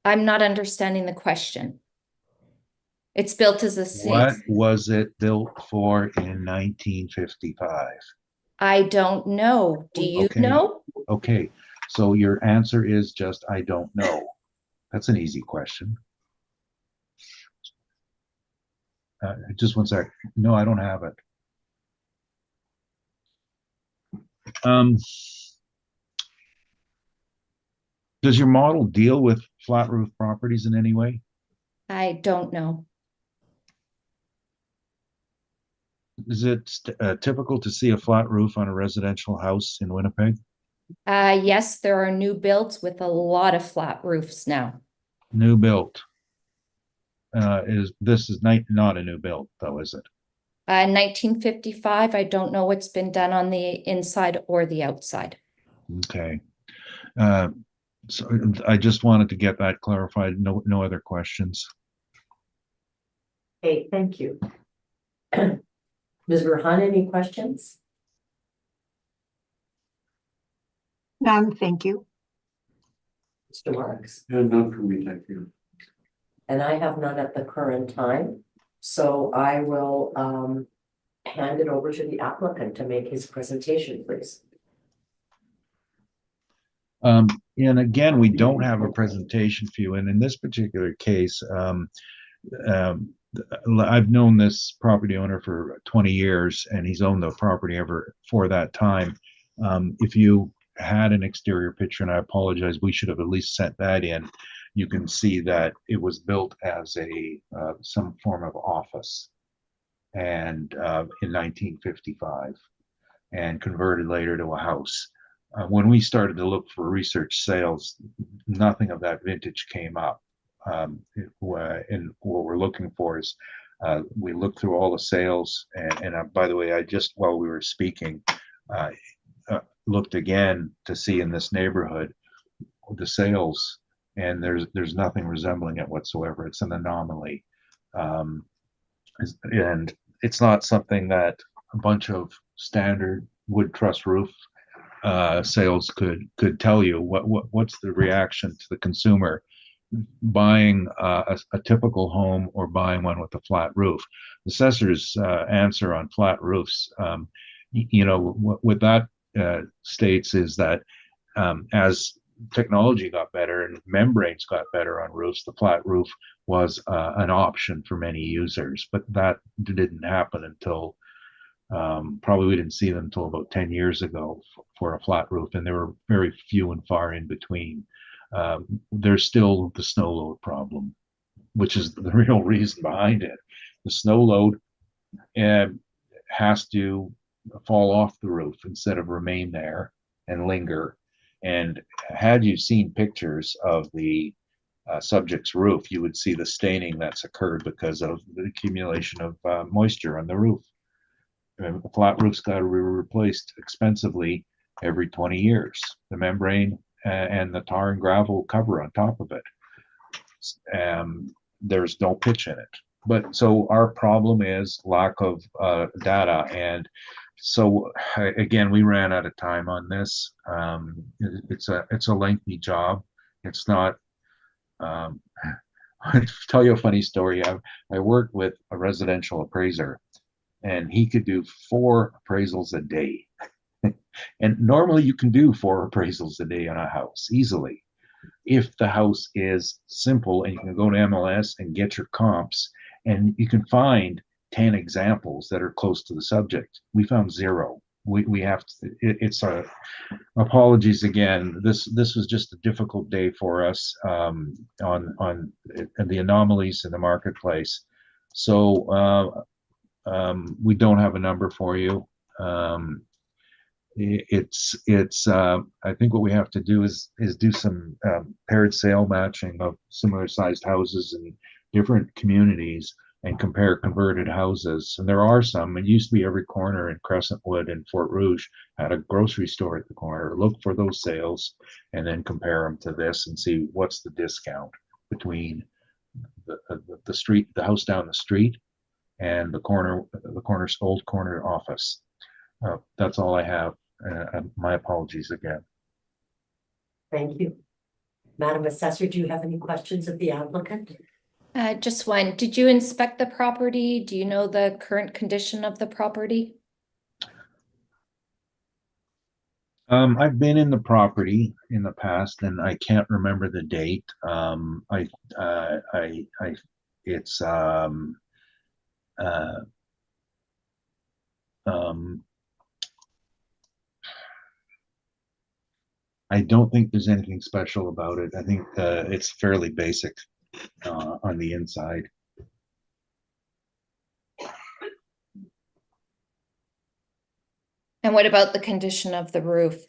I'm not understanding the question. It's built as a What was it built for in 1955? I don't know. Do you Okay. know? Okay, so your answer is just, I don't know. That's an easy question. Just one sec. No, I don't have it. Does your model deal with flat roof properties in any way? I don't know. Is it typical to see a flat roof on a residential house in Winnipeg? Yes, there are new builds with a lot of flat roofs now. New built. This is not a new build though, is it? 1955, I don't know what's been done on the inside or the outside. Okay. So I just wanted to get that clarified. No other questions. Okay, thank you. Ms. Burhan, any questions? None, thank you. Mr. Marks? And none for me, thank you. And I have none at the current time. So I will hand it over to the applicant to make his presentation, please. And again, we don't have a presentation for you. And in this particular case, I've known this property owner for 20 years, and he's owned the property ever for that time. If you had an exterior picture, and I apologize, we should have at least sent that in. You can see that it was built as a some form of office, and in 1955, and converted later to a house. When we started to look for research sales, nothing of that vintage came up. And what we're looking for is, we looked through all the sales, and by the way, I just, while we were speaking, looked again to see in this neighborhood the sales, and there's nothing resembling it whatsoever. It's an anomaly. And it's not something that a bunch of standard wood truss roof sales could tell you. What's the reaction to the consumer buying a typical home or buying one with a flat roof? The assessor's answer on flat roofs, what that states is that as technology got better and membranes got better on roofs, the flat roof was an option for many users, but that didn't happen until probably we didn't see them until about 10 years ago for a flat roof, and there were very few and far in between. There's still the snow load problem, which is the real reason behind it. The snow load has to fall off the roof instead of remain there and linger. And had you seen pictures of the subject's roof, you would see the staining that's occurred because of the accumulation of moisture on the roof. And the flat roof's got to be replaced expensively every 20 years. The membrane and the tar and gravel cover on top of it. There's no pitch in it. But so our problem is lack of data. And so again, we ran out of time on this. It's a lengthy job. It's not. I'll tell you a funny story. I worked with a residential appraiser, and he could do 4 appraisals a day. And normally you can do 4 appraisals a day on a house easily, if the house is simple and you can go to MLS and get your comps, and you can find 10 examples that are close to the subject. We found 0. We have to, it's a, apologies again. This was just a difficult day for us on the anomalies in the marketplace. So we don't have a number for you. I think what we have to do is do some paired sale matching of similar sized houses in different communities and compare converted houses. And there are some. It used to be every corner in Crescentwood and Fort Rouge had a grocery store at the corner. Look for those sales and then compare them to this and see what's the discount between the street, the house down the street, and the old corner office. That's all I have. My apologies again. Thank you. Madam Assessor, do you have any questions of the applicant? Just one. Did you inspect the property? Do you know the current condition of the property? I've been in the property in the past, and I can't remember the date. It's I don't think there's anything special about it. I think it's fairly basic on the inside. And what about the condition of the roof?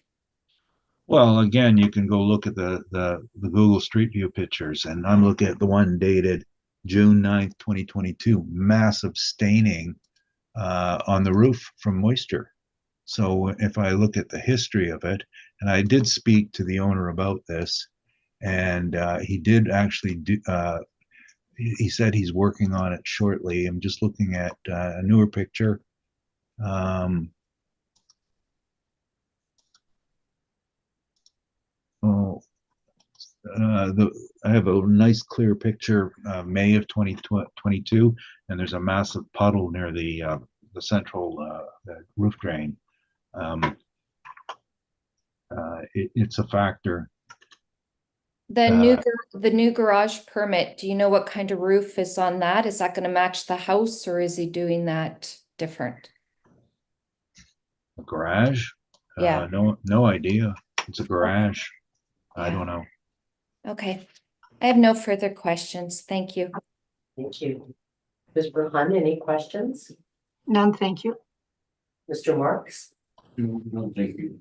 Well, again, you can go look at the Google Street View pictures, and I'm looking at the one dated June 9th, 2022, massive staining on the roof from moisture. So if I look at the history of it, and I did speak to the owner about this, and he did actually do, he said he's working on it shortly. I'm just looking at a newer picture. I have a nice clear picture, May of 2022, and there's a massive puddle near the central the roof drain. It's a factor. The new garage permit, do you know what kind of roof is on that? Is that gonna match the house or is he doing that different? A garage? Yeah. No idea. It's a garage. I don't know. Okay, I have no further questions. Thank you. Thank you. Ms. Burhan, any questions? None, thank you. Mr. Marks? No, thank you.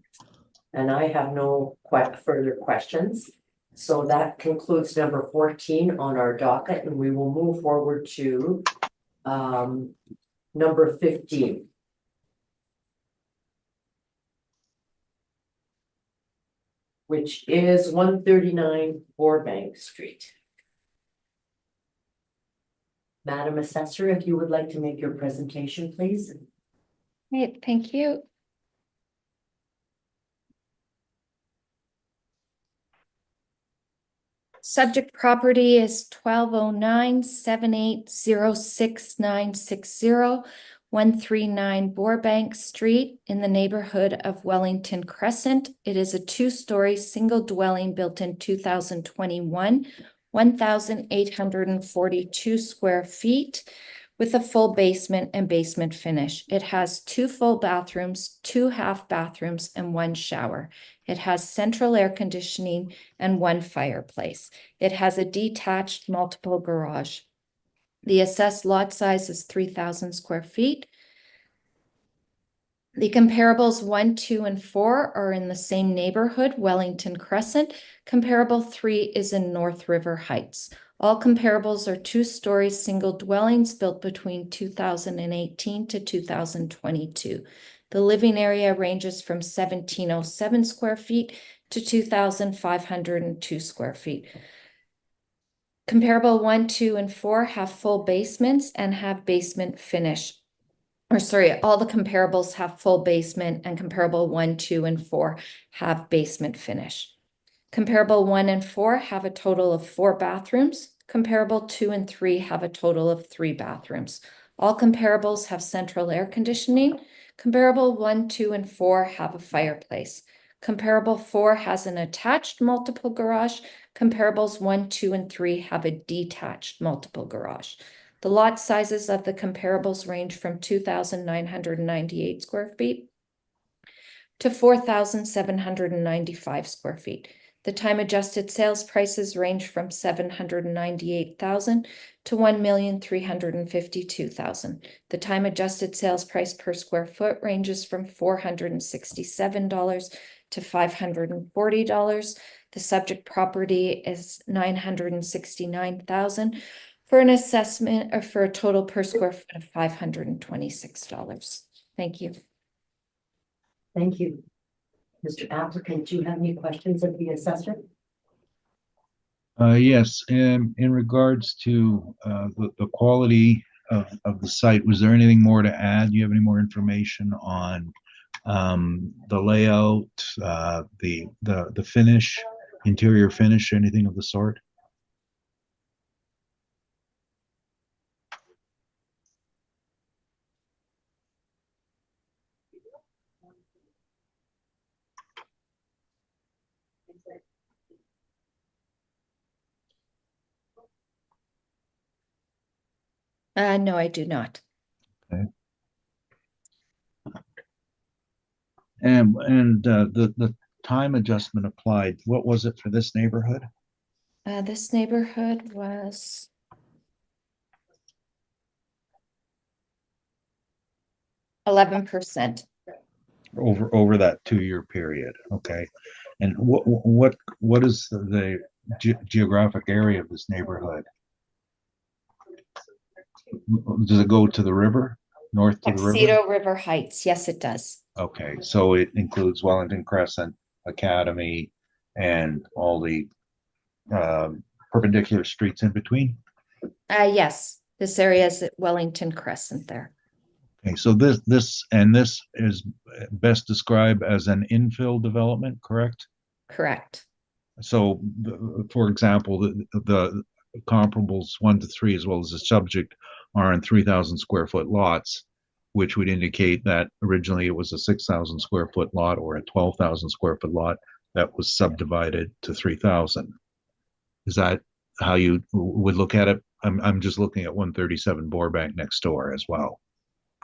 And I have no further questions. So that concludes number 14 on our docket, and we will move forward to number 15. Which is 139 Boardroom Street. Madam Assessor, if you would like to make your presentation, please. Great, thank you. Subject property is 1209-7806-960, 139 Boardroom Street in the neighborhood of Wellington Crescent. It is a two-story single dwelling built in 2021, 1,842 square feet with a full basement and basement finish. It has 2 full bathrooms, 2 half bathrooms, and 1 shower. It has central air conditioning and 1 fireplace. It has a detached multiple garage. The assessed lot size is 3,000 square feet. The comparables 1, 2, and 4 are in the same neighborhood, Wellington Crescent. Comparable 3 is in North River Heights. All comparables are 2-story single dwellings built between 2018 to 2022. The living area ranges from 1,707 square feet to 2,502 square feet. Comparable 1, 2, and 4 have full basements and have basement finish. All the comparables have full basement, and comparable 1, 2, and 4 have basement finish. Comparable 1 and 4 have a total of 4 bathrooms. Comparable 2 and 3 have a total of 3 bathrooms. All comparables have central air conditioning. Comparable 1, 2, and 4 have a fireplace. Comparable 4 has an attached multiple garage. Comparables 1, 2, and 3 have a detached multiple garage. The lot sizes of the comparables range from 2,998 square feet to 4,795 square feet. The time adjusted sales prices range from 798,000 to 1,352,000. The time adjusted sales price per square foot ranges from $467 to $540. The subject property is 969,000 for an assessment or for a total per square foot of $526. Thank you. Thank you. Mr. Applicant, do you have any questions of the assessor? Yes, in regards to the quality of the site, was there anything more to add? Do you have any more information on the layout, the finish, interior finish, anything of the sort? No, I do not. Okay. And the time adjustment applied, what was it for this neighborhood? This neighborhood was 11%. Over that 2-year period, okay. And what is the geographic area of this neighborhood? Does it go to the river, north to the river? Tuxedo River Heights, yes, it does. Okay, so it includes Wellington Crescent, Academy, and all the perpendicular streets in between? Yes, this area is at Wellington Crescent there. Okay, so this is best described as an infill development, correct? Correct. So, for example, the comparables 1 to 3, as well as the subject, are in 3,000 square foot lots, which would indicate that originally it was a 6,000 square foot lot or a 12,000 square foot lot that was subdivided to 3,000. Is that how you would look at it? I'm just looking at 137 Borebank next door as well.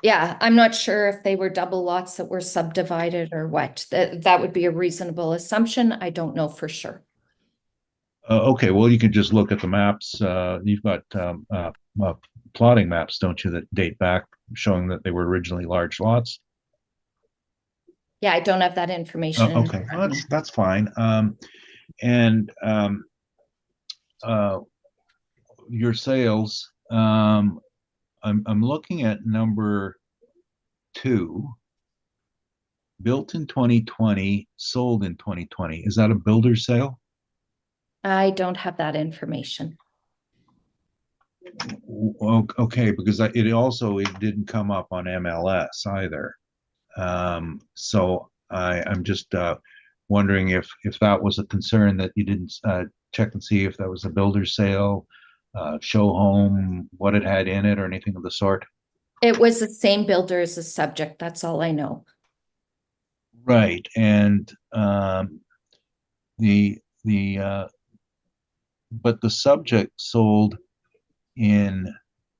Yeah, I'm not sure if they were double lots that were subdivided or what. That would be a reasonable assumption. I don't know for sure. Okay, well, you can just look at the maps. You've got plotting maps, don't you, that date back showing that they were originally large lots? Yeah, I don't have that information. Okay, well, that's fine. Your sales, I'm looking at number 2, built in 2020, sold in 2020. Is that a builder sale? I don't have that information. Okay, because it didn't come up on MLS either. So I'm just wondering if that was a concern, that you didn't check and see if that was a builder sale, show home, what it had in it, or anything of the sort. It was the same builder as the subject. That's all I know. Right, and but the subject sold in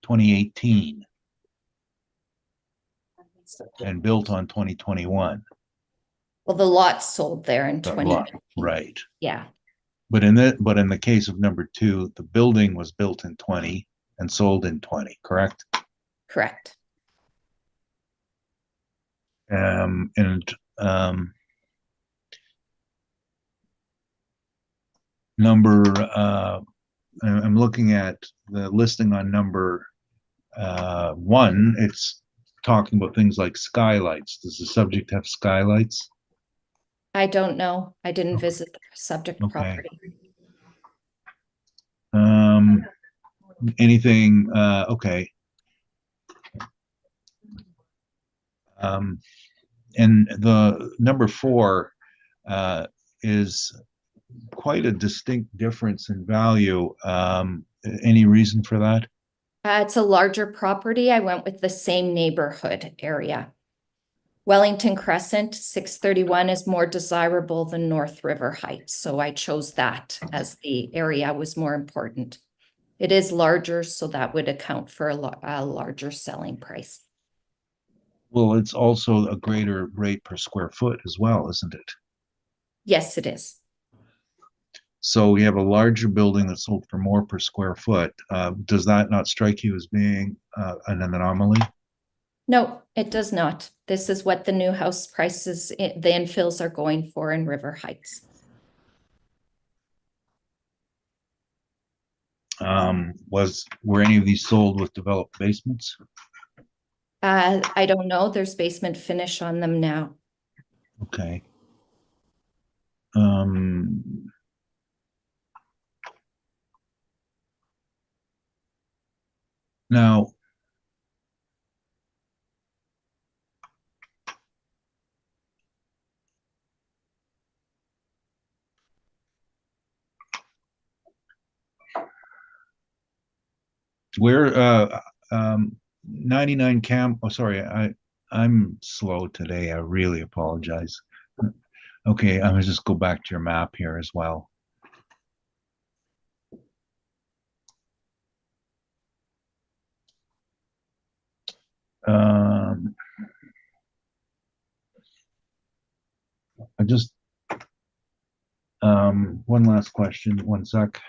2018 and built on 2021. Well, the lot sold there in The 20. lot, right. Yeah, But in the case of number 2, the building was built in 20 and sold in 20, correct? correct. I'm looking at the listing on number 1. It's talking about things like skylights. Does the subject have skylights? I don't know. I didn't visit the subject Okay. property. Anything, okay. And the number 4 is quite a distinct difference in value. Any reason for that? It's a larger property. I went with the same neighborhood area. Wellington Crescent, 631 is more desirable than North River Heights, so I chose that as the area was more important. It is larger, so that would account for a larger selling price. Well, it's also a greater rate per square foot as well, isn't it? Yes, it is. So we have a larger building that sold for more per square foot. Does that not strike you as being an anomaly? No, it does not. This is what the new house prices, the infills are going for in River Heights. Were any of these sold with developed basements? I don't know. There's basement finish on them now. Okay. Now, where 99 Camp, oh sorry, I'm slow today. I really apologize. Okay, I'm gonna just go back to your map here as well. I just one last question, one sec.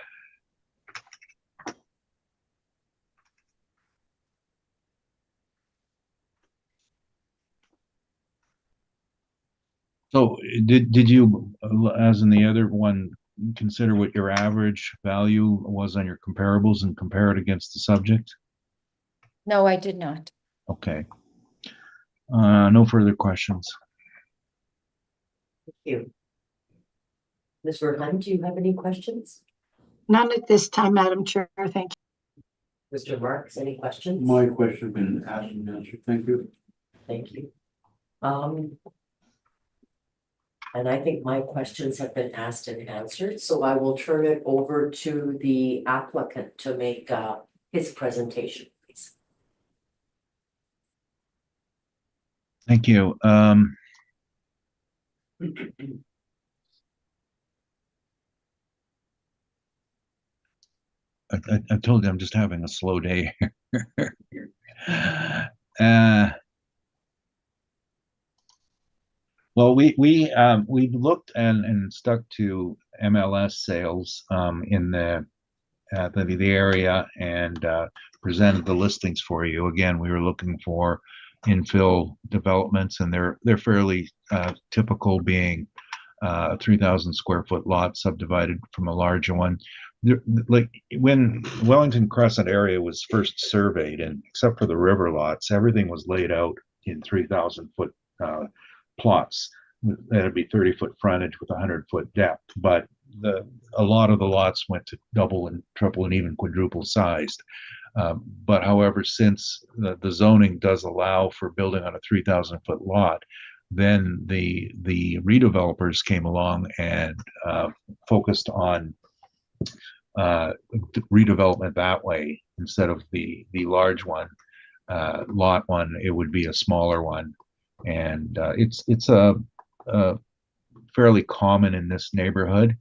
So did you, as in the other one, consider what your average value was on your comparables and compare it against the subject? No, I did not. Okay. No further questions. Thank you. Ms. Verheyen, do you have any questions? None at this time, Madam Chair. Thank you. Mr. Marks, any questions? My question has been asked and answered. Thank you. Thank you. And I think my questions have been asked and answered, so I will turn it over to the applicant to make his presentation, please. Thank you. I told you I'm just having a slow day. uh, well, we looked and stuck to MLS sales in the area and presented the listings for you. Again, we were looking for infill developments, and they're fairly typical, being a 3,000 square foot lot subdivided from a larger one. Like when Wellington Crescent area was first surveyed, and except for the river lots, everything was laid out in 3,000 foot plots. That'd be 30-foot frontage with 100-foot depth, but a lot of the lots went to double and triple and even quadruple sized. But however, since the zoning does allow for building on a 3,000 foot lot, then the redevelopers came along and focused on redevelopment that way. Instead of the large one, lot one, it would be a smaller one, and it's a fairly common in this neighborhood.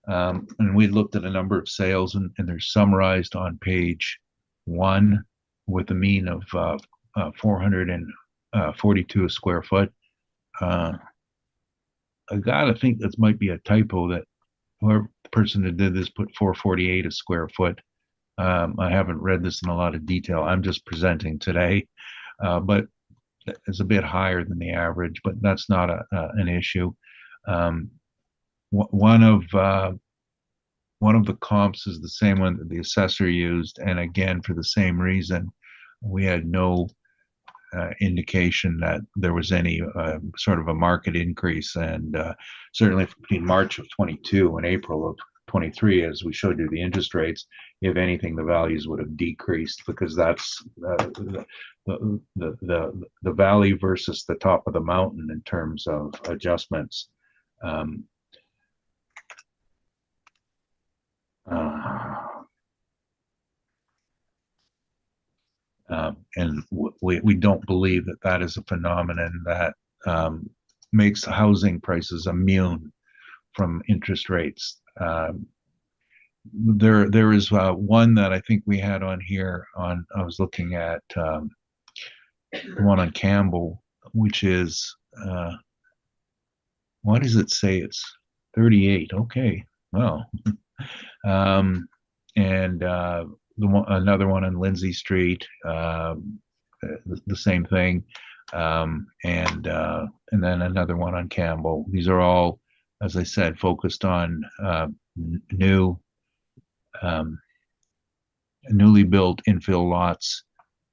And we looked at a number of sales, and they're summarized on page 1 with a mean of 442 a square foot. I gotta think that might be a typo, that whoever the person that did this put 448 a square foot. I haven't read this in a lot of detail. I'm just presenting today, but it's a bit higher than the average, but that's not an issue. One of the comps is the same one that the assessor used, and again, for the same reason, we had no indication that there was any sort of a market increase. And certainly between March of 22 and April of 23, as we showed you the interest rates, if anything, the values would have decreased, because that's the valley versus the top of the mountain in terms of adjustments. And we don't believe that that is a phenomenon that makes housing prices immune from interest rates. There is one that I think we had on here. I was looking at the one on Campbell, which is what does it say? It's 38. Okay, well, and another one on Lindsay Street, the same thing, and then another one on Campbell. These are all, as I said, focused on newly built infill lots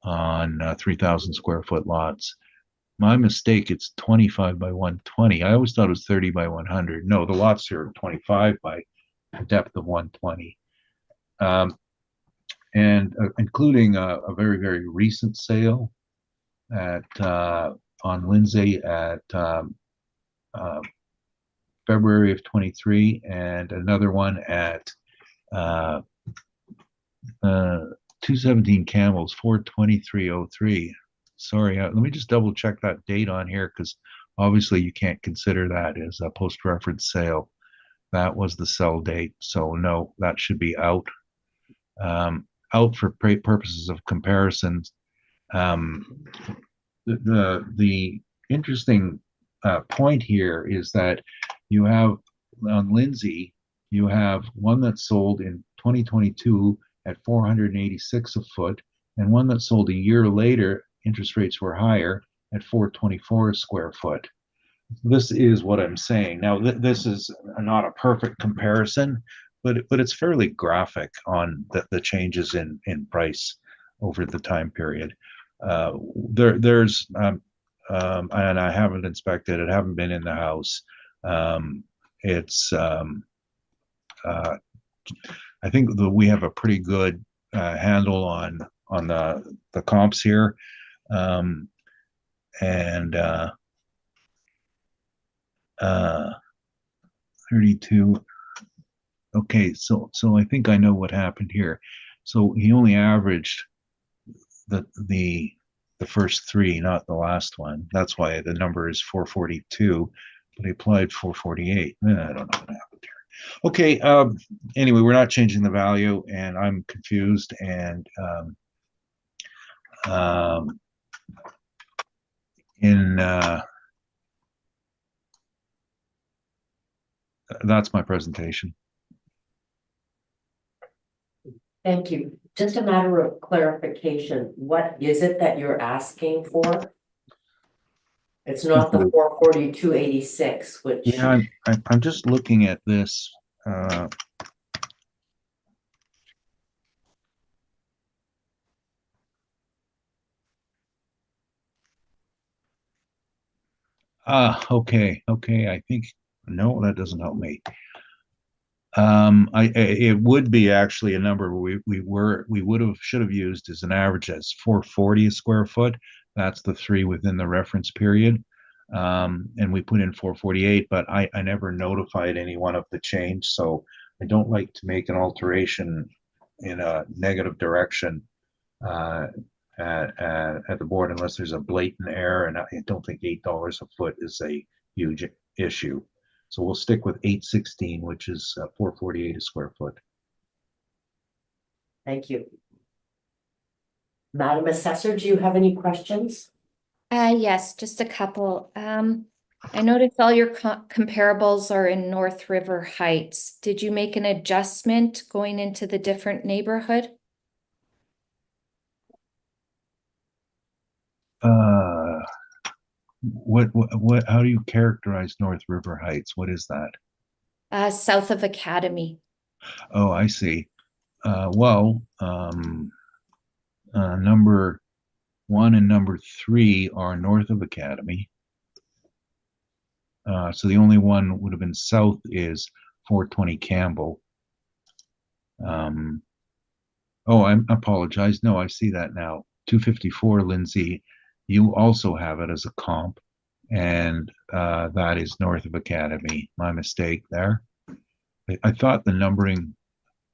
on 3,000 square foot lots. My mistake, it's 25 by 120. I always thought it was 30 by 100. No, the lots are 25 by a depth of 120. And including a very, very recent sale at on Lindsay at February of 23, and another one at 217 Camels, 42303. Sorry, let me just double check that date on here, because obviously you can't consider that as a post-reference sale. That was the sell date, so no, that should be out. Out for purposes of comparisons. The interesting point here is that you have on Lindsay, you have one that sold in 2022 at 486 a foot, and one that sold a year later, interest rates were higher, at 424 a square foot. This is what I'm saying. Now, this is not a perfect comparison, but it's fairly graphic on the changes in price over the time period. There's and I haven't inspected it, haven't been in the house. It's I think that we have a pretty good handle on the comps here, and 32. Okay, so I think I know what happened here. So he only averaged the the first three, not the last one. That's why the number is 442, but I applied 448. I don't know what happened here. Okay, anyway, we're not changing the value, and I'm confused, and that's my presentation. Thank you. Just a matter of clarification, what is it that you're asking for? It's not the 442.86, which. Yeah, I'm just looking at this. Okay, I think, no, that doesn't help me. It would be actually a number we should have used as an average as 440 a square foot. That's the three within the reference period. And we put in 448, but I never notified anyone of the change. So I don't like to make an alteration in a negative direction at the board unless there's a blatant error, and I don't think $8 a foot is a huge issue. So we'll stick with 816, which is 448 a square foot. Thank you. Madam Assessor, do you have any questions? Yes, just a couple. I noticed all your comparables are in North River Heights. Did you make an adjustment going into the different neighborhood? What, how do you characterize North River Heights? What is that? South of Academy. Oh, I see. Well, number 1 and number 3 are north of Academy. So the only one would have been south is 420 Campbell. Oh, I apologize. No, I see that now. 254 Lindsay. You also have it as a comp, and that is north of Academy. My mistake there. I thought the numbering,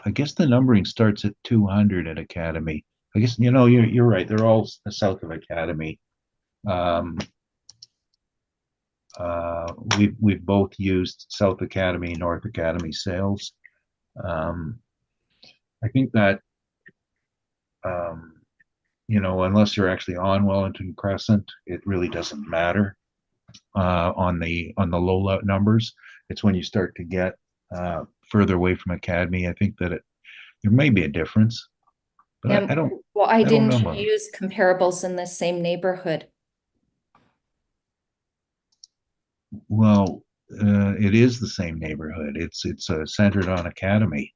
I guess the numbering starts at 200 at Academy. I guess, you know, you're right. They're all south of Academy. We've both used South Academy, North Academy sales. I think that, you know, unless you're actually on Wellington Crescent, it really doesn't matter on the low numbers. It's when you start to get further away from Academy, I think that there may be a difference. But I don't. Why didn't know. you use comparables in the same neighborhood? Well, it is the same neighborhood. It's centered on Academy.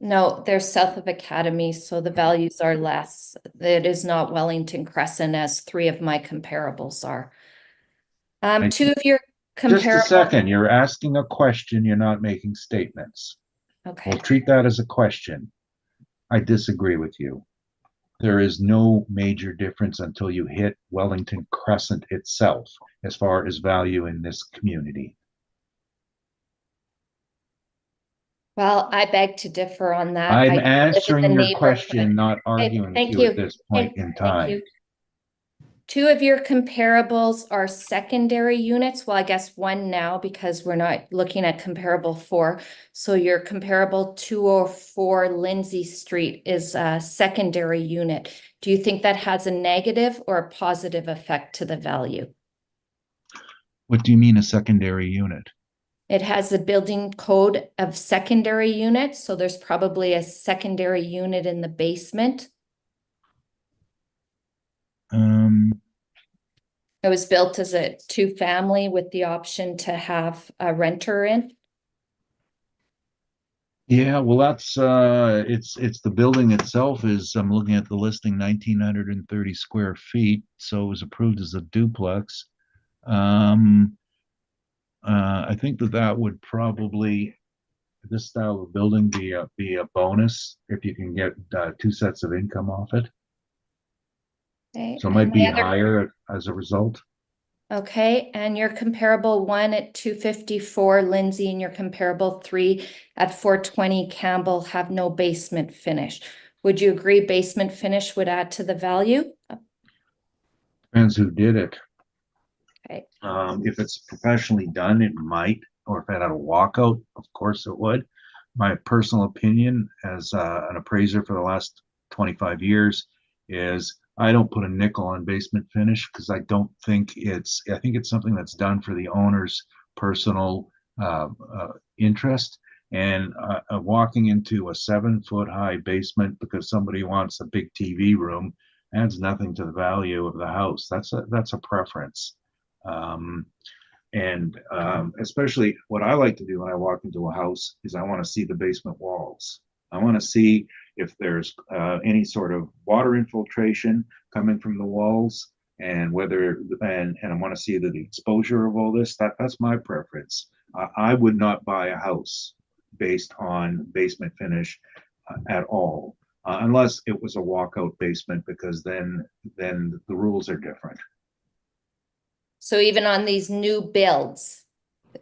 No, they're south of Academy, so the values are less. It is not Wellington Crescent as 3 of my comparables are. 2 of your comparables. Just a second. You're asking a question. You're not making statements. Okay. We'll treat that as a question. I disagree with you. There is no major difference until you hit Wellington Crescent itself as far as value in this community. Well, I beg to differ on that. I'm answering your question, not arguing with you at this point in time. Thank you. 2 of your comparables are secondary units. Well, I guess 1 now because we're not looking at comparable 4. So your comparable 204 Lindsay Street is a secondary unit. Do you think that has a negative or a positive effect to the value? What do you mean a secondary unit? It has a building code of secondary units. So there's probably a secondary unit in the basement. It was built as a 2-family with the option to have a renter in. Yeah, well, that's it's the building itself is, I'm looking at the listing, 1,930 square feet. So it was approved as a duplex. I think that would probably, this style of building, be a bonus if you can get 2 sets of income off it. Okay. So it might be higher as a result. Okay, and your comparable 1 at 254 Lindsay and your comparable 3 at 420 Campbell have no basement finish. Would you agree basement finish would add to the value? Depends who did it. Okay. If it's professionally done, it might, or if it had a walkout, of course it would. My personal opinion as an appraiser for the last 25 years is I don't put a nickel on basement finish because I think it's something that's done for the owner's personal interest. And walking into a 7-foot high basement because somebody wants a big TV room adds nothing to the value of the house. That's a preference. Especially what I like to do when I walk into a house is I want to see the basement walls. I want to see if there's any sort of water infiltration coming from the walls, and whether and I want to see the exposure of all this. That's my preference. I would not buy a house based on basement finish at all, unless it was a walkout basement, because then the rules are different. So even on these new builds,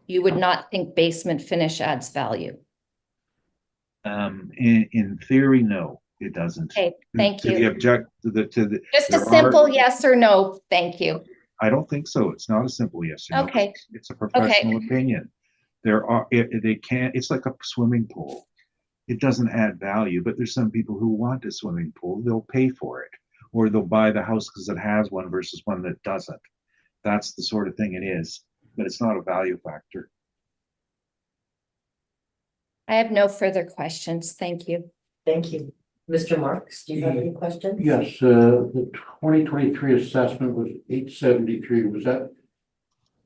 you would not think basement finish adds value? In theory, no, it doesn't. Okay, thank To the you. object, to the. Just a there simple are- yes or no, thank you. I don't think so. It's not a simple yes or no. Okay. It's a professional opinion. They can't, it's like a swimming pool. It doesn't add value, but there's some people who want a swimming pool. They'll pay for it, or they'll buy the house because it has one versus one that doesn't. That's the sort of thing it is, but it's not a value factor. I have no further questions. Thank you. Thank you. Mr. Marks, do you have any questions? Yes, the 2023 assessment was 873. Was that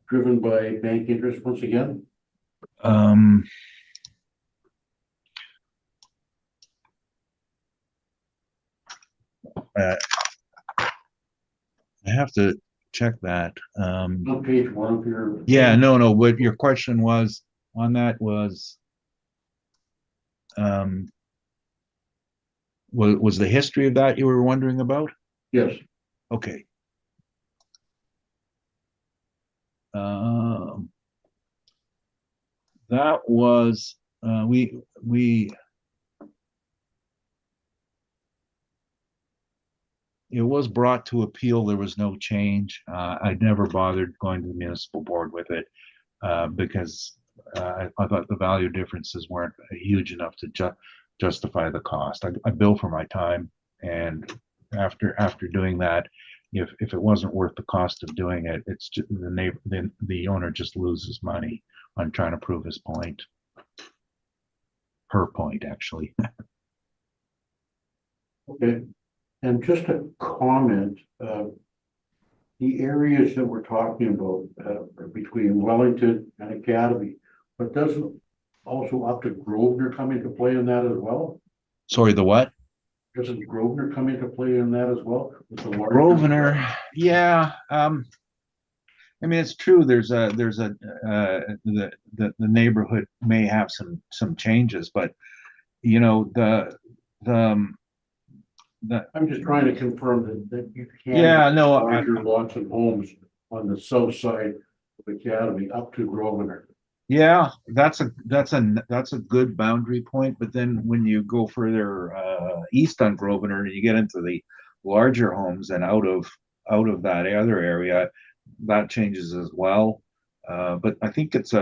driven by bank interest once again? I have to check that. On page 1 of your. Yeah, no. What your question was on that was the history of that you were wondering about? Yes. Okay. That was it was brought to appeal. There was no change. I never bothered going to the municipal board with it because I thought the value differences weren't huge enough to justify the cost. I bill for my time, and after doing that, if it wasn't worth the cost of doing it, it's just the owner just loses money on trying to prove his point. Her point, actually. Okay. And just a comment, the areas that we're talking about are between Wellington and Academy, but doesn't also up to Grosvenor come into play in that as well? Sorry, the what? Doesn't Grosvenor come into play in that as well? With the larger- Grosvenor, yeah. I mean, it's true. There's the neighborhood may have some changes, but you know I'm just trying to confirm that you can't. Yeah, no, larger lots and homes on the south side of Academy up to Grosvenor. yeah, that's a good boundary point. But then when you go further east on Grosvenor and you get into the larger homes and out of that other area, that changes as well. But I think it's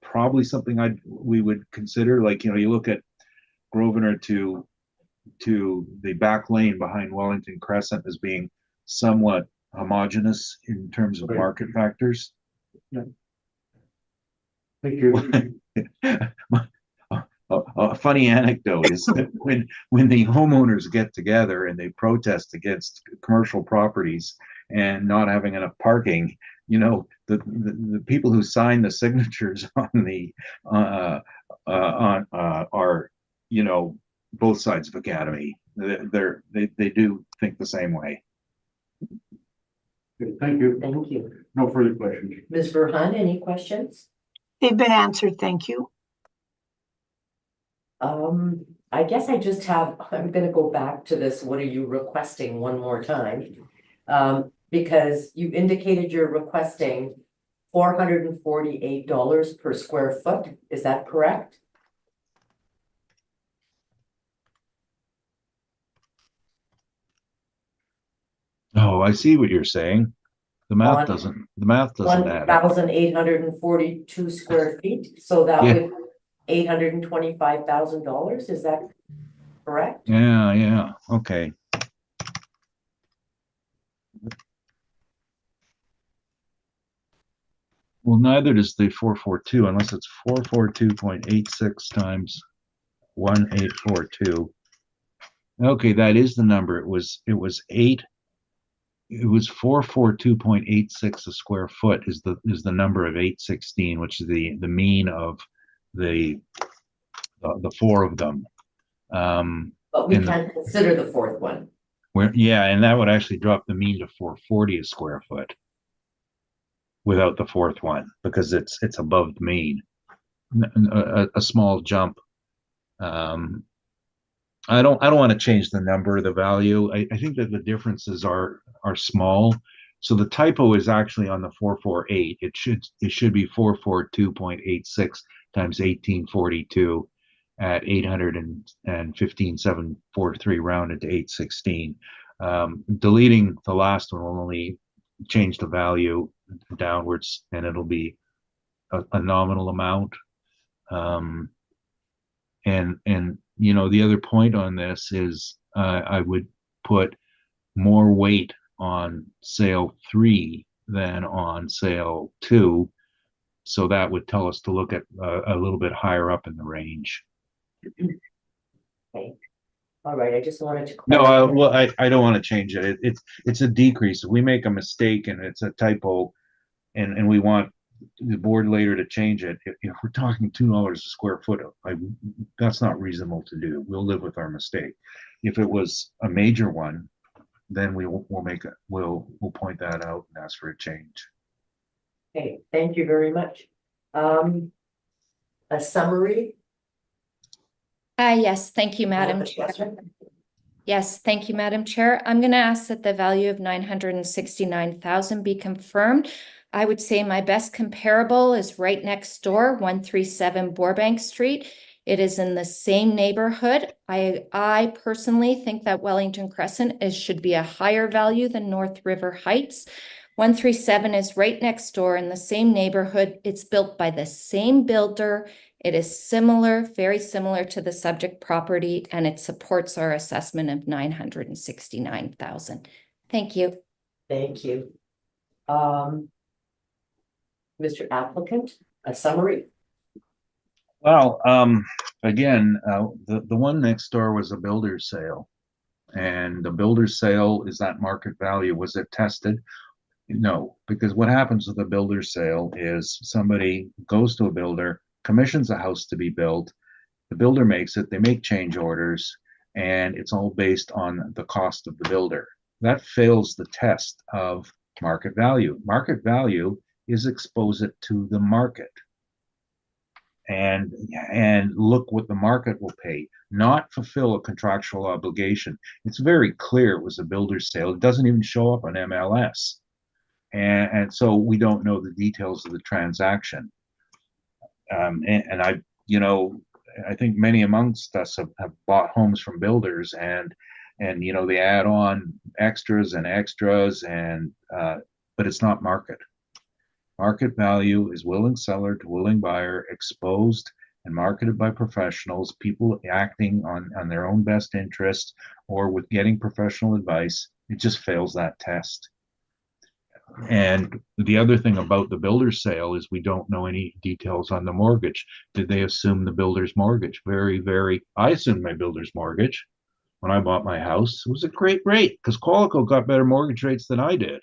probably something we would consider. Like, you look at Grosvenor to the back lane behind Wellington Crescent as being somewhat homogeneous in terms of market factors. Yeah. Thank you. A funny anecdote is that when the homeowners get together and they protest against commercial properties and not having enough parking, the people who sign the signatures on the are both sides of Academy. They do think the same way. Okay, thank you. Thank you. No further questions. Ms. Verhan, any questions? They've been answered, thank you. I guess I'm gonna go back to this, what are you requesting one more time? Because you indicated you're requesting $448 per square foot, is that correct? Oh, I see what you're saying. The math On doesn't, the math doesn't add up. 1,842 square feet, so that Yeah. would $825,000, is that correct? Yeah, okay. Well, neither does the 442 unless it's 442.86 times 1842. Okay, that is the number. It was 442.86 a square foot is the number of 816, which is the mean of the four of them. But we can't consider the fourth one. Yeah, and that would actually drop the mean to 440 a square foot without the fourth one because it's above the mean. A small jump. I don't want to change the number, the value. I think that the differences are small. So the typo is actually on the 448. It should be 442.86 times 1842 at 815,743 rounded to 816. Deleting the last one will only change the value downwards, and it'll be a nominal amount. And you know, the other point on this is I would put more weight on sale 3 than on sale 2. So that would tell us to look at a little bit higher up in the range. Okay. All right, I just wanted to. No, I don't want to change it. It's a decrease. If we make a mistake and it's a typo and we want the board later to change it, if we're talking $2 a square foot, that's not reasonable to do. We'll live with our mistake. If it was a major one, then we'll point that out and ask for a change. Okay, thank you very much. A summary. Yes, thank you, Madam Chair. Yes, thank you, Madam Chair. I'm going to ask that the value of 969,000 be confirmed. I would say my best comparable is right next door, 137 Bourbank Street. It is in the same neighborhood. I personally think that Wellington Crescent should be a higher value than North River Heights. 137 is right next door in the same neighborhood. It's built by the same builder. It is similar, very similar to the subject property, and it supports our assessment of 969,000. Thank you. Thank you. Mr. Applicant, a summary. Well, again, the one next door was a builder's sale, and the builder's sale is that market value. Was it tested? No, because what happens with a builder's sale is somebody goes to a builder, commissions a house to be built, the builder makes it, they make change orders, and it's all based on the cost of the builder. That fails the test of market value. Market value is expose it to the market and look what the market will pay, not fulfill a contractual obligation. It's very clear it was a builder's sale. It doesn't even show up on MLS. And so we don't know the details of the transaction. And I think many amongst us have bought homes from builders and they add on extras and but it's not market. Market value is willing seller to willing buyer, exposed and marketed by professionals, people acting on their own best interest or with getting professional advice. It just fails that test. And the other thing about the builder's sale is we don't know any details on the mortgage. Did they assume the builder's mortgage? I assumed my builder's mortgage when I bought my house. It was a great rate because Qualico got better mortgage rates than I did.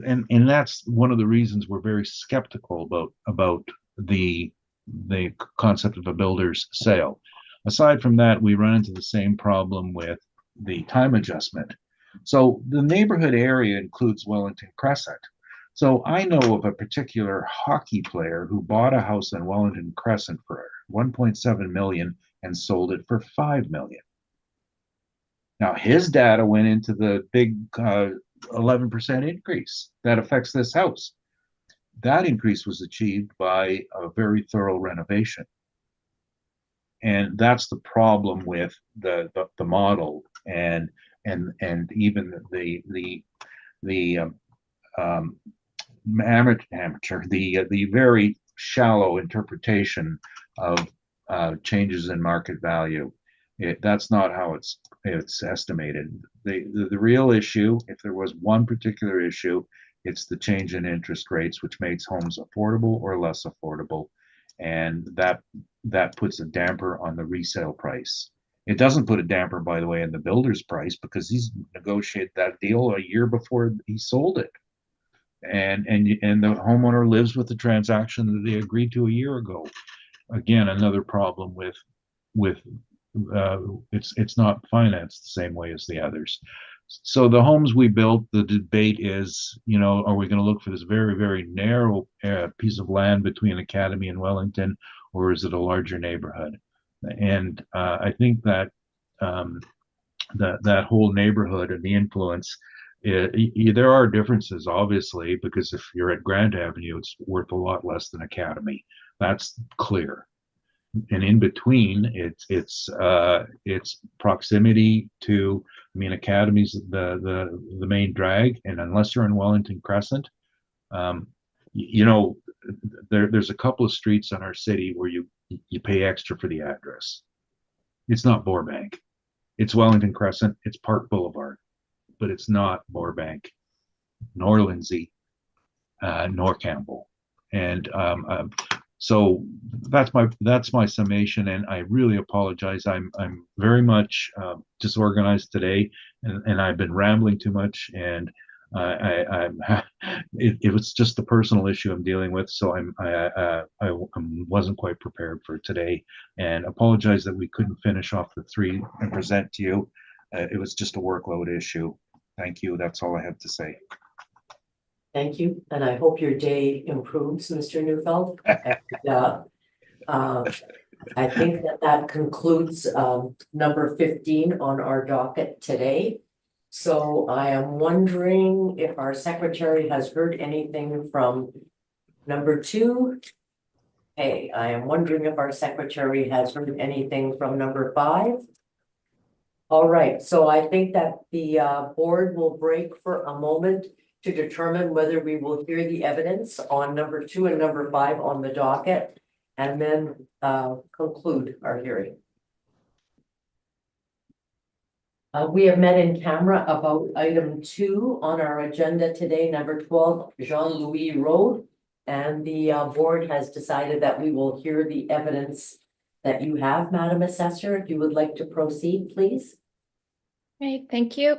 And that's one of the reasons we're very skeptical about the concept of a builder's sale. Aside from that, we run into the same problem with the time adjustment. So the neighborhood area includes Wellington Crescent. So I know of a particular hockey player who bought a house in Wellington Crescent for 1.7 million and sold it for 5 million. Now his data went into the big 11% increase that affects this house. That increase was achieved by a very thorough renovation. And that's the problem with the model. And and even the the very shallow interpretation of changes in market value. That's not how it's estimated. The real issue, if there was one particular issue, it's the change in interest rates, which makes homes affordable or less affordable, and that puts a damper on the resale price. It doesn't put a damper, by the way, in the builder's price, because he's negotiated that deal a year before he sold it. And the homeowner lives with the transaction that they agreed to a year ago. Again, another problem with it's not financed the same way as the others. So the homes we built, the debate is, are we going to look for this very, very narrow piece of land between Academy and Wellington, or is it a larger neighborhood? And I think that that whole neighborhood and the influence, there are differences, obviously, because if you're at Grant Avenue, it's worth a lot less than Academy. That's clear. And in between, it's proximity to, Academy's the main drag, and unless you're in Wellington Crescent, there's a couple of streets in our city where you pay extra for the address. It's not Burbank. It's Wellington Crescent. It's Park Boulevard, but it's not Burbank, nor Lindsay, nor Campbell. And so that's my summation, and I really apologize. I'm very much disorganized today, and I've been rambling too much, and it was just a personal issue I'm dealing with, so I wasn't quite prepared for today, and apologize that we couldn't finish off the three and present to you. It was just a workload issue. Thank you. That's all I have to say. Thank you, and I hope your day improves, Mr. Neufeld. I think that concludes number 15 on our docket today. So I am wondering if our secretary has heard anything from number 2. Hey, I am wondering if our secretary has heard anything from number 5. All right, so I think that the board will break for a moment to determine whether we will hear the evidence on number 2 and number 5 on the docket, and then conclude our hearing. We have met in camera about item 2 on our agenda today, number 12, Jean-Louis Road, and the board has decided that we will hear the evidence that you have, Madam Assessor. If you would like to proceed, please. Right, thank you.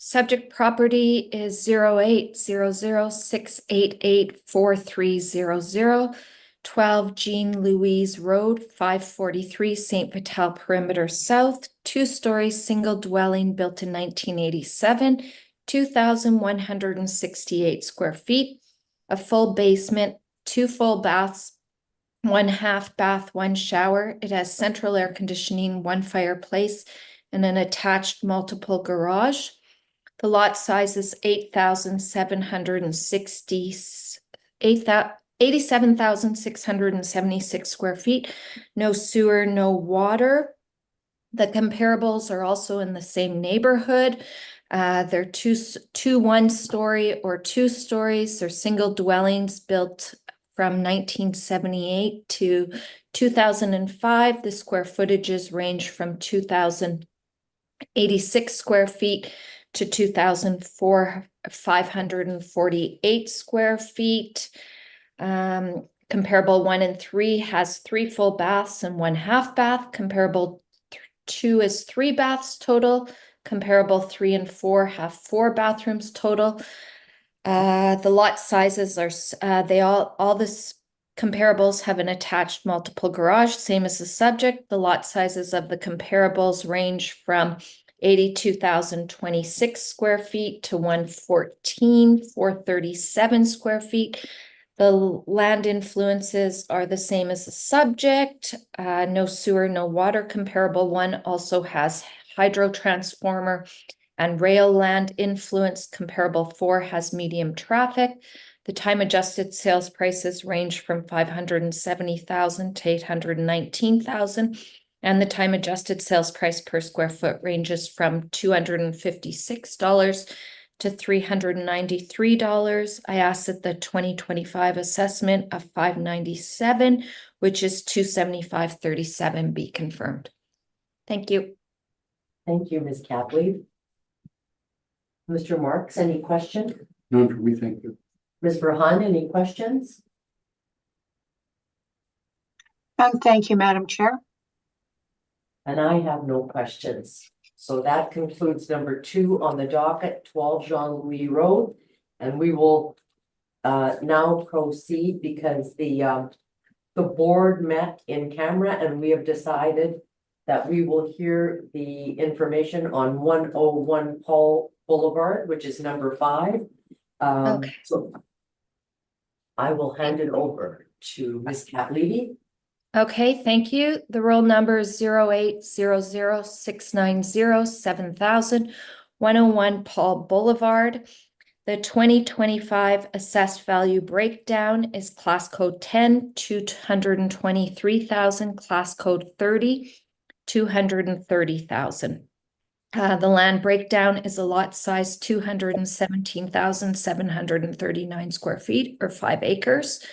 Subject property is 0800-688-4300, 12 Jean Louise Road, 543 St. Vital Perimeter South, 2-story single dwelling built in 1987, 2,168 square feet, a full basement, 2 full baths, 1 half bath, 1 shower. It has central air conditioning, 1 fireplace, and an attached multiple garage. The lot size is 87,676 square feet. No sewer, no water. The comparables are also in the same neighborhood. They're two 1-story or 2 stories. They're single dwellings built from 1978 to 2005. The square footages range from 2,086 square feet to 2,548 square feet. Comparable 1 and 3 has 3 full baths and 1 half bath. Comparable 2 is 3 baths total. Comparable 3 and 4 have 4 bathrooms total. The lot sizes are all this comparables have an attached multiple garage, same as the subject. The lot sizes of the comparables range from 82,026 square feet to 114,437 square feet. The land influences are the same as the subject. No sewer, no water. Comparable 1 also has hydro transformer and rail land influence. Comparable 4 has medium traffic. The time adjusted sales prices range from 570,000 to 819,000. And the time adjusted sales price per square foot ranges from $256 to $393. I ask that the 2025 assessment of $597, which is $275.37, be confirmed. Thank you. Thank you, Ms. Capley. Mr. Marks, any question? None for me, thank you. Ms. Burhan, any questions? And thank you, Madam Chair. And I have no questions. So that concludes number 2 on the docket, 12 Jean-Louis Road. And we will now proceed because the board met in camera and we have decided that we will hear the information on 101 Paul Boulevard, which is number 5. Okay. So I will hand it over to Ms. Catley. Okay, thank you. The roll number is 0800-690-7000, 101 Paul Boulevard. The 2025 assessed value breakdown is class code 10, 223,000, class code 30, 230,000. The land breakdown is a lot size 217,739 square feet or 5 acres.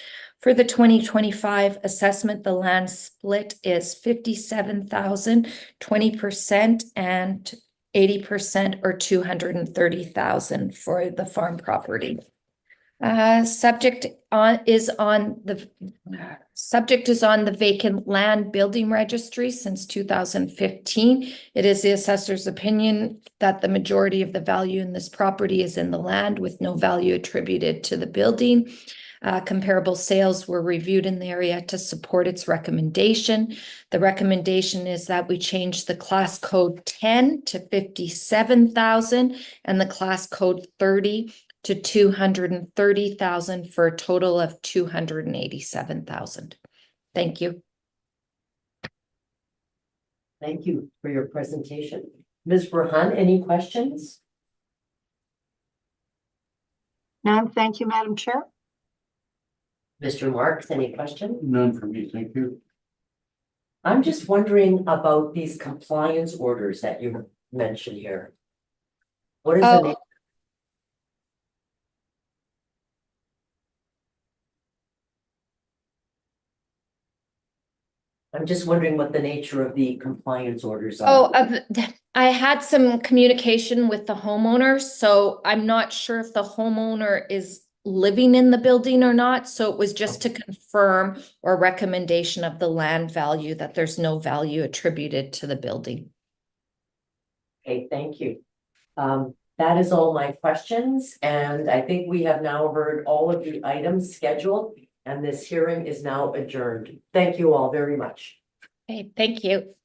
For the 2025 assessment, the land split is 57,000, 20% and 80% or 230,000 for the farm property. Subject is on the vacant land building registry since 2015. It is the assessor's opinion that the majority of the value in this property is in the land with no value attributed to the building. Comparable sales were reviewed in the area to support its recommendation. The recommendation is that we change the class code 10 to 57,000 and the class code 30 to 230,000 for a total of 287,000. Thank you. Thank you for your presentation. Ms. Burhan, any questions? None, thank you, Madam Chair. Mr. Marks, any questions? None for me, thank you. I'm just wondering about these compliance orders that you mentioned here. What is the name? I'm just wondering what the nature of the compliance orders are. I had some communication with the homeowner, so I'm not sure if the homeowner is living in the building or not. So it was just to confirm or recommendation of the land value that there's no value attributed to the building. Okay, thank you. That is all my questions, and I think we have now heard all of the items scheduled, and this hearing is now adjourned. Thank you all very much. Okay, thank you.